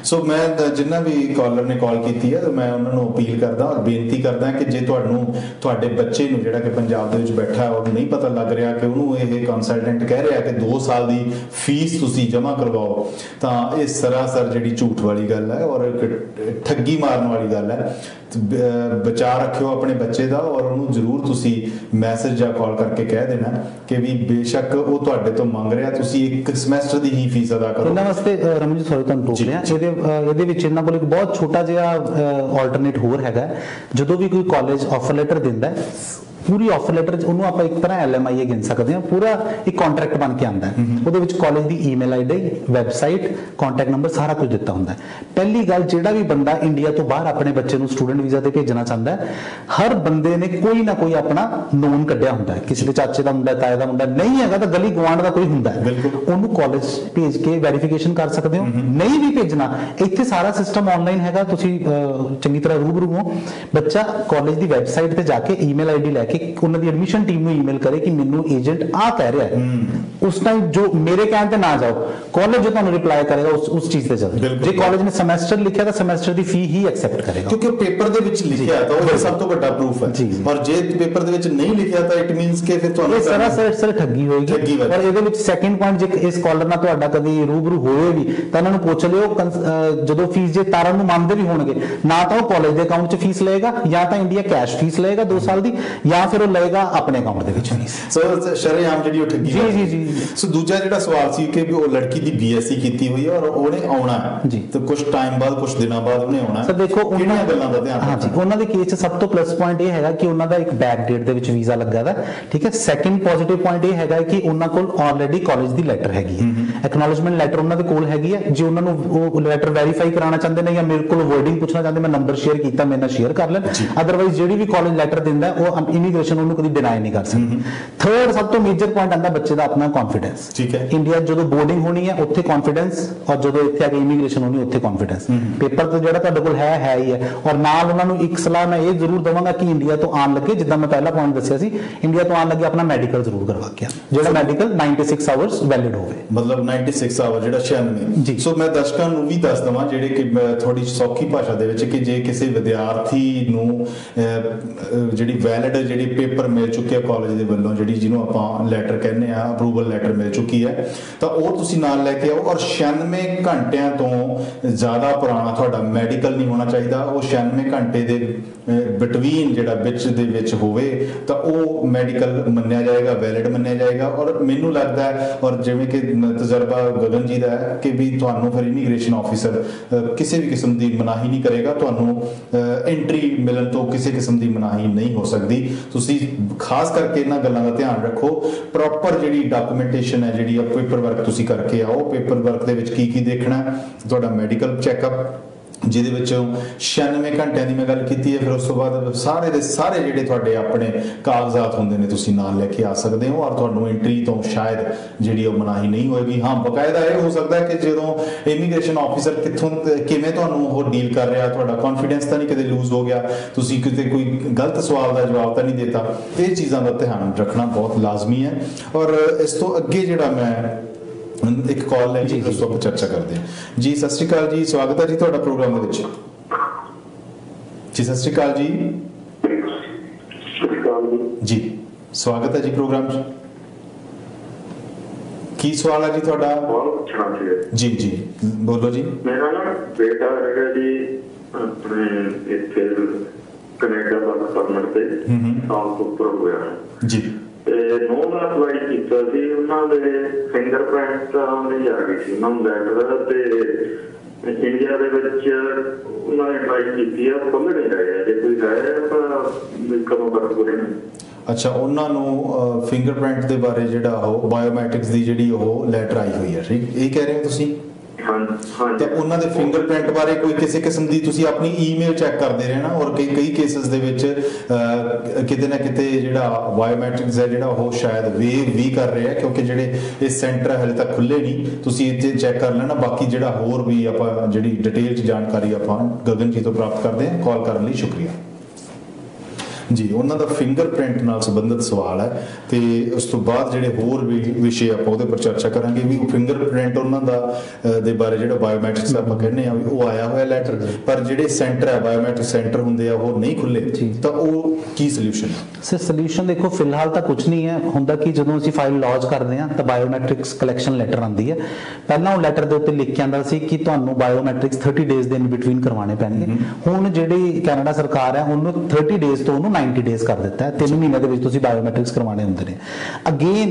ਸੋ ਮੈਂ ਜਿੰਨਾ ਵੀ ਕਾਲਰ ਨੇ ਕਾਲ ਕੀਤੀ ਹੈ ਮੈਂ ਉਹਨਾਂ ਨੂੰ ਅਪੀਲ ਕਰਦਾ ਔਰ ਬੇਨਤੀ ਕਰਦਾ ਕਿ ਜੇ ਤੁਹਾਡੇ ਬੱਚੇ ਨੂੰ ਜਿਹੜਾ ਕਿ ਪੰਜਾਬ ਦੇ ਵਿੱਚ ਬੈਠਾ ਉਹਨੂੰ ਨਹੀਂ ਪਤਾ ਲੱਗ ਰਿਹਾ ਕਿ ਉਹਨੂੰ ਇਹ ਕੰਸਲਟੈਂਟ ਕਹਿ ਰਿਹਾ ਕਿ 2 ਸਾਲ ਦੀ ਫੀਸ ਤੁਸੀਂ ਜਮ੍ਹਾਂ ਕਰਵਾਓ, ਤਾਂ ਇਹ ਸਰਾਸਰ ਜਿਹੜੀ ਝੂਠ ਵਾਲੀ ਗੱਲ ਹੈ ਔਰ ਠੱਗੀ ਮਾਰਨ ਵਾਲੀ ਗੱਲ ਹੈ। ਬਚਾ ਰੱਖਿਓ ਆਪਣੇ ਬੱਚੇ ਦਾ ਔਰ ਉਹਨੂੰ ਜ਼ਰੂਰ ਤੁਸੀਂ ਮੈਸੇਜ ਜਾਂ ਕਾਲ ਕਰਕੇ ਕਹਿ ਦੇਣਾ ਕਿ ਵੀ ਬੇਸ਼ੱਕ ਉਹ ਤੁਹਾਡੇ ਤੋਂ ਮੰਗ ਰਿਹਾ, ਤੁਸੀਂ 1 ਸਮੈਸਟਰ ਦੀ ਹੀ ਫੀਸ ਅਦਾ ਕਰੋ। ਇਹਨਾਂ ਵਾਸਤੇ ਰਮਨ ਜੀ ਸੌਰੀ ਤੁਹਾਨੂੰ ਟੋਕ ਲਿਆ, ਇਹਦੇ ਵਿੱਚ ਇਹਨਾਂ ਕੋਲ ਇੱਕ ਬਹੁਤ ਛੋਟਾ ਜਿਹਾ ਆਲਟਰਨੇਟ ਹੋਰ ਹੈਗਾ। ਜਦੋਂ ਵੀ ਕੋਈ ਕਾਲਜ ਆਫਰ ਲੈਟਰ ਦਿੰਦਾ ਪੂਰੀ ਆਫਰ ਲੈਟਰ ਉਹਨੂੰ ਆਪਾਂ ਇੱਕ ਤਰ੍ਹਾਂ LMIA ਗਿਣ ਸਕਦੇ ਹਾਂ, ਪੂਰਾ ਇੱਕ ਕੰਟਰੈਕਟ ਬਣ ਕੇ ਆਉਂਦਾ ਹੈ। ਉਹਦੇ ਵਿੱਚ ਕਾਲਜ ਦੀ email ID, website, contact number ਸਾਰਾ ਕੁਝ ਦਿੱਤਾ ਹੁੰਦਾ ਹੈ। ਪਹਿਲੀ ਗੱਲ, ਜਿਹੜਾ ਵੀ ਬੰਦਾ ਇੰਡੀਆ ਤੋਂ ਬਾਹਰ ਆਪਣੇ ਬੱਚੇ ਨੂੰ ਸਟੂਡੈਂਟ ਵੀਜ਼ਾ ਤੇ ਭੇਜਣਾ ਚਾਹੁੰਦਾ ਹੈ, ਹਰ ਬੰਦੇ ਨੇ ਕੋਈ ਨਾ ਕੋਈ ਆਪਣਾ ਨੋਨ ਕੱਢਿਆ ਹੁੰਦਾ ਹੈ। ਕਿਸੇ ਦੇ ਚਾਚੇ ਦਾ ਮੁੰਡਾ, ਤਾਏ ਦਾ ਮੁੰਡਾ, ਨਹੀਂ ਹੈਗਾ ਤਾਂ ਗਲੀ ਗਵਾਂਢ ਦਾ ਕੋਈ ਹੁੰਦਾ ਹੈ, ਉਹਨੂੰ ਕਾਲਜ ਭੇਜ ਕੇ ਵੈਰੀਫਿਕੇਸ਼ਨ ਕਰ ਸਕਦੇ ਹੋ। ਨਹੀਂ ਵੀ ਭੇਜਣਾ, ਇੱਥੇ ਸਾਰਾ ਸਿਸਟਮ ਆਨਲਾਈਨ ਹੈਗਾ, ਤੁਸੀਂ ਚੰਗੀ ਤਰ੍ਹਾਂ ਰੂਬਰੂ ਹੋ। ਬੱਚਾ ਕਾਲਜ ਦੀ ਵੈਬਸਾਈਟ ਤੇ ਜਾ ਕੇ ਈਮੇਲ ID ਲੈ ਕੇ ਉਹਨਾਂ ਦੀ ਐਡਮਿਸ਼ਨ ਟੀਮ ਨੂੰ ਈਮੇਲ ਕਰੇ ਕਿ ਮੈਨੂੰ ਏਜੰਟ ਆ ਕਹਿ ਰਿਹਾ ਹੈ, ਉਸ ਟਾਈਮ ਜੋ ਮੇਰੇ ਕਹਿਣ ਤੇ ਨਾ ਜਾਓ, ਕਾਲਜ ਜੋ ਤੁਹਾਨੂੰ ਰਿਪਲਾਈ ਕਰੇਗਾ ਉਸ ਚੀਜ਼ ਤੇ ਜਾਓ। ਜੇ ਕਾਲਜ ਨੇ ਸਮੈਸਟਰ ਲਿਖਿਆ ਤਾਂ ਸਮੈਸਟਰ ਦੀ ਫੀ ਹੀ ਐਕਸੈਪਟ ਕਰੇਗਾ, ਕਿਉਂਕਿ ਪੇਪਰ ਦੇ ਵਿੱਚ ਲਿਖਿਆ ਤਾਂ ਉਹ ਸਭ ਤੋਂ ਵੱਡਾ ਪ੍ਰੂਫ ਹੈ। ਔਰ ਜੇ ਪੇਪਰ ਦੇ ਵਿੱਚ ਨਹੀਂ ਲਿਖਿਆ ਤਾਂ ਇਟ ਮੀਨਸ ਕਿ ਫਿਰ ਤੁਹਾਨੂੰ ਸਰ ਠੱਗੀ ਹੋਏਗੀ। ਔਰ ਇਹਦੇ ਵਿੱਚ ਸੈਕਿੰਡ ਪੁਆਇੰਟ, ਜੇ ਇਸ ਕਾਲਰ ਨਾਲ ਤੁਹਾਡਾ ਕਦੀ ਰੂਬਰੂ ਹੋਏ ਵੀ ਤਾਂ ਇਹਨਾਂ ਨੂੰ ਪੁੱਛ ਲਿਓ, ਜਦੋਂ ਫੀਸ ਜੇ ਤਾਰਨ ਨੂੰ ਮੰਨਦੇ ਵੀ ਹੋਣਗੇ, ਨਾ ਤਾਂ ਉਹ ਕਾਲਜ ਦੇ ਅਕਾਊਂਟ 'ਚ ਫੀਸ ਲਏਗਾ, ਜਾਂ ਤਾਂ ਇੰਡੀਆ ਕੈਸ਼ ਫੀਸ ਲਏਗਾ 2 ਸਾਲ ਦੀ, ਜਾਂ ਫਿਰ ਉਹ ਲਏਗਾ ਆਪਣੇ ਅਕਾਊਂਟ ਦੇ ਵਿੱਚ ਫੀਸ। ਸੋ ਸ਼ਰੇਆਮ ਜਿਹੜੀ ਉਹ ਠੱਗੀ ਜੀ। ਸੋ ਦੂਜਾ ਜਿਹੜਾ ਸਵਾਲ ਸੀ ਕਿ ਉਹ ਲੜਕੀ ਦੀ BSc ਕੀਤੀ ਹੋਈ ਹੈ ਔਰ ਉਹਨੇ ਆਉਣਾ ਹੈ ਤੇ ਕੁਝ ਟਾਈਮ ਬਾਅਦ, ਕੁਝ ਦਿਨਾਂ ਬਾਅਦ ਉਹਨੇ ਆਉਣਾ। ਸਰ ਦੇਖੋ ਉਹਨਾਂ ਗੱਲਾਂ ਦਾ ਧਿਆਨ ਹਾਂਜੀ, ਉਹਨਾਂ ਦੇ ਕੇਸ 'ਚ ਸਭ ਤੋਂ ਪਲੱਸ ਪੁਆਇੰਟ ਇਹ ਹੈਗਾ ਕਿ ਉਹਨਾਂ ਦਾ ਇੱਕ ਬੈਕ ਡੇਟ ਦੇ ਵਿੱਚ ਵੀਜ਼ਾ ਲੱਗਾ ਦਾ, ਠੀਕ ਹੈ। ਸੈਕਿੰਡ ਪੋਜ਼ਿਟਿਵ ਪੁਆਇੰਟ ਇਹ ਹੈਗਾ ਕਿ ਉਹਨਾਂ ਕੋਲ ਆਲਰੇਡੀ ਕਾਲਜ ਦੀ ਲੈਟਰ ਹੈਗੀ ਹੈ, ਐਕਨੋਲਜਮੈਂਟ ਲੈਟਰ ਉਹਨਾਂ ਦੇ ਕੋਲ ਹੈਗੀ ਹੈ। ਜੇ ਉਹਨਾਂ ਨੂੰ ਉਹ ਲੈਟਰ ਵੈਰੀਫਾਈ ਕਰਾਉਣਾ ਚਾਹੁੰਦੇ ਨੇ ਜਾਂ ਮੇਰੇ ਕੋਲ ਵਰਡਿੰਗ ਪੁੱਛਣਾ ਚਾਹੁੰਦੇ, ਮੈਂ ਨੰਬਰ ਸ਼ੇਅਰ ਕੀਤਾ, ਮੇਰੇ ਨਾਲ ਸ਼ੇਅਰ ਕਰ ਲੈਣ। ਅਦਰਵਾਈਜ਼ ਜਿਹੜੀ ਵੀ ਕਾਲਜ ਲੈਟਰ ਦਿੰਦਾ ਉਹ ਇਨੀ ਇਮੀਗ੍ਰੇਸ਼ਨ ਉਹਨੂੰ ਕਦੀ ਡਿਨਾਈ ਨਹੀਂ ਕਰ ਸਕਦੀ। ਥਰਡ ਸਭ ਤੋਂ ਮੇਜਰ ਪੁਆਇੰਟ ਆਂਦਾ ਬੱਚੇ ਦਾ ਆਪਣਾ ਕੌਨਫੀਡੈਂਸ। ਠੀਕ ਹੈ, ਇੰਡੀਆ ਜਦੋਂ ਬੋਰਡਿੰਗ ਹੋਣੀ ਹੈ ਉੱਥੇ ਕੌਨਫੀਡੈਂਸ, ਔਰ ਜਦੋਂ ਇੱਥੇ ਆ ਕੇ ਇਮੀਗ੍ਰੇਸ਼ਨ ਹੋਣੀ ਉੱਥੇ ਕੌਨਫੀਡੈਂਸ। ਪੇਪਰ ਤਾਂ ਜਿਹੜਾ ਤੁਹਾਡੇ ਕੋਲ ਹੈ ਹੀ ਹੈ। ਔਰ ਨਾਲ ਉਹਨਾਂ ਨੂੰ ਇੱਕ ਸਲਾਹ ਮੈਂ ਇਹ ਜ਼ਰੂਰ ਦਵਾਂਗਾ ਕਿ ਇੰਡੀਆ ਤੋਂ ਆਉਣ ਲੱਗੇ, ਜਿੱਦਾਂ ਮੈਂ ਪਹਿਲਾ ਪੁਆਇੰਟ ਦੱਸਿਆ ਸੀ, ਇੰਡੀਆ ਤੋਂ ਆਉਣ ਲੱਗੇ ਆਪਣਾ ਮੈਡੀਕਲ ਜ਼ਰੂਰ ਕਰਵਾ ਕੇ ਆਉਣ, ਜਿਹੜਾ ਮੈਡੀਕਲ 96 ਆਵਰਸ ਵੈਲਿਡ ਹੋਵੇ। ਮਤਲਬ 96 ਆਵਰ ਜਿਹੜਾ 96। ਸੋ ਮੈਂ ਦਰਸ਼ਕਾਂ ਨੂੰ ਵੀ ਦੱਸ ਦਵਾਂ ਜਿਹੜੇ ਕਿ ਥੋੜੀ ਸੌਖੀ ਭਾਸ਼ਾ ਦੇ ਵਿੱਚ, ਕਿ ਜੇ ਕਿਸੇ ਵਿਦਿਆਰਥੀ ਨੂੰ ਜਿਹੜੀ ਵੈਲਿਡ ਜਿਹੜੀ ਪੇਪਰ ਮਿਲ ਚੁੱਕਿਆ ਕਾਲਜ ਦੇ ਵੱਲੋਂ, ਜਿਹੜੀ ਜਿਹਨੂੰ ਆਪਾਂ ਲੈਟਰ ਕਹਿੰਦੇ ਆ, ਅਪਰੂਵਲ ਲੈਟਰ ਮਿਲ ਚੁੱਕੀ ਹੈ, ਤਾਂ ਉਹ ਤੁਸੀਂ ਨਾਲ ਲੈ ਕੇ ਆਓ। ਔਰ 96 ਘੰਟਿਆਂ ਤੋਂ ਜ਼ਿਆਦਾ ਪੁਰਾਣਾ ਤੁਹਾਡਾ ਮੈਡੀਕਲ ਨਹੀਂ ਹੋਣਾ ਚਾਹੀਦਾ। ਉਹ 96 ਘੰਟੇ ਦੇ ਬਿਟਵੀਨ ਜਿਹੜਾ ਵਿੱਚ ਦੇ ਵਿੱਚ ਹੋਵੇ ਤਾਂ ਉਹ ਮੈਡੀਕਲ ਮੰਨਿਆ ਜਾਏਗਾ, ਵੈਲਿਡ ਮੰਨਿਆ ਜਾਏਗਾ। ਔਰ ਮੈਨੂੰ ਲੱਗਦਾ ਹੈ, ਔਰ ਜਿਵੇਂ ਕਿ ਤਜਰਬਾ ਗਗਨ ਜੀ ਦਾ ਹੈ, ਕਿ ਵੀ ਤੁਹਾਨੂੰ ਫਿਰ ਇਮੀਗ੍ਰੇਸ਼ਨ ਆਫਿਸਰ ਕਿਸੇ ਵੀ ਕਿਸਮ ਦੀ ਮਨਾਹੀ ਨਹੀਂ ਕਰੇਗਾ, ਤੁਹਾਨੂੰ ਐਂਟਰੀ ਮਿਲਣ ਤੋਂ ਕਿਸੇ ਕਿਸਮ ਦੀ ਮਨਾਹੀ ਨਹੀਂ ਹੋ ਸਕਦੀ। ਤੁਸੀਂ ਖਾਸ ਕਰਕੇ ਇਹਨਾਂ ਗੱਲਾਂ ਦਾ ਧਿਆਨ ਰੱਖੋ। ਪ੍ਰੋਪਰ ਜਿਹੜੀ ਡਾਕੂਮੈਂਟੇਸ਼ਨ ਹੈ, ਜਿਹੜੀ ਪੇਪਰ ਵਰਕ ਤੁਸੀਂ ਕਰਕੇ ਆਓ। ਪੇਪਰ ਵਰਕ ਦੇ ਵਿੱਚ ਕੀ ਕੀ ਦੇਖਣਾ, ਤੁਹਾਡਾ ਮੈਡੀਕਲ ਚੈੱਕਅਪ, ਜਿਹਦੇ ਵਿੱਚੋਂ 96 ਘੰਟਿਆਂ ਦੀ ਮੈਂ ਗੱਲ ਕੀਤੀ ਹੈ। ਫਿਰ ਉਸ ਤੋਂ ਬਾਅਦ ਸਾਰੇ ਦੇ ਸਾਰੇ ਜਿਹੜੇ ਤੁਹਾਡੇ ਆਪਣੇ ਕਾਗਜ਼ਾਤ ਹੁੰਦੇ ਨੇ ਤੁਸੀਂ ਨਾਲ ਲੈ ਕੇ ਆ ਸਕਦੇ ਹੋ, ਔਰ ਤੁਹਾਨੂੰ ਐਂਟਰੀ ਤੋਂ ਸ਼ਾਇਦ ਜਿਹੜੀ ਉਹ ਮਨਾਹੀ ਨਹੀਂ ਹੋਏਗੀ। ਹਾਂ, ਬਕਾਇਦਾ ਇਹ ਹੋ ਸਕਦਾ ਹੈ ਕਿ ਜਦੋਂ ਇਮੀਗ੍ਰੇਸ਼ਨ ਆਫਿਸਰ ਕਿਵੇਂ ਤੁਹਾਨੂੰ ਉਹ ਡੀਲ ਕਰ ਰਿਹਾ, ਤੁਹਾਡਾ ਕੌਨਫੀਡੈਂਸ ਤਾਂ ਨਹੀਂ ਕਿਤੇ ਲੂਜ਼ ਹੋ ਗਿਆ, ਤੁਸੀਂ ਕਿਤੇ ਕੋਈ ਗਲਤ ਸਵਾਲ ਦਾ ਜਵਾਬ ਤਾਂ ਨਹੀਂ ਦਿੱਤਾ। ਇਹ ਚੀਜ਼ਾਂ ਦਾ ਧਿਆਨ ਰੱਖਣਾ ਬਹੁਤ ਲਾਜ਼ਮੀ ਹੈ। ਔਰ ਇਸ ਤੋਂ ਅੱਗੇ ਜਿਹੜਾ ਮੈਂ ਇੱਕ ਕਾਲ ਲੈ ਜੀ, ਉਸ ਤੋਂ ਚਰਚਾ ਕਰਦੇ ਹਾਂ ਜੀ। ਸਤਿ ਸ਼੍ਰੀ ਅਕਾਲ ਜੀ, ਸਵਾਗਤ ਹੈ ਜੀ ਤੁਹਾਡਾ ਪ੍ਰੋਗਰਾਮ ਦੇ ਵਿੱਚ ਜੀ। ਸਤਿ ਸ਼੍ਰੀ ਅਕਾਲ ਜੀ। ਜੀ ਸਵਾਗਤ ਹੈ ਜੀ ਪ੍ਰੋਗਰਾਮ 'ਚ। ਕੀ ਸਵਾਲ ਹੈ ਜੀ ਤੁਹਾਡਾ? ਜੀ ਜੀ ਬੋਲੋ ਜੀ। ਮੇਰਾ ਨਾ ਬੇਟਾ ਹੈਗਾ ਜੀ ਆਪਣੇ ਇੱਥੇ ਕੈਨੇਡਾ ਦਾ ਪਰਮਿਟ ਤੇ ਸਾਲ ਤੋਂ ਉੱਪਰ ਹੋਇਆ ਜੀ, ਤੇ ਨੋ ਦਾ ਅਪਲਾਈ ਕੀਤਾ ਸੀ। ਉਹਨਾਂ ਦੇ ਫਿੰਗਰਪ੍ਰਿੰਟ ਨਹੀਂ ਆ ਗਈ ਸੀ ਉਹਨਾਂ ਨੂੰ ਲੈਟਰ, ਤੇ ਇੰਡੀਆ ਦੇ ਵਿੱਚ ਉਹਨਾਂ ਨੇ ਟਰਾਈ ਕੀਤੀ ਆ, ਖੁੱਲ੍ਹ ਨਹੀਂ ਰਿਹਾ। ਜੇ ਕੋਈ ਹੈ ਤਾਂ ਕਦੋਂ ਤੱਕ ਖੁੱਲ੍ਹਣੇ? ਅੱਛਾ, ਉਹਨਾਂ ਨੂੰ ਫਿੰਗਰਪ੍ਰਿੰਟ ਦੇ ਬਾਰੇ ਜਿਹੜਾ ਉਹ ਬਾਇਓਮੈਟ੍ਰਿਕਸ ਦੀ ਜਿਹੜੀ ਉਹ ਲੈਟਰ ਆਈ ਹੋਈ ਹੈ, ਠੀਕ ਇਹ ਕਹਿ ਰਹੇ ਹੋ ਤੁਸੀਂ? ਤਾਂ ਉਹਨਾਂ ਦੇ ਫਿੰਗਰਪ੍ਰਿੰਟ ਬਾਰੇ ਕੋਈ ਕਿਸੇ ਕਿਸਮ ਦੀ ਤੁਸੀਂ ਆਪਣੀ ਈਮੇਲ ਚੈੱਕ ਕਰਦੇ ਰਹਿਣਾ। ਔਰ ਕਈ ਕੇਸਿਸ ਦੇ ਵਿੱਚ ਕਿਤੇ ਨਾ ਕਿਤੇ ਜਿਹੜਾ ਬਾਇਓਮੈਟ੍ਰਿਕਸ ਹੈ ਜਿਹੜਾ ਉਹ ਸ਼ਾਇਦ ਵੇਵ ਵੀ ਕਰ ਰਿਹਾ, ਕਿਉਂਕਿ ਜਿਹੜੇ ਇਹ ਸੈਂਟਰ ਹਲੇ ਤੱਕ ਖੁੱਲੇ ਨਹੀਂ। ਤੁਸੀਂ ਇੱਥੇ ਚੈੱਕ ਕਰ ਲੈਣਾ। ਬਾਕੀ ਜਿਹੜਾ ਹੋਰ ਵੀ ਆਪਾਂ ਜਿਹੜੀ ਡਿਟੇਲ 'ਚ ਜਾਣਕਾਰੀ ਆਪਾਂ ਗਗਨ ਜੀ ਤੋਂ ਪ੍ਰਾਪਤ ਕਰਦੇ ਹਾਂ। ਕਾਲ ਕਰਨ ਲਈ ਸ਼ੁਕਰੀਆ ਜੀ। ਉਹਨਾਂ ਦਾ ਫਿੰਗਰਪ੍ਰਿੰਟ ਨਾਲ ਸੰਬੰਧਿਤ ਸਵਾਲ ਹੈ, ਤੇ ਉਸ ਤੋਂ ਬਾਅਦ ਜਿਹੜੇ ਹੋਰ ਵੀ ਵਿਸ਼ੇ ਆਪਾਂ ਉਹਦੇ ਪਰ ਚਰਚਾ ਕਰਾਂਗੇ। ਵੀ ਫਿੰਗਰਪ੍ਰਿੰਟ ਉਹਨਾਂ ਦਾ ਦੇ ਬਾਰੇ ਜਿਹੜਾ ਬਾਇਓਮੈਟ੍ਰਿਕਸ ਆਪਾਂ ਕਹਿੰਦੇ ਆ ਵੀ ਉਹ ਆਇਆ ਹੋਇਆ ਲੈਟਰ, ਪਰ ਜਿਹੜੇ ਸੈਂਟਰ ਹੈ ਬਾਇਓਮੈਟ੍ਰਿਕ ਸੈਂਟਰ ਹੁੰਦੇ ਆ ਉਹ ਨਹੀਂ ਖੁੱਲੇ, ਤਾਂ ਉਹ ਕੀ ਸੋਲੂਸ਼ਨ ਹੈ? ਸਰ ਸੋਲੂਸ਼ਨ ਦੇਖੋ ਫਿਲਹਾਲ ਤਾਂ ਕੁਝ ਨਹੀਂ ਹੈ। ਹੁੰਦਾ ਕਿ ਜਦੋਂ ਅਸੀਂ ਫਾਈਲ ਲੌਂਚ ਕਰਦੇ ਹਾਂ ਤਾਂ ਬਾਇਓਮੈਟ੍ਰਿਕਸ ਕਲੈਕਸ਼ਨ ਲੈਟਰ ਆਉਂਦੀ ਹੈ। ਪਹਿਲਾਂ ਉਹ ਲੈਟਰ ਦੇ ਉੱਤੇ ਲਿਖ ਕੇ ਆਉਂਦਾ ਸੀ ਕਿ ਤੁਹਾਨੂੰ ਬਾਇਓਮੈਟ੍ਰਿਕਸ 30 ਡੇਜ਼ ਦੇ ਇਨ ਬਿਟਵੀਨ ਕਰਵਾਉਣੇ ਪੈਣਗੇ। ਹੁਣ ਜਿਹੜੀ ਕੈਨੇਡਾ ਸਰਕਾਰ ਹੈ ਉਹਨੂੰ 30 ਡੇਜ਼ ਤੋਂ ਉਹਨੂੰ 90 ਡੇਜ਼ ਕਰ ਦਿੱਤਾ ਹੈ। 3 ਮਹੀਨੇ ਦੇ ਵਿੱਚ ਤੁਸੀਂ ਬਾਇਓਮੈਟ੍ਰਿਕਸ ਕਰਵਾਉਣੇ ਹੁੰਦੇ ਨੇ। ਅਗੇਨ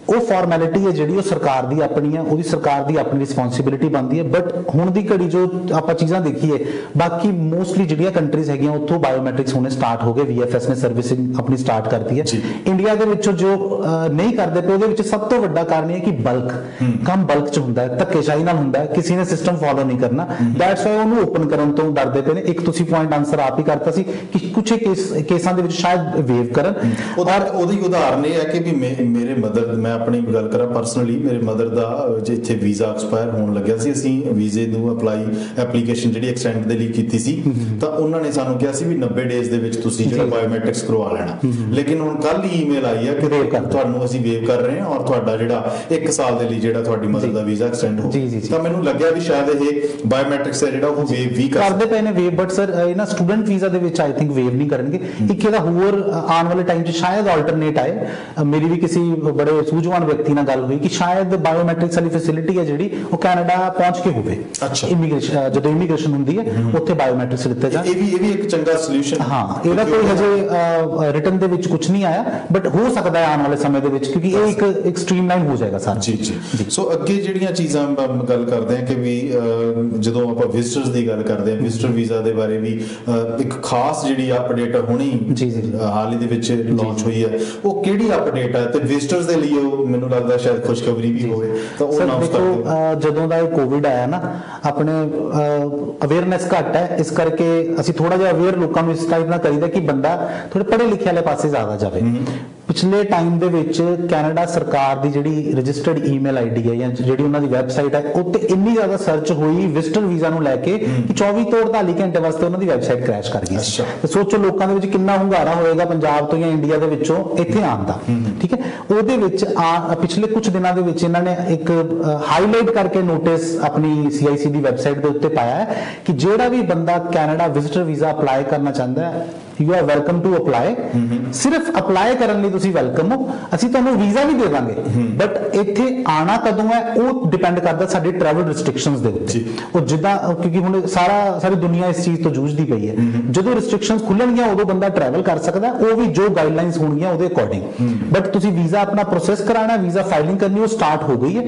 ਉਹ ਫਾਰਮੈਲਿਟੀ ਹੈ ਜਿਹੜੀ ਉਹ ਸਰਕਾਰ ਦੀ ਆਪਣੀ ਹੈ, ਉਹਦੀ ਸਰਕਾਰ ਦੀ ਆਪਣੀ ਰਿਸਪੌਂਸਿਬਿਲਿਟੀ ਬਣਦੀ ਹੈ। ਬਟ ਹੁਣ ਦੀ ਘੜੀ ਜੋ ਆਪਾਂ ਚੀਜ਼ਾਂ ਦੇਖੀਏ, ਬਾਕੀ ਮੋਸਟਲੀ ਜਿਹੜੀਆਂ ਕੰਟਰੀਜ਼ ਹੈਗੀਆਂ ਉੱਥੋਂ ਬਾਇਓਮੈਟ੍ਰਿਕਸ ਹੋਣੇ ਸਟਾਰਟ ਹੋ ਗਏ। VFS ਨੇ ਸਰਵਿਸਿੰਗ ਆਪਣੀ ਸਟਾਰਟ ਕਰਤੀ ਹੈ। ਇੰਡੀਆ ਦੇ ਵਿੱਚੋਂ ਜੋ ਨਹੀਂ ਕਰਦੇ ਪਏ ਉਹਦੇ ਵਿੱਚ ਸਭ ਤੋਂ ਵੱਡਾ ਕਾਰਨ ਇਹ ਹੈ ਕਿ ਬਲਕ ਕੰਮ ਬਲਕ 'ਚ ਹੁੰਦਾ ਹੈ, ਧੱਕੇਸ਼ਾਹੀ ਨਾਲ ਹੁੰਦਾ ਹੈ, ਕਿਸੇ ਨੇ ਸਿਸਟਮ ਫੋਲੋ ਨਹੀਂ ਕਰਨਾ। ਦੈਟਸ ਵਾਈ ਉਹਨੂੰ ਓਪਨ ਕਰਨ ਤੋਂ ਡਰਦੇ ਪਏ ਨੇ। ਇੱਕ ਤੁਸੀਂ ਪੁਆਇੰਟ ਆਨਸਰ ਆਪ ਹੀ ਕਰਤਾ ਸੀ ਕਿ ਕੁਝ ਕੇਸਾਂ ਦੇ ਵਿੱਚ ਸ਼ਾਇਦ ਵੇਵ ਕਰਨ। ਉਹਦੀ ਉਦਾਹਰਨ ਇਹ ਹੈ ਕਿ ਵੀ ਮੇਰੇ ਮਦਰ, ਮੈਂ ਆਪਣੀ ਗੱਲ ਕਰਾਂ ਪਰਸਨਲੀ, ਮੇਰੇ ਮਦਰ ਦਾ ਇੱਥੇ ਵੀਜ਼ਾ ਐਕਸਪਾਇਰ ਹੋਣ ਲੱਗਿਆ ਸੀ। ਅਸੀਂ ਵੀਜ਼ੇ ਨੂੰ ਐਪਲੀਕੇਸ਼ਨ ਜਿਹੜੀ ਐਕਸਟੈਂਡ ਦੇ ਲਈ ਕੀਤੀ ਸੀ, ਤਾਂ ਉਹਨਾਂ ਨੇ ਸਾਨੂੰ ਕਿਹਾ ਸੀ ਵੀ 90 ਡੇਜ਼ ਦੇ ਵਿੱਚ ਤੁਸੀਂ ਜਿਹੜਾ ਬਾਇਓਮੈਟ੍ਰਿਕਸ ਕਰਵਾ ਲੈਣਾ। ਲੇਕਿਨ ਹੁਣ ਕੱਲ ਹੀ ਈਮੇਲ ਆਈ ਹੈ ਕਿ ਤੁਹਾਨੂੰ ਅਸੀਂ ਵੇਵ ਕਰ ਰਹੇ ਹਾਂ ਔਰ ਤੁਹਾਡਾ ਜਿਹੜਾ 1 ਸਾਲ ਦੇ ਲਈ ਜਿਹੜਾ ਤੁਹਾਡੀ ਮਦਰ ਦਾ ਵੀਜ਼ਾ ਐਕਸਟੈਂਡ ਹੋ। ਤਾਂ ਮੈਨੂੰ ਲੱਗਿਆ ਵੀ ਸ਼ਾਇਦ ਇਹ ਬਾਇਓਮੈਟ੍ਰਿਕਸ ਹੈ ਜਿਹੜਾ ਉਹ ਵੇਵ ਵੀ ਕਰਦੇ ਪਏ ਨੇ ਵੇਵ। ਬਟ ਸਰ ਇਹਨਾਂ ਸਟੂਡੈਂਟ ਵੀਜ਼ਾ ਦੇ ਵਿੱਚ ਆਈ ਥਿੰਕ ਵੇਵ ਨਹੀਂ ਕਰਨਗੇ। ਇੱਕ ਇਹਦਾ ਹੋਰ ਆਉਣ ਵਾਲੇ ਟਾਈਮ 'ਚ ਸ਼ਾਇਦ ਆਲਟਰਨੇਟ ਆਏ। ਮੇਰੀ ਵੀ ਕਿਸੇ ਬੜੇ ਸੂਝਵਾਨ ਵਿਅਕਤੀ ਨਾਲ ਗੱਲ ਹੋਈ ਕਿ ਸ਼ਾਇਦ ਬਾਇਓਮੈਟ੍ਰਿਕਸ ਵਾਲੀ ਫੈਸਿਲਿਟੀ ਹੈ ਜਿਹੜੀ ਉਹ ਕੈਨੇਡਾ ਪਹੁੰਚ ਕੇ ਹੋਵੇ। ਇਮੀਗ੍ਰੇਸ਼ਨ ਜਦੋਂ ਇਮੀਗ੍ਰੇਸ਼ਨ ਹੁੰਦੀ ਹੈ ਉੱਥੇ ਬਾਇਓਮੈਟ੍ਰਿਕਸ ਦਿੱਤੇ ਜਾਣ। ਇਹ ਵੀ ਇੱਕ ਚੰਗਾ ਸੋਲੂਸ਼ਨ। ਹਾਂ, ਇਹਦਾ ਕੋਈ ਹਜੇ ਰਿਟਨ ਦੇ ਵਿੱਚ ਕੁਝ ਨਹੀਂ ਆਇਆ, ਬਟ ਹੋ ਸਕਦਾ ਹੈ ਆਉਣ ਵਾਲੇ ਸਮੇਂ ਦੇ ਵਿੱਚ, ਕਿਉਂਕਿ ਇਹ ਇੱਕ ਸਟ੍ਰੀਮਲਾਈਨ ਹੋ ਜਾਏਗਾ ਸਾਰਾ। ਜੀ ਜੀ। ਸੋ ਅੱਗੇ ਜਿਹੜੀਆਂ ਚੀਜ਼ਾਂ ਗੱਲ ਕਰਦੇ ਹਾਂ ਕਿ ਵੀ ਜਦੋਂ ਆਪਾਂ ਵਿਜ਼ਟਰਸ ਦੀ ਗੱਲ ਕਰਦੇ ਹਾਂ, ਵਿਜ਼ਟਰ ਵੀਜ਼ਾ ਦੇ ਬਾਰੇ ਵੀ ਇੱਕ ਖਾਸ ਜਿਹੜੀ ਅਪਡੇਟ ਹੁਣੀ ਹਾਲ ਹੀ ਦੇ ਵਿੱਚ ਲਾਂਚ ਹੋਈ ਹੈ। ਉਹ ਕਿਹੜੀ ਅਪਡੇਟ ਹੈ ਤੇ ਵਿਜ਼ਟਰਸ ਦੇ ਲਈ ਮੈਨੂੰ ਲੱਗਦਾ ਸ਼ਾਇਦ ਖੁਸ਼ਖਬਰੀ ਵੀ ਹੋਵੇ ਤਾਂ ਉਹ ਅਨਾਉਂਸ ਕਰ ਦਿਓ। ਜਦੋਂ ਦਾ ਇਹ ਕੋਵਿਡ ਆਇਆ ਨਾ ਆਪਣੇ ਅਵੇਅਰਨੈਸ ਘੱਟ ਹੈ, ਇਸ ਕਰਕੇ ਅਸੀਂ ਥੋੜਾ ਜਿਹਾ ਅਵੇਅਰ ਲੋਕਾਂ ਨੂੰ ਇਸ ਟਾਈਪ ਨਾਲ ਕਰੀਦਾ ਕਿ ਬੰਦਾ ਥੋੜੇ ਪੜ੍ਹੇ ਲਿਖੇ ਵਾਲੇ ਪਾਸੇ ਜ਼ਿਆਦਾ ਜਾਵੇ। ਪਿਛਲੇ ਟਾਈਮ ਦੇ ਵਿੱਚ ਕੈਨੇਡਾ ਸਰਕਾਰ ਦੀ ਜਿਹੜੀ ਰਜਿਸਟਰਡ ਈਮੇਲ ਆਈਡੀ ਹੈ ਜਾਂ ਜਿਹੜੀ ਉਹਨਾਂ ਦੀ ਵੈਬਸਾਈਟ ਹੈ ਉੱਤੇ ਇੰਨੀ ਜ਼ਿਆਦਾ ਸਰਚ ਹੋਈ ਵਿਜ਼ਟਰ ਵੀਜ਼ਾ ਨੂੰ ਲੈ ਕੇ ਕਿ 24 ਤੋਂ 48 ਘੰਟੇ ਵਾਸਤੇ ਉਹਨਾਂ ਦੀ ਵੈਬਸਾਈਟ ਕ੍ਰੈਸ਼ ਕਰ ਗਈ। ਤੇ ਸੋਚੋ ਲੋਕਾਂ ਦੇ ਵਿੱਚ ਕਿੰਨਾ ਹੁੰਗਾਰਾ ਹੋਏਗਾ ਪੰਜਾਬ ਤੋਂ ਜਾਂ ਇੰਡੀਆ ਦੇ ਵਿੱਚੋਂ ਇੱਥੇ ਆਉਣ ਦਾ। ਠੀਕ ਹੈ, ਉਹਦੇ ਵਿੱਚ ਪਿਛਲੇ ਕੁਝ ਦਿਨਾਂ ਦੇ ਵਿੱਚ ਇਹਨਾਂ ਨੇ ਇੱਕ ਹਾਈਲਾਈਟ ਕਰਕੇ ਨੋਟਿਸ ਆਪਣੀ CIC ਦੀ ਵੈਬਸਾਈਟ ਦੇ ਉੱਤੇ ਪਾਇਆ ਹੈ ਕਿ ਜਿਹੜਾ ਵੀ ਬੰਦਾ ਕੈਨੇਡਾ ਵਿਜ਼ਟਰ ਵੀਜ਼ਾ ਅਪਲਾਈ ਕਰਨਾ ਚਾਹੁੰਦਾ ਹੈ you are welcome to apply। ਸਿਰਫ ਅਪਲਾਈ ਕਰਨ ਲਈ ਤੁਸੀਂ ਵੈਲਕਮ ਹੋ, ਅਸੀਂ ਤੁਹਾਨੂੰ ਵੀਜ਼ਾ ਵੀ ਦੇ ਦਾਂਗੇ, ਬਟ ਇੱਥੇ ਆਣਾ ਕਦੋਂ ਹੈ ਉਹ ਡਿਪੈਂਡ ਕਰਦਾ ਸਾਡੀ ਟਰੈਵਲ ਰਿਸਟ੍ਰਿਕਸ਼ਨਸ ਦੇ ਉੱਤੇ। ਉਹ ਜਿੱਦਾਂ ਕਿਉਂਕਿ ਹੁਣ ਸਾਰੀ ਦੁਨੀਆ ਇਸ ਚੀਜ਼ ਤੋਂ ਜੂਝਦੀ ਪਈ ਹੈ, ਜਦੋਂ ਰਿਸਟ੍ਰਿਕਸ਼ਨਸ ਖੁੱਲਣਗੀਆਂ ਉਦੋਂ ਬੰਦਾ ਟਰੈਵਲ ਕਰ ਸਕਦਾ, ਉਹ ਵੀ ਜੋ ਗਾਈਡਲਾਈਨਸ ਹੋਣਗੀਆਂ ਉਹਦੇ ਅਕੋਰਡਿੰਗ। ਬਟ ਤੁਸੀਂ ਵੀਜ਼ਾ ਆਪਣਾ ਪ੍ਰੋਸੈਸ ਕਰਾਣਾ, ਵੀਜ਼ਾ ਫਾਈਲਿੰਗ ਕਰਨੀ, ਉਹ ਸਟਾਰਟ ਹੋ ਗਈ ਹੈ।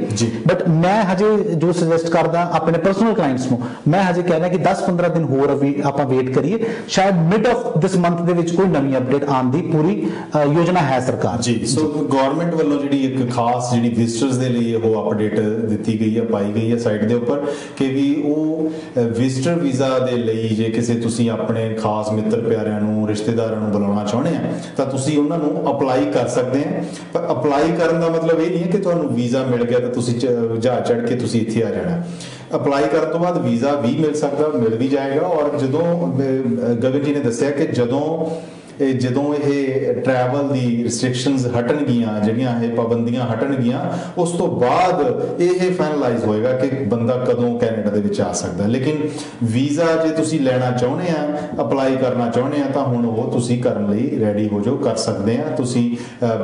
ਬਟ ਮੈਂ ਹਜੇ ਜੋ ਸੁਜੈਸਟ ਕਰਦਾ ਆਪਣੇ ਪਰਸਨਲ ਕਲਾਇੰਟਸ ਨੂੰ, ਮੈਂ ਹਜੇ ਕਹਿ ਰਿਹਾ ਕਿ 10-15 ਦਿਨ ਹੋਰ ਆਪਾਂ ਵੇਟ ਕਰੀਏ, ਸ਼ਾਇਦ ਮਿਡ ਆਫ ਦਿਸ ਮੰਥ ਦੇ ਵਿੱਚ ਕੋਈ ਨਵੀਂ ਅਪਡੇਟ ਆਉਣ ਦੀ ਪੂਰੀ ਯੋਜਨਾ ਹੈ ਸਰਕਾਰ ਜੀ। ਸੋ ਗਵਰਨਮੈਂਟ ਵੱਲੋਂ ਜਿਹੜੀ ਇੱਕ ਖਾਸ ਜਿਹੜੀ ਵਿਜ਼ਟਰਸ ਦੇ ਲਈ ਉਹ ਅਪਡੇਟ ਦਿੱਤੀ ਗਈ ਹੈ, ਪਾਈ ਗਈ ਹੈ ਸਾਈਟ ਦੇ ਉੱਪਰ ਕਿ ਵੀ ਉਹ ਵਿਜ਼ਟਰ ਵੀਜ਼ਾ ਦੇ ਲਈ ਜੇ ਕਿਸੇ ਤੁਸੀਂ ਆਪਣੇ ਖਾਸ ਮਿੱਤਰ ਪਿਆਰਿਆਂ ਨੂੰ ਰਿਸ਼ਤੇਦਾਰਾਂ ਨੂੰ ਬੁਲਾਉਣਾ ਚਾਹੁੰਦੇ ਆ ਤਾਂ ਤੁਸੀਂ ਉਹਨਾਂ ਨੂੰ ਅਪਲਾਈ ਕਰ ਸਕਦੇ ਆ। ਪਰ ਅਪਲਾਈ ਕਰਨ ਦਾ ਮਤਲਬ ਇਹ ਨਹੀਂ ਹੈ ਕਿ ਤੁਹਾਨੂੰ ਵੀਜ਼ਾ ਮਿਲ ਗਿਆ ਤਾਂ ਤੁਸੀਂ ਜਹਾਜ਼ ਚੜ੍ਹ ਕੇ ਤੁਸੀਂ ਇੱਥੇ ਆ ਜਾਣਾ। ਅਪਲਾਈ ਕਰਨ ਤੋਂ ਬਾਅਦ ਵੀਜ਼ਾ ਵੀ ਮਿਲ ਸਕਦਾ, ਮਿਲ ਵੀ ਜਾਏਗਾ। ਔਰ ਜਦੋਂ ਗਗਨ ਜੀ ਨੇ ਦੱਸਿਆ ਕਿ ਜਦੋਂ ਇਹ ਟਰੈਵਲ ਦੀ ਰਿਸਟ੍ਰਿਕਸ਼ਨਸ ਹਟਣਗੀਆਂ, ਜਿਹੜੀਆਂ ਇਹ ਪਾਬੰਦੀਆਂ ਹਟਣਗੀਆਂ, ਉਸ ਤੋਂ ਬਾਅਦ ਇਹ ਫਾਈਨਲਾਈਜ਼ ਹੋਏਗਾ ਕਿ ਬੰਦਾ ਕਦੋਂ ਕੈਨੇਡਾ ਦੇ ਵਿੱਚ ਆ ਸਕਦਾ। ਲੇਕਿਨ ਵੀਜ਼ਾ ਜੇ ਤੁਸੀਂ ਲੈਣਾ ਚਾਹੁੰਦੇ ਆ, ਅਪਲਾਈ ਕਰਨਾ ਚਾਹੁੰਦੇ ਆ ਤਾਂ ਹੁਣ ਉਹ ਤੁਸੀਂ ਕਰਨ ਲਈ ਰੈਡੀ ਹੋ ਜਾਓ, ਕਰ ਸਕਦੇ ਆ ਤੁਸੀਂ।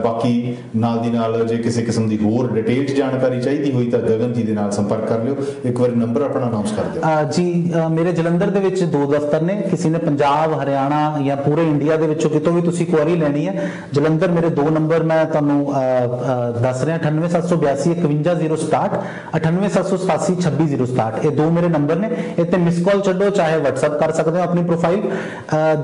ਬਾਕੀ ਨਾਲ ਦੀ ਨਾਲ ਜੇ ਕਿਸੇ ਕਿਸਮ ਦੀ ਹੋਰ ਡਿਟੇਲਡ ਜਾਣਕਾਰੀ ਚਾਹੀਦੀ ਹੋਈ ਤਾਂ ਗਗਨ ਜੀ ਦੇ ਨਾਲ ਸੰਪਰਕ ਕਰ ਲਿਓ। ਇੱਕ ਵਾਰੀ ਨੰਬਰ ਆਪਣਾ ਅਨਾਉਂਸ ਕਰ ਦਿਓ। ਜੀ ਮੇਰੇ ਜਲੰਧਰ ਦੇ ਵਿੱਚ 2 ਦਫ਼ਤਰ ਨੇ, ਕਿਸੇ ਨੇ ਪੰਜਾਬ, ਹਰਿਆਣਾ ਜਾਂ ਪੂਰੇ ਇੰਡੀਆ ਦੇ ਵਿੱਚੋਂ ਕਿਤੋਂ ਵੀ ਤੁਸੀਂ ਕੁਆਰੀ ਲੈਣੀ ਹੈ। ਜਲੰਧਰ ਮੇਰੇ 2 ਨੰਬਰ ਮੈਂ ਤੁਹਾਨੂੰ ਦੱਸ ਰਿਹਾ, 9872 51067, 9872 26067। ਇਹ 2 ਮੇਰੇ ਨੰਬਰ ਨੇ, ਇਹ ਤੇ ਮਿਸ ਕਾਲ ਛੱਡੋ, ਚਾਹੇ WhatsApp ਕਰ ਸਕਦੇ ਹੋ ਆਪਣੀ ਪ੍ਰੋਫਾਈਲ।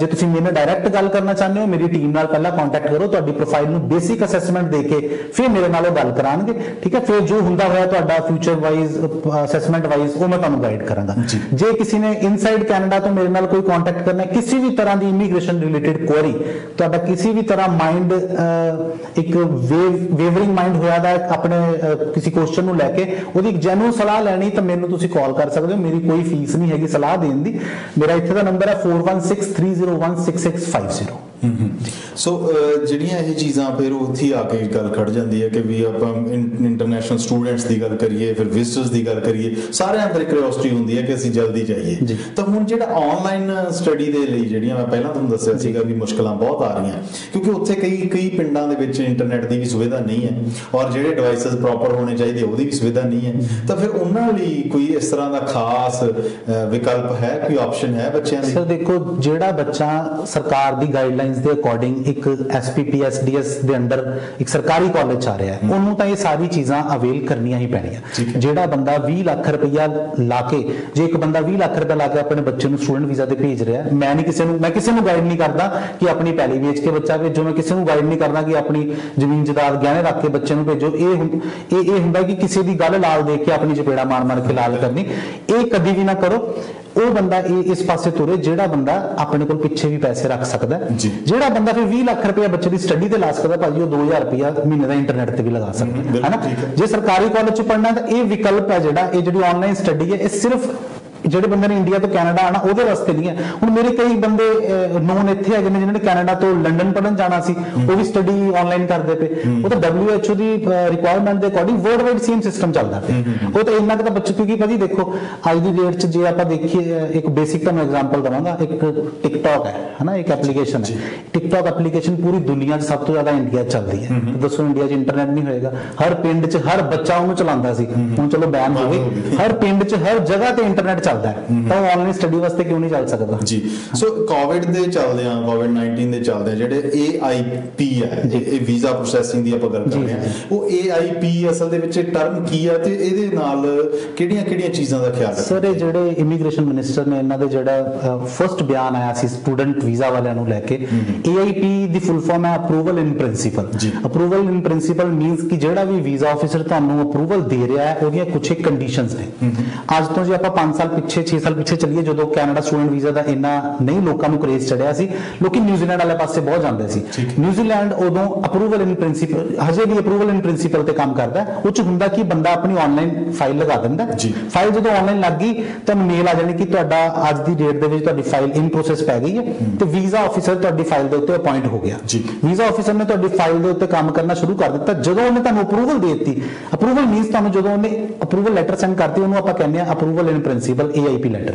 ਜੇ ਤੁਸੀਂ ਮੇਰੇ ਨਾਲ ਡਾਇਰੈਕਟ ਗੱਲ ਕਰਨਾ ਚਾਹੁੰਦੇ ਹੋ, ਮੇਰੀ ਟੀਮ ਨਾਲ ਪਹਿਲਾਂ ਕੰਟੈਕਟ ਕਰੋ, ਤੁਹਾਡੀ ਪ੍ਰੋਫਾਈਲ ਨੂੰ ਬੇਸਿਕ ਅਸੈਸਮੈਂਟ ਦੇ ਕੇ ਫਿਰ ਮੇਰੇ ਨਾਲ ਉਹ ਗੱਲ ਕਰਾਂਗੇ। ਠੀਕ ਹੈ, ਫਿਰ ਜੋ ਹੁੰਦਾ ਹੋਇਆ ਤੁਹਾਡਾ ਫਿਊਚਰ ਵਾਈਜ਼ ਅਸੈਸਮੈਂਟ ਵਾਈਜ਼ ਉਹ ਮੈਂ ਤੁਹਾਨੂੰ ਗਾਈਡ ਕਰਾਂਗਾ। ਜੇ ਕਿਸੇ ਨੇ ਇਨਸਾਈਡ ਕੈਨੇਡਾ ਤੋਂ ਮੇਰੇ ਨਾਲ ਕੋਈ ਕੰਟੈਕਟ ਕਰਨਾ, ਕਿਸੇ ਵੀ ਤਰ੍ਹਾਂ ਦੀ ਇਮੀਗ੍ਰੇਸ਼ਨ ਰਿਲੇਟਡ ਕੁਐਰੀ, ਤੁਹਾਡਾ ਕਿਸੇ ਵੀ ਤਰ੍ਹਾਂ ਮਾਈਂਡ ਇੱਕ ਵੇਵਰਿੰਗ ਮਾਈਂਡ ਹੋਇਆ ਦਾ ਆਪਣੇ ਕਿਸੇ ਕੁਐਸਚਨ ਨੂੰ ਲੈ ਕੇ ਉਹਦੀ ਇੱਕ ਜੈਨੂਇਨ ਸਲਾਹ ਲੈਣੀ, ਤਾਂ ਮੈਨੂੰ ਤੁਸੀਂ ਕਾਲ ਕਰ ਸਕਦੇ ਹੋ। ਮੇਰੀ ਕੋਈ ਫੀਸ ਨਹੀਂ ਹੈਗੀ ਸਲਾਹ ਦੇਣ ਦੀ। ਮੇਰਾ ਇੱਥੇ ਦਾ ਨੰਬਰ ਹੈ 4163016650। ਸੋ ਜਿਹੜੀਆਂ ਇਹ ਚੀਜ਼ਾਂ ਫਿਰ ਉੱਥੇ ਆ ਕੇ ਗੱਲ ਖੜ ਜਾਂਦੀ ਹੈ ਕਿ ਵੀ ਆਪਾਂ ਇੰਟਰਨੈਸ਼ਨਲ ਸਟੂਡੈਂਟਸ ਦੀ ਗੱਲ ਕਰੀਏ, ਫਿਰ ਵਿਜ਼ਟਰਸ ਦੀ ਗੱਲ ਕਰੀਏ, ਸਾਰਿਆਂ ਅੰਦਰ ਕਿਉਰਿਓਸਿਟੀ ਹੁੰਦੀ ਹੈ ਕਿ ਅਸੀਂ ਜਲਦੀ ਜਾਈਏ। ਤਾਂ ਹੁਣ ਜਿਹੜਾ ਆਨਲਾਈਨ ਸਟੱਡੀ ਦੇ ਲਈ ਜਿਹੜੀਆਂ ਮੈਂ ਪਹਿਲਾਂ ਤੁਹਾਨੂੰ ਦੱਸਿਆ ਸੀਗਾ ਵੀ ਮੁਸ਼ਕਲਾਂ ਬਹੁਤ ਆ ਰਹੀਆਂ, ਕਿਉਂਕਿ ਉੱਥੇ ਕਈ ਪਿੰਡਾਂ ਦੇ ਵਿੱਚ ਇੰਟਰਨੈਟ ਦੀ ਵੀ ਸੁਵਿਧਾ ਨਹੀਂ ਹੈ, ਔਰ ਜਿਹੜੇ ਡਿਵਾਈਸਸ ਪ੍ਰੋਪਰ ਹੋਣੇ ਚਾਹੀਦੇ ਉਹਦੀ ਵੀ ਸੁਵਿਧਾ ਨਹੀਂ ਹੈ। ਤਾਂ ਫਿਰ ਉਹਨਾਂ ਲਈ ਕੋਈ ਇਸ ਤਰ੍ਹਾਂ ਦਾ ਖਾਸ ਵਿਕਲਪ ਹੈ, ਕੋਈ ਆਪਸ਼ਨ ਹੈ ਬੱਚਿਆਂ ਲਈ? ਸਰ ਦੇਖੋ, ਜਿਹੜਾ ਬੱਚਾ ਸਰਕਾਰ ਦੀ ਗਾਈਡਲਾਈਨਸ ਦੇ ਅਕੋਰਡਿੰਗ ਇੱਕ SPPSDS ਦੇ ਅੰਡਰ ਇੱਕ ਸਰਕਾਰੀ ਕਾਲਜ ਆ ਰਿਹਾ ਹੈ, ਉਹਨੂੰ ਤਾਂ ਇਹ ਸਾਰੀ ਚੀਜ਼ਾਂ ਅਵੇਲ ਕਰਨੀਆਂ ਹੀ ਪੈਣੀਆਂ। ਜਿਹੜਾ ਬੰਦਾ 20 ਲੱਖ ਰੁਪਇਆ ਲਾ ਕੇ, ਜੇ ਇੱਕ ਬੰਦਾ 20 ਲੱਖ ਰੁਪਇਆ ਲਾ ਕੇ ਆਪਣੇ ਬੱਚੇ ਨੂੰ ਸਟੂਡੈਂਟ ਵੀਜ਼ਾ ਤੇ ਭੇਜ ਰਿਹਾ, ਮੈਂ ਕਿਸੇ ਨੂੰ ਗਾਈਡ ਨਹੀਂ ਕਰਦਾ ਕਿ ਆਪਣੀ ਪੈਲੀ ਵੇਚ ਕੇ ਬੱਚਾ ਭੇਜੋ, ਮੈਂ ਕਿਸੇ ਨੂੰ ਗਾਈਡ ਨਹੀਂ ਕਰਦਾ ਕਿ ਆਪਣੀ ਜ਼ਮੀਨ ਜਾਇਦਾਦ ਗਹਿਣੇ ਰੱਖ ਕੇ ਬੱਚੇ ਨੂੰ ਭੇਜੋ। ਇਹ ਹੁੰਦਾ ਕਿ ਕਿਸੇ ਦੀ ਗੱਲ ਲਾਲ ਦੇਖ ਕੇ ਆਪਣੀ ਚਪੇੜਾ ਮਾਰ ਕੇ ਲਾਲ ਕਰਨੀ, ਇਹ ਕਦੀ ਵੀ ਨਾ ਕਰੋ। ਉਹ ਬੰਦਾ ਇਸ ਪਾਸੇ ਤੁਰੇ ਜਿਹੜਾ ਬੰਦਾ ਆਪਣੇ ਕੋਲ ਪਿੱਛੇ ਵੀ ਪੈਸੇ ਰੱਖ ਸਕਦਾ। ਜਿਹੜਾ ਬੰਦਾ ਫਿਰ 20 ਲੱਖ ਰੁਪਇਆ ਬੱਚੇ ਦੀ ਸਟੱਡੀ ਤੇ ਲਾ ਸਕਦਾ, ਭਾਜੀ ਉਹ 2000 ਰੁਪਇਆ ਮਹੀਨੇ ਦਾ ਇੰਟਰਨੈਟ ਤੇ ਵੀ ਲਗਾ ਸਕਦਾ ਹੈ ਨਾ। ਜੇ ਸਰਕਾਰੀ ਕਾਲਜ ਚ ਪੜ੍ਹਨਾ ਤਾਂ ਇਹ ਵਿਕਲਪ ਹੈ ਜਿਹੜਾ, ਇਹ ਜਿਹੜੀ ਆਨਲਾਈਨ ਸਟੱਡੀ ਹੈ, ਇਹ ਸਿਰਫ ਜਿਹੜੇ ਬੰਦੇ ਨੇ ਇੰਡੀਆ ਤੋਂ ਕੈਨੇਡਾ ਆਣਾ ਉਹਦੇ ਵਾਸਤੇ ਨਹੀਂ ਹੈ। ਹੁਣ ਮੇਰੇ ਕਈ ਬੰਦੇ ਨੋਨ ਇੱਥੇ ਹੈਗੇ ਨੇ ਜਿਨ੍ਹਾਂ ਨੇ ਕੈਨੇਡਾ ਤੋਂ ਲੰਡਨ ਪੜ੍ਹਨ ਜਾਣਾ ਸੀ, ਉਹ ਵੀ ਸਟੱਡੀ ਆਨਲਾਈਨ ਕਰਦੇ ਪਏ। ਉਹ ਤਾਂ WHO ਦੀ ਰਿਕੁਆਇਰਮੈਂਟ ਦੇ according world wide same system ਚੱਲਦਾ ਪਿਆ। ਉਹ ਤਾਂ ਇੰਨਾ ਕੁ ਤਾਂ ਬੱਚੇ, ਕਿਉਂਕਿ ਭਾਜੀ ਦੇਖੋ ਅੱਜ ਦੀ ਡੇਟ 'ਚ ਜੇ ਆਪਾਂ ਦੇਖੀਏ, ਇੱਕ ਬੇਸਿਕ ਤੁਹਾਨੂੰ ਐਗਜ਼ਾਮਪਲ ਦਵਾਂਗਾ, ਇੱਕ ਟਿਕਟੌਕ ਹੈ ਨਾ, ਇੱਕ ਐਪਲੀਕੇਸ਼ਨ ਹੈ। ਟਿਕਟੌਕ ਐਪਲੀਕੇਸ਼ਨ ਪੂਰੀ ਦੁਨੀਆ 'ਚ ਸਭ ਤੋਂ ਜ਼ਿਆਦਾ ਇੰਡੀਆ 'ਚ ਚੱਲਦੀ ਹੈ। ਦੱਸੋ ਇੰਡੀਆ 'ਚ ਇੰਟਰਨੈਟ ਨਹੀਂ ਹੋਏਗਾ? ਹਰ ਪਿੰਡ 'ਚ ਹਰ ਬੱਚਾ ਉਹਨੂੰ ਚਲਾਉਂਦਾ ਸੀ, ਹੁਣ ਚਲੋ ਬੈਨ ਹੋ ਗਈ। ਹਰ ਪਿੰਡ 'ਚ ਹਰ ਜਗ੍ਹਾ ਤੇ ਇੰਟਰਨੈਟ ਚੱਲ ਚੱਲਦਾ ਤਾਂ ਉਹ ਆਨਲਾਈਨ ਸਟੱਡੀ ਵਾਸਤੇ ਕਿਉਂ ਨਹੀਂ ਚੱਲ ਸਕਦਾ ਜੀ। ਸੋ ਕੋਵਿਡ ਦੇ ਚੱਲਦੇ ਆ, ਕੋਵਿਡ-19 ਦੇ ਚੱਲਦੇ ਆ, ਜਿਹੜੇ AIP ਹੈ, ਇਹ ਵੀਜ਼ਾ ਪ੍ਰੋਸੈਸਿੰਗ ਦੀ ਆਪਾਂ ਗੱਲ ਕਰ ਰਹੇ ਹਾਂ, ਉਹ AIP ਅਸਲ ਦੇ ਵਿੱਚ ਟਰਮ ਕੀ ਆ ਤੇ ਇਹਦੇ ਨਾਲ ਕਿਹੜੀਆਂ ਚੀਜ਼ਾਂ ਦਾ ਖਿਆਲ ਰੱਖਣਾ? ਸਰ ਇਹ ਜਿਹੜੇ ਇਮੀਗ੍ਰੇਸ਼ਨ ਮਿਨਿਸਟਰ ਨੇ ਇਹਨਾਂ ਦੇ ਜਿਹੜਾ ਫਸਟ ਬਿਆਨ ਆਇਆ ਸੀ ਸਟੂਡੈਂਟ ਵੀਜ਼ਾ ਵਾਲਿਆਂ ਨੂੰ ਲੈ ਕੇ, AIP ਦੀ ਫੁੱਲ ਫਾਰਮ ਹੈ approval in principal. Approval in principal means ਕਿ ਜਿਹੜਾ ਵੀ ਵੀਜ਼ਾ ਆਫਿਸਰ ਤੁਹਾਨੂੰ ਅਪਰੂਵਲ ਦੇ ਰਿਹਾ ਹੈ ਉਹਦੀਆਂ ਕੁਝ ਇੱਕ ਕੰਡੀਸ਼ਨਸ ਨੇ। ਅੱਜ ਤੋਂ ਜੇ ਆਪਾਂ 5 ਸਾਲ ਪਿੱਛੇ 6 ਸਾਲ ਪਿੱਛੇ ਚੱਲੀਏ, ਜਦੋਂ ਕੈਨੇਡਾ ਸਟੂਡੈਂਟ ਵੀਜ਼ਾ ਦਾ ਇੰਨਾ ਨਹੀਂ ਲੋਕਾਂ ਨੂੰ ਕਰੇਜ਼ ਚੜਿਆ ਸੀ, ਲੋਕੀ ਨਿਊਜ਼ੀਲੈਂਡ ਵਾਲੇ ਪਾਸੇ ਬਹੁਤ ਜਾਂਦੇ ਸੀ। ਨਿਊਜ਼ੀਲੈਂਡ ਉਦੋਂ ਅਪਰੂਵਲ ਇਨ ਪ੍ਰਿੰਸੀਪਲ, ਹਜੇ ਵੀ ਅਪਰੂਵਲ ਇਨ ਪ੍ਰਿੰਸੀਪਲ ਤੇ ਕੰਮ ਕਰਦਾ। ਉਹ ਚ ਹੁੰਦਾ ਕਿ ਬੰਦਾ ਆਪਣੀ ਆਨਲਾਈਨ ਫਾਈਲ ਲਗਾ ਦਿੰਦਾ, ਫਾਈਲ ਜਦੋਂ ਆਨਲਾਈਨ ਲੱਗ ਗਈ ਤੁਹਾਨੂੰ ਮੇਲ ਆ ਜਾਣੀ ਕਿ ਤੁਹਾਡਾ ਅੱਜ ਦੀ ਡੇਟ ਦੇ ਵਿੱਚ ਤੁਹਾਡੀ ਫਾਈਲ ਇਨ ਪ੍ਰੋਸੈਸ ਪੈ ਗਈ ਹੈ ਤੇ ਵੀਜ਼ਾ ਆਫਿਸਰ ਤੁਹਾਡੀ ਫਾਈਲ ਦੇ ਉੱਤੇ ਅਪਾਇੰਟ ਹੋ ਗਿਆ। ਵੀਜ਼ਾ ਆਫਿਸਰ ਨੇ ਤੁਹਾਡੀ ਫਾਈਲ ਦੇ ਉੱਤੇ ਕੰਮ ਕਰਨਾ ਸ਼ੁਰੂ ਕਰ ਦਿੱਤਾ। ਜਦੋਂ ਉਹਨੇ ਤੁਹਾਨੂੰ ਅਪਰੂਵਲ ਦੇ ਦਿੱਤੀ, ਅਪਰੂਵਲ ਮੀਨਸ ਤੁਹਾਨੂੰ ਜਦੋਂ ਉਹਨੇ ਅਪਰੂਵਲ ਲੈਟਰ ਸੈਂਡ ਕਰਤੀ, ਉਹਨੂੰ ਆਪਾਂ ਕਹਿੰਦੇ ਆ approval in principle, AIP letter.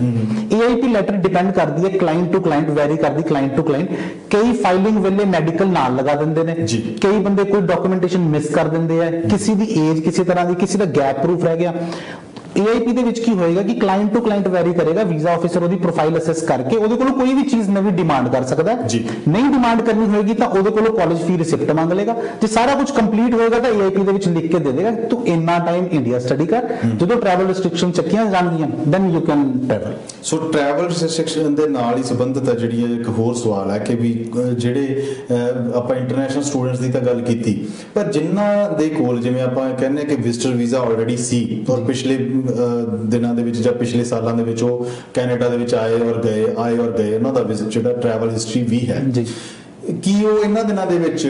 AIP letter depend ਕਰਦੀ ਹੈ ਕਲਾਇੰਟ ਟੂ ਕਲਾਇੰਟ, ਵੈਰੀ ਕਰਦੀ ਕਲਾਇੰਟ ਟੂ ਕਲਾਇੰਟ। ਕਈ ਫਾਈਲਿੰਗ ਵੇਲੇ ਮੈਡੀਕਲ ਨਾਲ ਲਗਾ ਦਿੰਦੇ ਨੇ, ਕਈ ਬੰਦੇ ਕੋਈ ਡਾਕੂਮੈਂਟੇਸ਼ਨ ਮਿਸ ਕਰ ਦਿੰਦੇ ਆ, ਕਿਸੇ ਦੀ ਏਜ ਕਿਸੇ ਤਰ੍ਹਾਂ ਦੀ, ਕਿਸੇ ਦਾ ਗੈਪ ਪ੍ਰੂਫ ਰਹਿ ਗਿਆ। AIP ਦੇ ਵਿੱਚ ਕੀ ਹੋਏਗਾ ਕਿ ਕਲਾਇੰਟ ਟੂ ਕਲਾਇੰਟ ਵੈਰੀ ਕਰੇਗਾ, ਵੀਜ਼ਾ ਆਫਿਸਰ ਉਹਦੀ ਪ੍ਰੋਫਾਈਲ ਅਸੈਸ ਕਰਕੇ ਉਹਦੇ ਕੋਲੋਂ ਕੋਈ ਵੀ ਚੀਜ਼ ਨਵੀਂ ਡਿਮਾਂਡ ਕਰ ਸਕਦਾ ਹੈ। ਨਹੀਂ ਡਿਮਾਂਡ ਕਰਨੀ ਹੋਏਗੀ ਤਾਂ ਉਹਦੇ ਕੋਲੋਂ ਕਾਲਜ ਫੀ ਰਿਸਿਪਟ ਮੰਗ ਲੇਗਾ। ਜੇ ਸਾਰਾ ਕੁਝ ਕੰਪਲੀਟ ਹੋਏਗਾ ਤਾਂ AIP ਦੇ ਵਿੱਚ ਲਿਖ ਕੇ ਦੇ ਦੇਗਾ ਤੂੰ ਇੰਨਾ ਟਾਈਮ ਇੰਡੀਆ ਸਟੱਡੀ ਕਰ, ਜਦੋਂ ਟਰੈਵਲ ਰਿਸਟ੍ਰਿਕਸ਼ਨ ਚੱਕੀਆਂ ਜਾਣਗੀਆਂ then you can travel. So travel restriction ਦੇ ਨਾਲ ਹੀ ਸੰਬੰਧਿਤ ਹੈ ਜਿਹੜੀ ਇੱਕ ਹੋਰ ਸਵਾਲ ਹੈ ਕਿ ਵੀ ਜਿਹੜੇ ਆਪਾਂ ਇੰਟਰਨੈਸ਼ਨਲ ਸਟੂਡੈਂਟਸ ਦੀ ਤਾਂ ਗੱਲ ਕੀਤੀ, ਪਰ ਜਿਨ੍ਹਾਂ ਦੇ ਕੋਲ ਜਿਵੇਂ ਆਪਾਂ ਕਹਿੰਦੇ ਕਿ ਵਿਜ਼ਟਰ ਵੀਜ਼ਾ ਆਲਰੇਡੀ ਸੀ ਔਰ ਪਿਛਲੇ ਦਿਨਾਂ ਦੇ ਵਿੱਚ ਜਾਂ ਪਿਛਲੇ ਸਾਲਾਂ ਦੇ ਵਿੱਚ ਉਹ ਕੈਨੇਡਾ ਦੇ ਵਿੱਚ ਆਏ ਔਰ ਗਏ ਉਹਨਾਂ ਦਾ ਜਿਹੜਾ ਟਰੈਵਲ ਹਿਸਟਰੀ ਵੀ ਹੈ, ਕੀ ਉਹ ਇਹਨਾਂ ਦਿਨਾਂ ਦੇ ਵਿੱਚ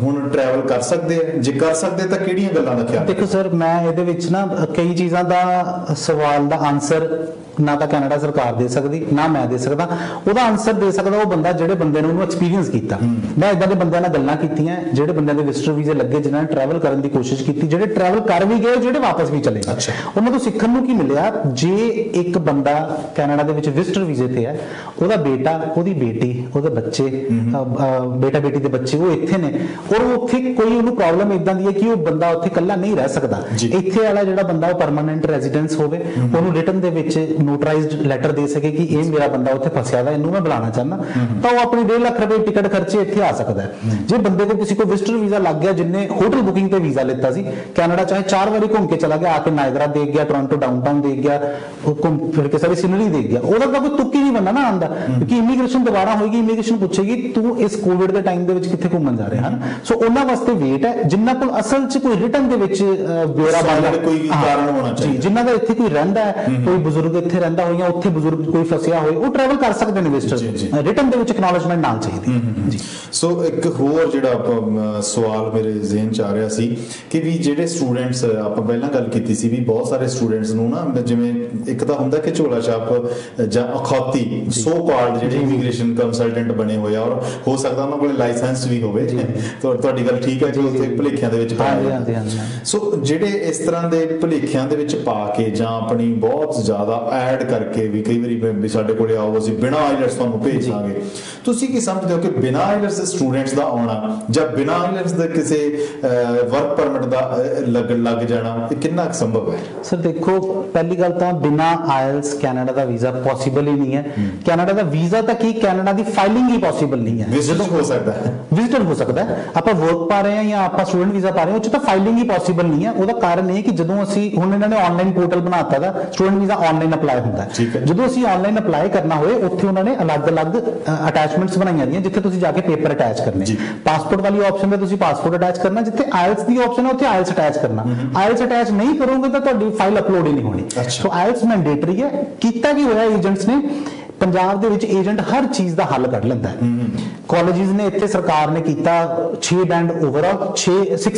ਹੁਣ ਟਰੈਵਲ ਕਰ ਸਕਦੇ ਆ? ਜੇ ਕਰ ਸਕਦੇ ਤਾਂ ਕਿਹੜੀਆਂ ਗੱਲਾਂ ਦਾ ਖਿਆਲ? ਦੇਖੋ ਸਰ, ਮੈਂ ਇਹਦੇ ਵਿੱਚ ਨਾ ਕਈ ਚੀਜ਼ਾਂ ਦਾ ਸਵਾਲ ਦਾ ਆਨਸਰ ਨਾ ਤਾਂ ਕੈਨੇਡਾ ਸਰਕਾਰ ਦੇ ਸਕਦੀ ਨਾ ਮੈਂ ਦੇ ਸਕਦਾ। ਉਹਦਾ ਆਨਸਰ ਦੇ ਸਕਦਾ ਉਹ ਬੰਦਾ ਜਿਹੜੇ ਬੰਦੇ ਨੇ ਉਹਨੂੰ ਐਕਸਪੀਰੀਅੰਸ ਕੀਤਾ। ਮੈਂ ਇਦਾਂ ਦੇ ਬੰਦਿਆਂ ਨਾਲ ਗੱਲਾਂ ਕੀਤੀਆਂ ਜਿਹੜੇ ਬੰਦਿਆਂ ਦੇ ਵਿਜ਼ਟਰ ਵੀਜ਼ੇ ਲੱਗੇ, ਜਿਨ੍ਹਾਂ ਨੇ ਟਰੈਵਲ ਕਰਨ ਦੀ ਕੋਸ਼ਿਸ਼ ਕੀਤੀ, ਜਿਹੜੇ ਟਰੈਵਲ ਕਰ ਵੀ ਗਏ, ਜਿਹੜੇ ਵਾਪਸ ਵੀ ਚਲੇ ਗਏ। ਉਹਨਾਂ ਤੋਂ ਸਿੱਖਣ ਨੂੰ ਕੀ ਮਿਲਿਆ? ਜੇ ਇੱਕ ਬੰਦਾ ਕੈਨੇਡਾ ਦੇ ਵਿੱਚ ਵਿਜ਼ਟਰ ਵੀਜ਼ੇ ਤੇ ਹੈ, ਉਹਦਾ ਬੇਟਾ, ਉਹਦੀ ਬੇਟੀ, ਉਹਦੇ ਬੱਚੇ, ਬੇਟਾ ਬੇਟੀ ਦੇ ਬੱਚੇ ਉਹ ਇੱਥੇ ਨੇ ਔਰ ਉੱਥੇ ਕੋਈ ਉਹਨੂੰ ਪ੍ਰੋਬਲਮ ਇਦਾਂ ਦੀ ਹੈ ਕਿ ਉਹ ਬੰਦਾ ਉੱਥੇ ਇਕੱਲਾ ਨਹੀਂ ਰਹਿ ਸਕਦਾ। ਇੱਥੇ ਵਾਲਾ ਜਿਹੜਾ ਬੰਦਾ ਉਹ ਪਰਮਾਨੈਂਟ ਰੈਜ਼ੀਡੈਂਸ ਹੋਵੇ, ਉਹਨੂੰ ਰਿਟਨ ਦੇ ਵਿੱਚ ਨੋਟਰਾਈਜ਼ਡ ਲੈਟਰ ਦੇ ਸਕੇ ਕਿ ਇਹ ਮੇਰਾ ਬੰਦਾ ਉੱਥੇ ਫਸਿਆ ਦਾ, ਇਹਨੂੰ ਮੈਂ ਬੁਲਾਣਾ ਚਾਹੁੰਦਾ, ਤਾਂ ਉਹ ਆਪਣੀ 1.5 ਲੱਖ ਰੁਪਏ ਟਿਕਟ ਖਰਚੇ ਇੱਥੇ ਆ ਸਕਦਾ ਹੈ। ਜੇ ਬੰਦੇ ਕੋਲ ਕਿਸੇ ਕੋਲ ਵਿਜ਼ਟਰ ਵੀਜ਼ਾ ਲੱਗ ਗਿਆ, ਜਿੰਨੇ ਹੋਟਲ ਬੁਕਿੰਗ ਤੇ ਵੀਜ਼ਾ ਲਿੱਤਾ ਸੀ, ਕੈਨੇਡਾ ਚਾਹੇ 4 ਵਾਰੀ ਘੁੰਮ ਕੇ ਚਲਾ ਗਿਆ, ਆ ਕੇ ਨਾਇਗਰਾ ਦੇਖ ਗਿਆ, ਟੋਰਾਂਟੋ ਡਾਊਨਟਾਊਨ ਦੇਖ ਗਿਆ, ਘੁੰਮ ਫਿਰ ਕੇ ਸਾਰੀ ਸਿਨਰੀ ਦੇਖ ਗਿਆ, ਉਹਦਾ ਤਾਂ ਕੋਈ ਤੁੱਕ ਹੀ ਨਹੀਂ ਬੰਦਾ ਨਾ ਆਉਂਦਾ, ਕਿਉਂਕਿ ਇਮੀਗ੍ਰੇਸ਼ਨ ਦੁਬਾਰਾ ਹੋਏਗੀ, ਇਮੀਗ੍ਰੇਸ਼ਨ ਪੁੱਛੇਗੀ ਤੂੰ ਇਸ ਕੋਵਿਡ ਦੇ ਟਾਈਮ ਦੇ ਵਿੱਚ ਕਿੱਥੇ ਘੁੰਮਣ ਜਾ ਰਿਹਾ ਹਨ। ਸੋ ਉਹਨਾਂ ਵਾਸਤੇ ਵੇਟ ਹੈ ਜਿਨ੍ਹਾਂ ਕੋਲ ਅਸਲ 'ਚ ਕੋਈ ਰਿਟਨ ਦੇ ਵਿੱਚ ਬਿਊਰਾ ਬਣਦਾ, ਕੋਈ ਕਾਰਨ ਹੋਣਾ ਚਾਹੀਦਾ, ਜਿਨ੍ਹਾਂ ਦਾ ਇੱਥੇ ਕੋਈ ਰਹਿੰਦਾ ਹੈ, ਕੋਈ ਬਜ਼ੁਰਗ ਇੱਥੇ ਰਹਿੰਦਾ ਹੋਇਆ, ਉੱਥੇ ਬਜ਼ੁਰਗ ਕੋਈ ਫਸਿਆ ਹੋਏ, ਉਹ ਟਰੈਵਲ ਕਰ ਸਕਦੇ ਨੇ ਵਿਜ਼ਟਰ, ਰਿਟਨ ਦੇ ਵਿੱਚ ਐਕਨੋਲਜਮੈਂਟ ਨਾਲ ਚਾਹੀਦੀ ਜੀ। ਸੋ ਇੱਕ ਹੋਰ ਜਿਹੜਾ ਸਵਾਲ ਮੇਰੇ ਜ਼ਿਹਨ 'ਚ ਆ ਰਿਹਾ ਸੀ ਕਿ ਵੀ ਜਿਹੜੇ ਸਟੂਡੈਂਟਸ, ਆਪਾਂ ਪਹਿਲਾਂ ਗੱਲ ਕੀਤੀ ਸੀ ਵੀ ਬਹੁਤ ਸਾਰੇ ਸਟੂਡੈਂਟਸ ਨੂੰ ਨਾ, ਜਿਵੇਂ ਇੱਕ ਤਾਂ ਹੁੰਦਾ ਕਿ ਝੋਲਾ ਛਾਪ ਜਾਂ ਅਖੌਤੀ ਸੋ ਕਾਲਡ ਜਿਹੜੇ ਇਮੀਗ੍ਰੇਸ਼ਨ ਕੰਸਲਟੈਂਟ ਬਣੇ ਹੋਏ ਆ, ਔਰ ਹੋ ਸਕਦਾ ਉਹਨਾਂ ਕੋਲ ਲਾਇਸੈਂਸ ਵੀ ਹੋਵੇ, ਤੁਹਾਡੀ ਗੱਲ ਠੀਕ ਹੈ ਕਿ ਉੱਥੇ ਭੁਲੇਖਿਆਂ ਦੇ ਵਿੱਚ ਪਾਇਆ। ਸੋ ਜਿਹੜੇ ਇਸ ਤਰ੍ਹਾਂ ਦੇ ਭੁਲੇਖਿਆਂ ਦੇ ਵਿੱਚ ਪਾ ਕੇ ਜਾਂ ਆਪਣੀ ਬਹੁਤ ਜ਼ਿਆਦਾ ਐਡ ਕਰਕੇ ਵੀ ਕਈ ਵਾਰੀ ਸਾਡੇ ਕੋਲ ਆਓ ਅਸੀਂ ਬਿਨਾਂ ਆਈਲੈਟਸ ਤੁਹਾਨੂੰ ਭੇਜ ਦਾਂਗੇ, ਤੁਸੀਂ ਕੀ ਸਮਝਦੇ ਹੋ ਕਿ ਬਿਨਾਂ ਆਈਲੈਟਸ ਦੇ ਸਟੂਡੈਂਟਸ ਦਾ ਆਉਣਾ ਜਾਂ ਬਿਨਾਂ ਆਈਲੈਟਸ ਦੇ ਕਿਸੇ ਵਰਕ ਪਰਮਿਟ ਦਾ ਲੱਗ ਜਾਣਾ ਇਹ ਕਿੰਨਾ ਸੰਭਵ ਹੈ? ਸਰ ਦੇਖੋ, ਪਹਿਲੀ ਗੱਲ ਤਾਂ ਬਿਨਾਂ ਆਇਲਸ ਕੈਨੇਡਾ ਦਾ ਵੀਜ਼ਾ ਪੋਸੀਬਲ ਹੀ ਨਹੀਂ ਹੈ। ਕੈਨੇਡਾ ਦਾ ਵੀਜ਼ਾ ਤਾਂ ਕੀ, ਕੈਨੇਡਾ ਦੀ ਫਾਈਲਿੰਗ ਹੀ ਪੋਸੀਬਲ ਨਹੀਂ ਹੈ। ਜਦੋਂ ਹੋ ਸਕਦਾ ਹੈ ਵਿਜ਼ਿਟਰ ਹੋ ਸਕਦਾ ਹੈ, ਆਪਾਂ ਵਰਕ ਪਾ ਰਹੇ ਹਾਂ ਜਾਂ ਆਪਾਂ ਸਟੂਡੈਂਟ ਵੀਜ਼ਾ ਪਾ ਰਹੇ ਹਾਂ, ਉਹ 'ਚ ਤਾਂ ਫਾਈਲਿੰਗ ਹੀ ਪੋਸੀਬਲ ਨਹੀਂ ਹੈ। ਉਹਦਾ ਕਾਰਨ ਇਹ ਕਿ ਜਦੋਂ ਅਸੀਂ ਹੁਣ ਇਹਨਾਂ ਨੇ ਆਨਲਾਈਨ ਪੋਰਟਲ ਬਣਾਤਾ ਦਾ, ਸਟੂਡੈਂਟ ਵੀਜ਼ਾ ਆਨਲਾਈਨ ਅਪਲਾਈ ਹੁੰਦਾ ਹੈ। ਜਦੋਂ ਅਸੀਂ ਆਨਲਾਈਨ ਅਪਲਾਈ ਕਰਨਾ ਹੋਏ, ਉੱਥੇ ਉਹਨਾਂ ਨੇ ਅਲੱਗ-ਅਲੱਗ ਅਟੈਚਮੈਂਟਸ ਬਣਾਈਆਂ ਦੀਆਂ ਜਿੱਥੇ ਤੁਸੀਂ ਜਾ ਕੇ ਪੇਪਰ ਅਟੈਚ ਕਰਨੇ। ਪਾਸਪੋਰਟ ਵਾਲੀ ਆਪਸ਼ਨ ਤੇ ਤੁਸੀਂ ਪਾਸਪੋਰਟ ਅਟੈਚ ਕਰਨਾ, ਜਿੱਥੇ ਆਇਲਸ ਦੀ ਆਪਸ਼ਨ ਹੈ ਉੱਥੇ ਆਇਲਸ ਅਟੈਚ ਕਰਨਾ। ਆਇਲਸ ਅਟੈਚ ਨਹੀਂ ਕਰੋਗੇ ਤਾਂ ਤੁਹਾਡੀ ਫਾਈਲ ਅਪਲੋਡ ਹੀ ਨਹੀਂ ਹੋਣੀ। ਸੋ ਆਇਲਸ ਮੈਂਡੇਟਰੀ ਹੈ। ਕੀਤਾ ਕੀ ਹੋਇਆ, ਏਜੰਟਸ ਨੇ ਪੰਜਾਬ ਦੇ ਵਿੱਚ ਏਜੰਟ ਹਰ ਚੀਜ਼ ਦਾ ਹੱਲ ਕੱਢ ਲੈਂਦਾ ਹੈ। ਕਾਲਜਿਸ ਨੇ ਇੱਥੇ ਸਰਕਾਰ ਨੇ ਕੀਤਾ 6 ਬੈਂਡ ਓਵਰਆਲ, 6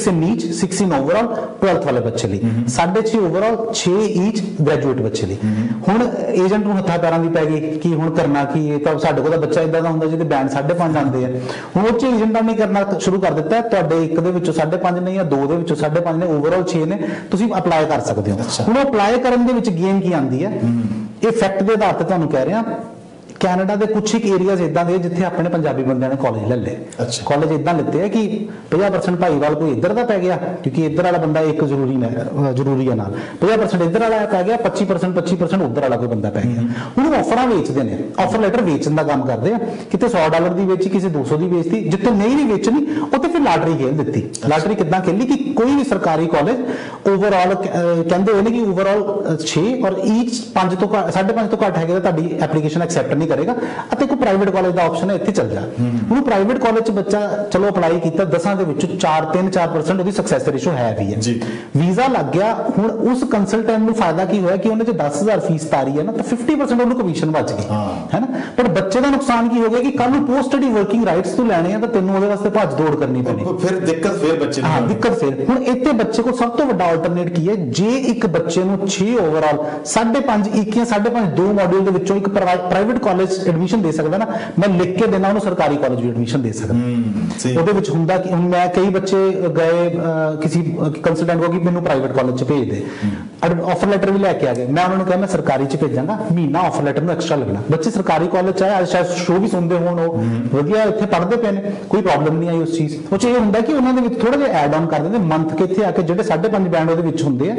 ਇਨ ਈਚ, 6 ਇਨ ਓਵਰਆਲ 12th ਵਾਲੇ ਬੱਚੇ ਲਈ, 6.5 ਓਵਰਆਲ, 6 ਈਚ ਗ੍ਰੈਜੂਏਟ ਬੱਚੇ ਲਈ। ਹੁਣ ਏਜੰਟ ਨੂੰ ਹੱਥਾਂ ਪੈਰਾਂ ਦੀ ਪੈ ਗਈ ਕਿ ਹੁਣ ਕਰਨਾ ਕੀ ਹੈ, ਤਾਂ ਸਾਡੇ ਕੋਲ ਤਾਂ ਬੱਚਾ ਇਦਾਂ ਦਾ ਹੁੰਦਾ ਜਿਹਦੇ ਬੈਂਡ 5.5 ਆਉਂਦੇ ਆ। ਹੁਣ ਉਹ 'ਚ ਏਜੰਟਾਂ ਨੇ ਕਰਨਾ ਸ਼ੁਰੂ ਕਰ ਦਿੱਤਾ, ਤੁਹਾਡੇ ਇੱਕ ਦੇ ਵਿੱਚੋਂ 5.5 ਨੇ ਜਾਂ 2 ਦੇ ਵਿੱਚੋਂ 5.5 ਨੇ, ਓਵਰਆਲ 6 ਨੇ, ਤੁਸੀਂ ਅਪਲਾਈ ਕਰ ਸਕਦੇ ਹੋ। ਹੁਣ ਅਪਲਾਈ ਕਰਨ ਦੇ ਵਿੱਚ ਗੇਮ ਕੀ ਆਉਂਦੀ ਹੈ, ਇਹ ਫੈਕਟ ਦੇ ਆਧਾਰ ਤੇ ਤੁਹਾਨੂੰ ਕਹਿ ਰਿਹਾ, ਕੈਨੇਡਾ ਦੇ ਕੁਝ ਇੱਕ ਏਰੀਆਜ਼ ਇਦਾਂ ਦੇ ਜਿੱਥੇ ਆਪਣੇ ਪੰਜਾਬੀ ਬੰਦਿਆਂ ਨੇ ਕਾਲਜ ਲੈ ਲਏ। ਕਾਲਜ ਇਦਾਂ ਲਿੱਤੇ ਆ ਕਿ 50% ਭਾਈਵਾਲ ਕੋਈ ਇੱਧਰ ਦਾ ਪੈ ਗਿਆ, ਕਿਉਂਕਿ ਇੱਧਰ ਵਾਲਾ ਬੰਦਾ ਇੱਕ ਜ਼ਰੂਰੀ ਹੈ ਨਾਲ, 50% ਇੱਧਰ ਵਾਲਾ ਪੈ ਗਿਆ, 25% ਉੱਧਰ ਵਾਲਾ ਕੋਈ ਬੰਦਾ ਪੈ ਗਿਆ। ਹੁਣ ਆਫਰਾਂ ਵੇਚਦੇ ਨੇ, ਆਫਰ ਲੈਟਰ ਵੇਚਣ ਦਾ ਕੰਮ ਕਰਦੇ ਆ, ਕਿਤੇ $100 ਦੀ ਵੇਚੀ, ਕਿਸੇ 200 ਦੀ ਵੇਚਤੀ, ਜਿੱਥੇ ਨਹੀਂ ਵੀ ਵੇਚਣੀ ਉੱਥੇ ਫਿਰ ਲਾਟਰੀ ਖੇਲ ਦਿੱਤੀ। ਲਾਟਰੀ ਕਿੱਦਾਂ ਖੇਲੀ ਕਿ ਕੋਈ ਵੀ ਸਰਕਾਰੀ ਕਾਲਜ ਓਵਰਆਲ ਕਹਿੰਦੇ ਹੋਏ ਨੇ ਕਿ ਓਵਰਆਲ 6 ਔਰ ਈਚ 5 ਤੋਂ 5.5 ਤੋਂ ਘੱਟ ਹੈਗੇ ਤਾਂ ਤੁਹਾਡੀ ਐਪਲੀਕੇਸ਼ਨ ਐਕਸੈਪਟ ਨਹੀਂ ਕਰੇਗਾ, ਅਤੇ ਕੋਈ ਪ੍ਰਾਈਵੇਟ ਕਾਲਜ ਦਾ ਆਪਸ਼ਨ ਹੈ, ਇੱਥੇ ਚੱਲ ਜਾ। ਹੁਣ ਪ੍ਰਾਈਵੇਟ ਕਾਲਜ 'ਚ ਬੱਚਾ ਚਲੋ ਅਪਲਾਈ ਕੀਤਾ, 10 ਦੇ ਵਿੱਚੋਂ 3-4% ਉਹਦੀ ਸਕਸੈਸ ਰੇਸ਼ੋ ਹੈ ਵੀ ਹੈ, ਵੀਜ਼ਾ ਲੱਗ ਗਿਆ। ਹੁਣ ਉਸ ਕੰਸਲਟੈਂਟ ਨੂੰ ਫਾਇਦਾ ਕੀ ਹੋਇਆ ਕਿ ਉਹਨੇ ਜੇ 10,000 ਫੀਸ ਤਾਰੀ ਹੈ ਨਾ ਤਾਂ 50% ਉਹਨੂੰ ਕਮਿਸ਼ਨ ਬਚ ਗਈ ਹੈ ਨਾ। ਪਰ ਬੱਚੇ ਦਾ ਨੁਕਸਾਨ ਕੀ ਹੋ ਗਿਆ ਕਿ ਕੱਲ ਨੂੰ ਪੋਸਟ ਸਟੱਡੀ ਵਰਕਿੰਗ ਰਾਈਟਸ ਤੋਂ ਲੈਣੇ ਆ ਤਾਂ ਤੈਨੂੰ ਉਹਦੇ ਵਾਸਤੇ ਭੱਜ ਦੌੜ ਕਰਨੀ ਪੈਣੀ, ਫਿਰ ਦਿੱਕਤ ਫਿਰ ਬੱਚੇ ਨੂੰ। ਹਾਂ, ਦਿੱਕਤ ਫਿਰ। ਹੁਣ ਇੱਥੇ ਬੱਚੇ ਕੋਲ ਸਭ ਤੋਂ ਵੱਡਾ ਆਲਟਰਨੇਟ ਕੀ ਹੈ, ਜੇ ਇੱਕ ਬੱਚੇ ਨੂੰ 6 ਓਵਰਆਲ 5.5 1 ਜਾਂ 5.5 2 ਮੋਡਿਊਲ ਦੇ ਵਿੱਚੋਂ ਇੱਕ ਪ੍ਰਾਈਵੇਟ ਕਾਲਜ ਐਡਮਿਸ਼ਨ ਦੇ ਸਕਦਾ ਨਾ, ਮੈਂ ਲਿਖ ਕੇ ਦੇਣਾ ਉਹਨੂੰ ਸਰਕਾਰੀ ਕਾਲਜ ਵੀ ਐਡਮਿਸ਼ਨ ਦੇ ਸਕਦਾ। ਉਹਦੇ ਵਿੱਚ ਹੁੰਦਾ ਕਿ ਹੁਣ ਮੈਂ ਕਈ ਬੱਚੇ ਗਏ ਕਿਸੇ ਕੰਸਲਟੈਂਟ ਕੋਲ ਕਿ ਮੈਨੂੰ ਪ੍ਰਾਈਵੇਟ ਕਾਲਜ 'ਚ ਭੇਜ ਦੇ, ਆਫਰ ਲੈਟਰ ਵੀ ਲੈ ਕੇ ਆ ਗਏ, ਮੈਂ ਉਹਨਾਂ ਨੂੰ ਕਿਹਾ ਮੈਂ ਸਰਕਾਰੀ 'ਚ ਭੇਜਾਂਗਾ, ਮਹੀਨਾ ਆਫਰ ਲੈਟਰ ਨੂੰ ਐਕਸਟਰਾ ਲੱਗਣਾ। ਬੱਚੇ ਸਰਕਾਰੀ ਕਾਲਜ 'ਚ ਆਏ, ਸ਼ਾਇਦ ਸ਼ੋਅ ਵੀ ਸੁਣਦੇ ਹੋਣ, ਉਹ ਵਧੀਆ ਇੱਥੇ ਪੜ੍ਹਦੇ ਪਏ ਨੇ, ਕੋਈ ਪ੍ਰੋਬਲਮ ਨਹੀਂ ਆਈ ਉਸ ਚੀਜ਼। ਉਹ 'ਚ ਇਹ ਹੁੰਦਾ ਕਿ ਉਹਨਾਂ ਦੇ ਵਿੱਚ ਥੋੜਾ ਜਿਹਾ ਐਡ ਆਨ ਕਰ ਦਿੰਦੇ, ਮੰਥ ਕੇ ਇੱਥੇ ਆ ਕੇ ਜਿਹੜੇ 5.5 ਬੈਂਡ ਉਹਦੇ ਵਿੱਚ ਹੁੰਦੇ ਆ,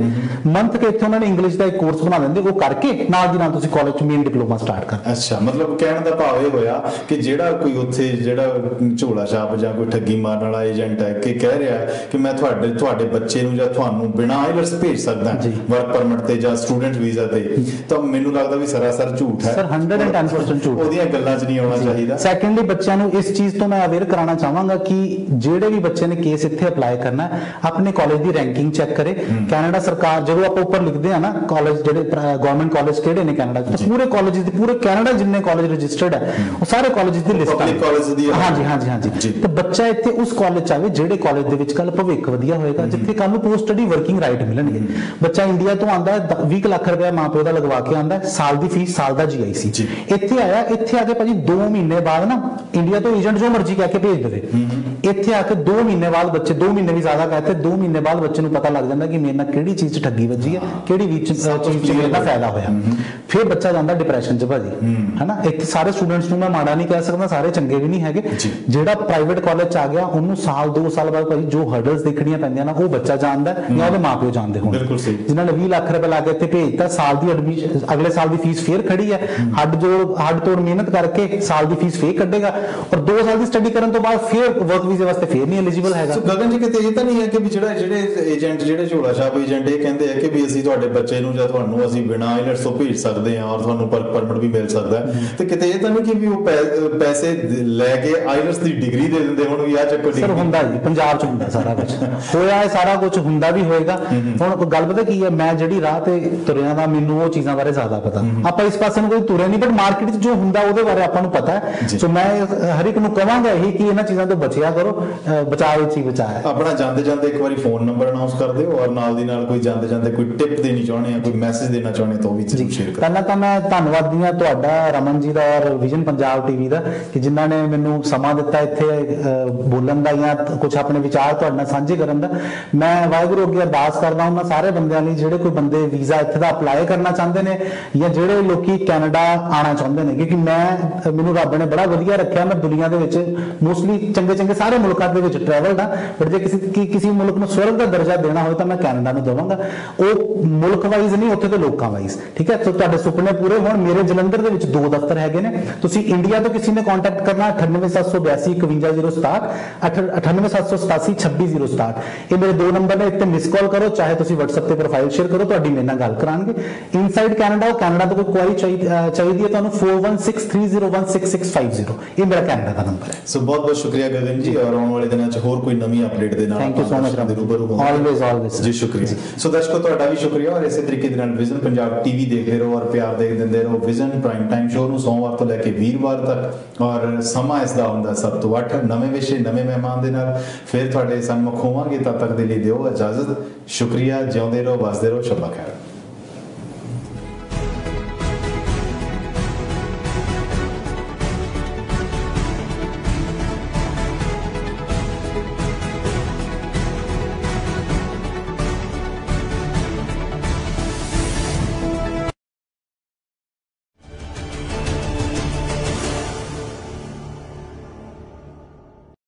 ਮੰਥ ਕੇ ਇੱਥੇ ਉਹਨਾਂ ਨੇ ਇੰਗਲਿਸ਼ ਦਾ ਇੱਕ ਕੋਰਸ ਬਣਾ ਦਿੰਦੇ, ਉਹ ਕਰਕੇ ਨਾਲ ਦੀ ਨਾਲ ਤੁਸੀਂ ਕਾਲਜ 'ਚ ਮੇਨ ਡਿਪਲੋਮਾ ਸਟਾਰਟ ਕਰ। ਅੱਛਾ, ਮਤਲਬ ਕਹਿਣ ਦਾ ਭਾਵ ਇਹ ਹੋਇਆ ਕਿ ਜਿਹੜਾ ਕੋਈ ਉੱਥੇ ਜਿਹੜਾ ਝੋਲਾ ਛਾਪ ਜਾਂ ਕੋਈ ਠੱਗੀ ਮਾਰਨ ਵਾਲਾ ਏਜੰਟ ਹੈ ਕਿ ਕਹਿ ਰਿਹਾ ਕਿ ਮੈਂ ਤੁਹਾਡੇ ਬੱਚੇ ਨੂੰ ਜਾਂ ਤੁਹਾਨੂੰ ਬਿਨਾਂ ਆਈਲਟਸ ਭੇਜ ਸਕਦਾ ਵਰਕ ਪਰਮਿਟ ਤੇ ਜਾਂ ਸਟੂਡੈਂਟ ਵੀਜ਼ਾ ਤੇ, ਤਾਂ ਮੈਨੂੰ ਲੱਗਦਾ ਵੀ ਸਰਾਸਰ ਝੂਠ ਹੈ। ਸਰ 110% ਝੂਠ, ਉਹਦੀਆਂ ਗੱਲਾਂ 'ਚ ਨਹੀਂ ਆਉਣਾ ਚਾਹੀਦਾ। ਸੈਕੰਡਲੀ ਬੱਚਿਆਂ ਨੂੰ ਇਸ ਚੀਜ਼ ਤੋਂ ਮੈਂ ਅਵੇਅਰ ਕਰਾਉਣਾ ਚਾਹਾਂਗਾ ਕਿ ਜਿਹੜੇ ਵੀ ਬੱਚੇ ਨੇ ਕੇਸ ਇੱਥੇ ਅਪਲਾਈ ਕਰਨਾ ਆਪਣੇ ਕਾਲਜ ਦੀ ਰੈਂਕਿੰਗ ਚੈੱਕ ਕਰੇ। ਕੈਨੇਡਾ ਸਰਕਾਰ ਜਦੋਂ ਆਪਾਂ ਉੱਪਰ ਲਿਖਦੇ ਆ ਨਾ ਕਾਲਜ ਜਿਹੜੇ ਗਵਰਨਮੈਂਟ ਕਾਲਜ ਕਿਹੜੇ ਨੇ ਕੈਨੇਡਾ 'ਚ, ਪੂਰੇ ਕਾਲਜ ਦੀ ਪੂਰੇ ਕੈਨੇਡਾ ਜਿੰਨੇ ਕਾਲਜ ਰਜਿਸਟਰਡ ਹੈ ਉਹ ਸਾਰੇ ਕਾਲਜ ਦੀ ਲਿਸਟ ਹੈ। ਹਾਂਜੀ। ਤੇ ਬੱਚਾ ਇੱਥੇ ਉਸ ਕਾਲਜ 'ਚ ਆਵੇ ਜਿਹੜੇ ਕਾਲਜ ਦੇ ਵਿੱਚ ਕੱਲ ਭਵਿੱਖ ਵਧੀਆ ਹੋਏਗਾ, ਜਿੱਥੇ ਕੱਲ ਨੂੰ ਪੋਸਟ ਸਟੱਡੀ ਵਰਕਿੰਗ ਰਾਈਟ ਮਿਲਣਗੇ। ਬੱਚਾ ਇੰਡੀਆ ਤੋਂ ਆਉਂਦਾ 20 ਲੱਖ ਰੁਪਏ ਮਾਂ ਪਿਓ ਦਾ ਲਗਵਾ ਕੇ ਆਉਂਦਾ, ਸਾਲ ਦੀ ਫੀਸ, ਸਾਲ ਦਾ GIC, ਇੱਥੇ ਆਇਆ, ਇੱਥੇ ਆ ਕੇ ਭਾਜੀ 2 ਮਹੀਨੇ ਬਾਅਦ ਨਾ ਇੰਡੀਆ ਤੋਂ ਏਜੰਟ ਜੋ ਮਰਜ਼ੀ ਕਹਿ ਕੇ ਭੇਜ ਦੇਵੇ, ਇੱਥੇ ਆ ਕੇ 2 ਮਹੀਨੇ ਬਾਅਦ ਬੱਚੇ 2 ਮਹੀਨੇ ਵੀ ਜ਼ਿਆਦਾ ਕਹਤੇ 2 ਮਹੀਨੇ ਬਾਅਦ ਬੱਚੇ ਨੂੰ ਪਤਾ ਲੱਗ ਜਾਂਦਾ ਕਿ ਮੇਰੇ ਨਾਲ ਕਿਹੜੀ ਚੀਜ਼ 'ਚ ਠੱਗੀ ਵੱਜੀ ਹੈ, ਕਿਹੜੀ ਚੀਜ਼ 'ਚ ਮੇਰੇ ਨਾਲ ਫਾਇਦਾ ਹੋਇਆ। ਫਿਰ ਬੱਚਾ ਜਾਂਦਾ ਡਿਪਰੈਸ਼ਨ 'ਚ ਭਾਜੀ, ਹਨਾ। ਇੱਥੇ ਸਾਰੇ ਸਟੂਡੈਂਟਸ ਨੂੰ ਮੈਂ ਮਾੜਾ ਨਹੀਂ ਕਹਿ ਸਕਦਾ, ਸਾਰੇ ਚੰਗੇ ਵੀ ਨਹੀਂ ਹੈਗੇ। ਜਿਹੜਾ ਪ੍ਰਾਈਵੇਟ ਕਾਲਜ 'ਚ ਆ ਗਿਆ ਉਹਨੂੰ ਸਾਲ 2 ਸਾਲ ਬਾਅਦ ਭਾਜੀ ਜੋ ਹਰਡਲਸ ਦੇਖਣੀਆਂ ਪੈਂਦੀਆਂ ਨਾ, ਉਹ ਬੱਚਾ ਜਾਣਦਾ ਜਾਂ ਉਹਦੇ ਮਾਂ ਪਿਓ ਜਾਣਦੇ ਹੋਣ। ਜਿਨ੍ਹਾਂ ਨੇ 20 ਲੱਖ ਰੁਪਏ ਲਾ ਕੇ ਇੱਥੇ ਭੇਜਤਾ, ਸਾਲ ਦੀ ਐਡਮਿਸ਼ਨ ਅਗਲੇ ਸਾਲ ਦੀ ਫੀਸ ਫੇਰ ਖੜੀ ਹੈ, ਹੱਡ ਤੋੜ ਮਿਹਨਤ ਕਰਕੇ ਸਾਲ ਦੀ ਫੀਸ ਫੇਰ ਕੱਢੇਗਾ, ਔਰ 2 ਸਾਲ ਦੀ ਸਟੱਡੀ ਕਰਨ ਤੋਂ ਬਾਅਦ ਫੇਰ ਵਰਕ ਵੀਜ਼ੇ ਵਾਸਤੇ ਫੇਰ ਨਹੀਂ ਐਲੀਜੀਬਲ ਹੈਗਾ। ਗਗਨ ਜੀ, ਕਿਤੇ ਇਹ ਤਾਂ ਨਹੀਂ ਹੈ ਕਿ ਵੀ ਜਿਹੜੇ ਏਜੰਟ, ਜਿਹੜੇ ਝੋਲਾ ਛਾਪ ਏਜੰਟ ਇਹ ਕਹਿੰਦੇ ਆ ਕਿ ਵੀ ਅਸੀਂ ਤੁਹਾਡੇ ਬੱਚੇ ਨੂੰ ਜਾਂ ਤੁਹਾਨੂੰ ਅਸੀਂ ਬਿਨਾਂ ਆਈਲਟਸ ਤੋਂ ਭੇਜ ਸਕਦੇ ਹਾਂ ਔਰ ਤੁਹਾਨੂੰ ਵਰਕ ਪਰਮਿਟ ਵੀ ਮਿਲ ਸਕਦਾ, ਤੇ ਕਿਤੇ ਇਹ ਤਾਂ ਨਹੀਂ ਕਿ ਵੀ ਉਹ ਪੈਸੇ ਲੈ ਕੇ ਆਈਲਟਸ ਦੀ ਡਿਗਰੀ ਦੇ ਦਿੰਦੇ ਹੁਣ ਵੀ ਆ ਚੱਕੋ ਸਰ ਹੁੰਦਾ ਜੀ, ਪੰਜਾਬ 'ਚ ਹੁੰਦਾ ਸਾਰਾ ਕੁਝ ਹੋਇਆ ਹੈ, ਸਾਰਾ ਕੁਝ ਹੁੰਦਾ ਵੀ ਹੋਏਗਾ। ਹੁਣ ਗੱਲ ਪਤਾ ਕੀ ਹੈ, ਮੈਂ ਜਿਹੜੀ ਰਾਹ ਤੇ ਤੁਰਿਆ ਦਾ ਮੈਨੂੰ ਉਹ ਚੀਜ਼ਾਂ ਬਾਰੇ ਜ਼ਿਆਦਾ ਪਤਾ, ਆਪਾਂ ਇਸ ਪਾਸੇ ਨੂੰ ਕੋਈ ਤੁਰਿਆ ਨਹੀਂ, ਬਟ ਮਾਰਕੀਟ 'ਚ ਜੋ ਹੁੰਦਾ ਉਹਦੇ ਬਾਰੇ ਆਪਾਂ ਨੂੰ ਪਤਾ ਹੈ। ਸੋ ਮੈਂ ਹਰ ਇੱਕ ਨੂੰ ਕਹਾਂਗਾ ਇਹੀ ਕਿ ਇਹਨਾਂ ਚੀਜ਼ਾਂ ਤੋਂ ਬਚਿਆ ਕਰੋ, ਬਚਾਅ ਵਿੱਚ ਹੀ ਬਚਾਅ। ਆਪਣਾ ਜਾਂਦੇ ਇੱਕ ਵਾਰੀ ਫੋਨ ਨੰਬਰ ਅਨਾਉਂਸ ਕਰ ਦਿਓ, ਔਰ ਨਾਲ ਦੀ ਨਾਲ ਕੋਈ ਜਾਂਦੇ ਕੋਈ ਟਿਪ ਦੇਣੀ ਚਾਹੁੰਦੇ ਆ, ਕੋਈ ਮੈਸੇਜ ਦੇਣਾ ਚਾਹੁੰਦੇ ਤਾਂ ਉਹ ਵੀ ਜ਼ਰੂਰ ਸ਼ੇਅਰ ਕਰੋ। ਪਹਿਲਾਂ ਤਾਂ ਮੈਂ ਧੰਨਵਾਦੀ ਹਾਂ ਤੁਹਾਡਾ, ਰਮਨ ਜੀ ਦਾ ਔਰ ਵਿਜ਼ਨ ਪੰਜਾਬ TV ਦਾ, ਕਿ ਜਿਨ੍ਹਾਂ ਨੇ ਮੈਨੂੰ ਸਮਾਂ ਦਿੱਤਾ ਇੱਥੇ ਬੋਲਣ ਦਾ ਜਾਂ ਕੁਝ ਆਪਣੇ ਵਿਚਾਰ ਤੁਹਾਡੇ ਨਾਲ ਸਾਂਝੇ ਕਰਨ ਦਾ। ਮੈਂ ਵਾਹਿਗੁਰੂ ਅੱਗੇ ਅਰਦਾਸ ਕਰਦਾ ਉਹਨਾਂ ਸਾਰੇ ਬੰਦਿਆਂ ਲਈ ਜਿਹੜੇ ਕੋਈ ਬੰਦੇ ਵੀਜ਼ਾ ਇੱਥੇ ਦਾ ਅਪਲਾਈ ਕਰਨਾ ਚਾਹੁੰਦੇ ਨੇ ਜਾਂ ਜਿਹੜੇ ਲੋਕੀ ਕੈਨੇਡਾ ਆਉਣਾ ਚਾਹੁੰਦੇ ਨੇ, ਕਿਉਂਕਿ ਮੈਨੂੰ ਰੱਬ ਨੇ ਬੜਾ ਵਧੀਆ ਰੱਖਿਆ। ਮੈਂ ਦੁਨੀਆ ਦੇ ਵਿੱਚ ਮੋਸਟਲੀ ਚੰਗੇ ਸਾਰੇ ਮੁਲਕਾਂ ਦੇ ਵਿੱਚ ਟਰੈਵਲਡ ਹਾਂ, ਪਰ ਜੇ ਕਿਸੇ ਮੁਲਕ ਨੂੰ ਸਵਰਗ ਦਾ ਦਰਜਾ ਦੇਣਾ ਹੋਵੇ ਤਾਂ ਮੈਂ ਕੈਨੇਡਾ ਨੂੰ ਦੇਵਾਂਗਾ। ਉਹ ਮੁਲਕ ਵਾਈਜ਼ ਨਹੀਂ, ਉੱਥੇ ਦੇ ਲੋਕਾਂ ਵਾਈਜ਼, ਠੀਕ ਹੈ। ਸੋ ਤੁਹਾਡੇ ਸੁਪਨੇ ਪੂਰੇ ਹੋਣ। ਮੇਰੇ ਜਲੰਧਰ ਦੇ ਵਿੱਚ 2 ਦਫ਼ਤਰ ਹੈਗੇ ਨੇ। ਤੁਸੀਂ ਇੰਡੀਆ ਤੋਂ ਕਿਸੇ ਨੇ ਕੰਟੈਕਟ ਕਰਨਾ 98782 51067, 98787 26067, ਇਹ ਮੇਰੇ 2 ਨੰਬਰ ਨੇ। ਇੱਥੇ ਮਿਸ ਕਾਲ ਕਰੋ, ਚਾਹੇ ਤੁਸੀਂ WhatsApp ਤੇ ਪ੍ਰੋਫਾਈਲ ਸ਼ੇਅਰ ਕਰੋ, ਤੁਹਾਡੀ ਮੇਰੇ ਨਾਲ ਗੱਲ ਕਰਾਂਗੇ। ਇਨਸਾਈਡ ਕੈਨੇਡਾ, ਕੈਨੇਡਾ ਤੋਂ ਕੋਈ ਕੁਆਰੀ ਚਾਹੀਦੀ ਹੈ ਤੁਹਾਨੂੰ 4163016650, ਇਹ ਮੇਰਾ ਕੈਨੇਡਾ ਦਾ ਨੰਬਰ ਹੈ। ਸੋ ਬਹੁਤ ਸ਼ੁਕਰੀਆ ਗਗਨ ਜੀ, ਔਰ ਆਉਣ ਵਾਲੇ ਦਿਨਾਂ 'ਚ ਹੋਰ ਕੋਈ ਨਵੀਂ ਅਪਡੇਟ ਦੇ ਨਾਲ thank you so much always ਜੀ। ਸ਼ੁਕਰੀਆ। ਸੋ ਦਰਸ਼ਕੋ ਤੁਹਾਡਾ ਵੀ ਸ਼ੁਕਰੀਆ, ਔਰ ਇਸੇ ਤਰੀਕੇ ਦੇ ਨਾਲ ਵਿਜ਼ਨ ਪੰਜਾਬ TV ਦੇਖਦੇ ਰਹੋ ਔਰ ਪਿਆਰ ਦੇ ਦਿੰਦੇ ਰਹੋ। ਵਿਜ਼ਨ ਪ੍ਰਾਈਮ ਟਾਈਮ ਸ਼ੋਅ ਨੂੰ ਸੋਮਵਾਰ ਤੋਂ ਲੈ ਕੇ ਵੀਰਵਾਰ ਤੱਕ, ਔਰ ਸਮਾਂ ਇਸ ਦਾ ਹੁੰਦਾ 7 ਤੋਂ 8, ਨਵੇਂ ਵਿਸ਼ੇ ਨਵੇਂ ਮਹਿਮਾਨ ਦੇ ਨਾਲ ਫਿਰ ਤੁਹਾਡੇ ਸਨਮੁਖ ਹੋਵਾਂਗੇ। ਤਦ ਤੱਕ ਦੇ ਲਈ ਦਿਓ ਇਜਾਜ਼ਤ। ਸ਼ੁਕਰੀਆ, ਜਿਉਂਦੇ ਰਹੋ, ਵਸਦੇ ਰਹੋ, ਸ਼ਬਾ ਖੈਰ।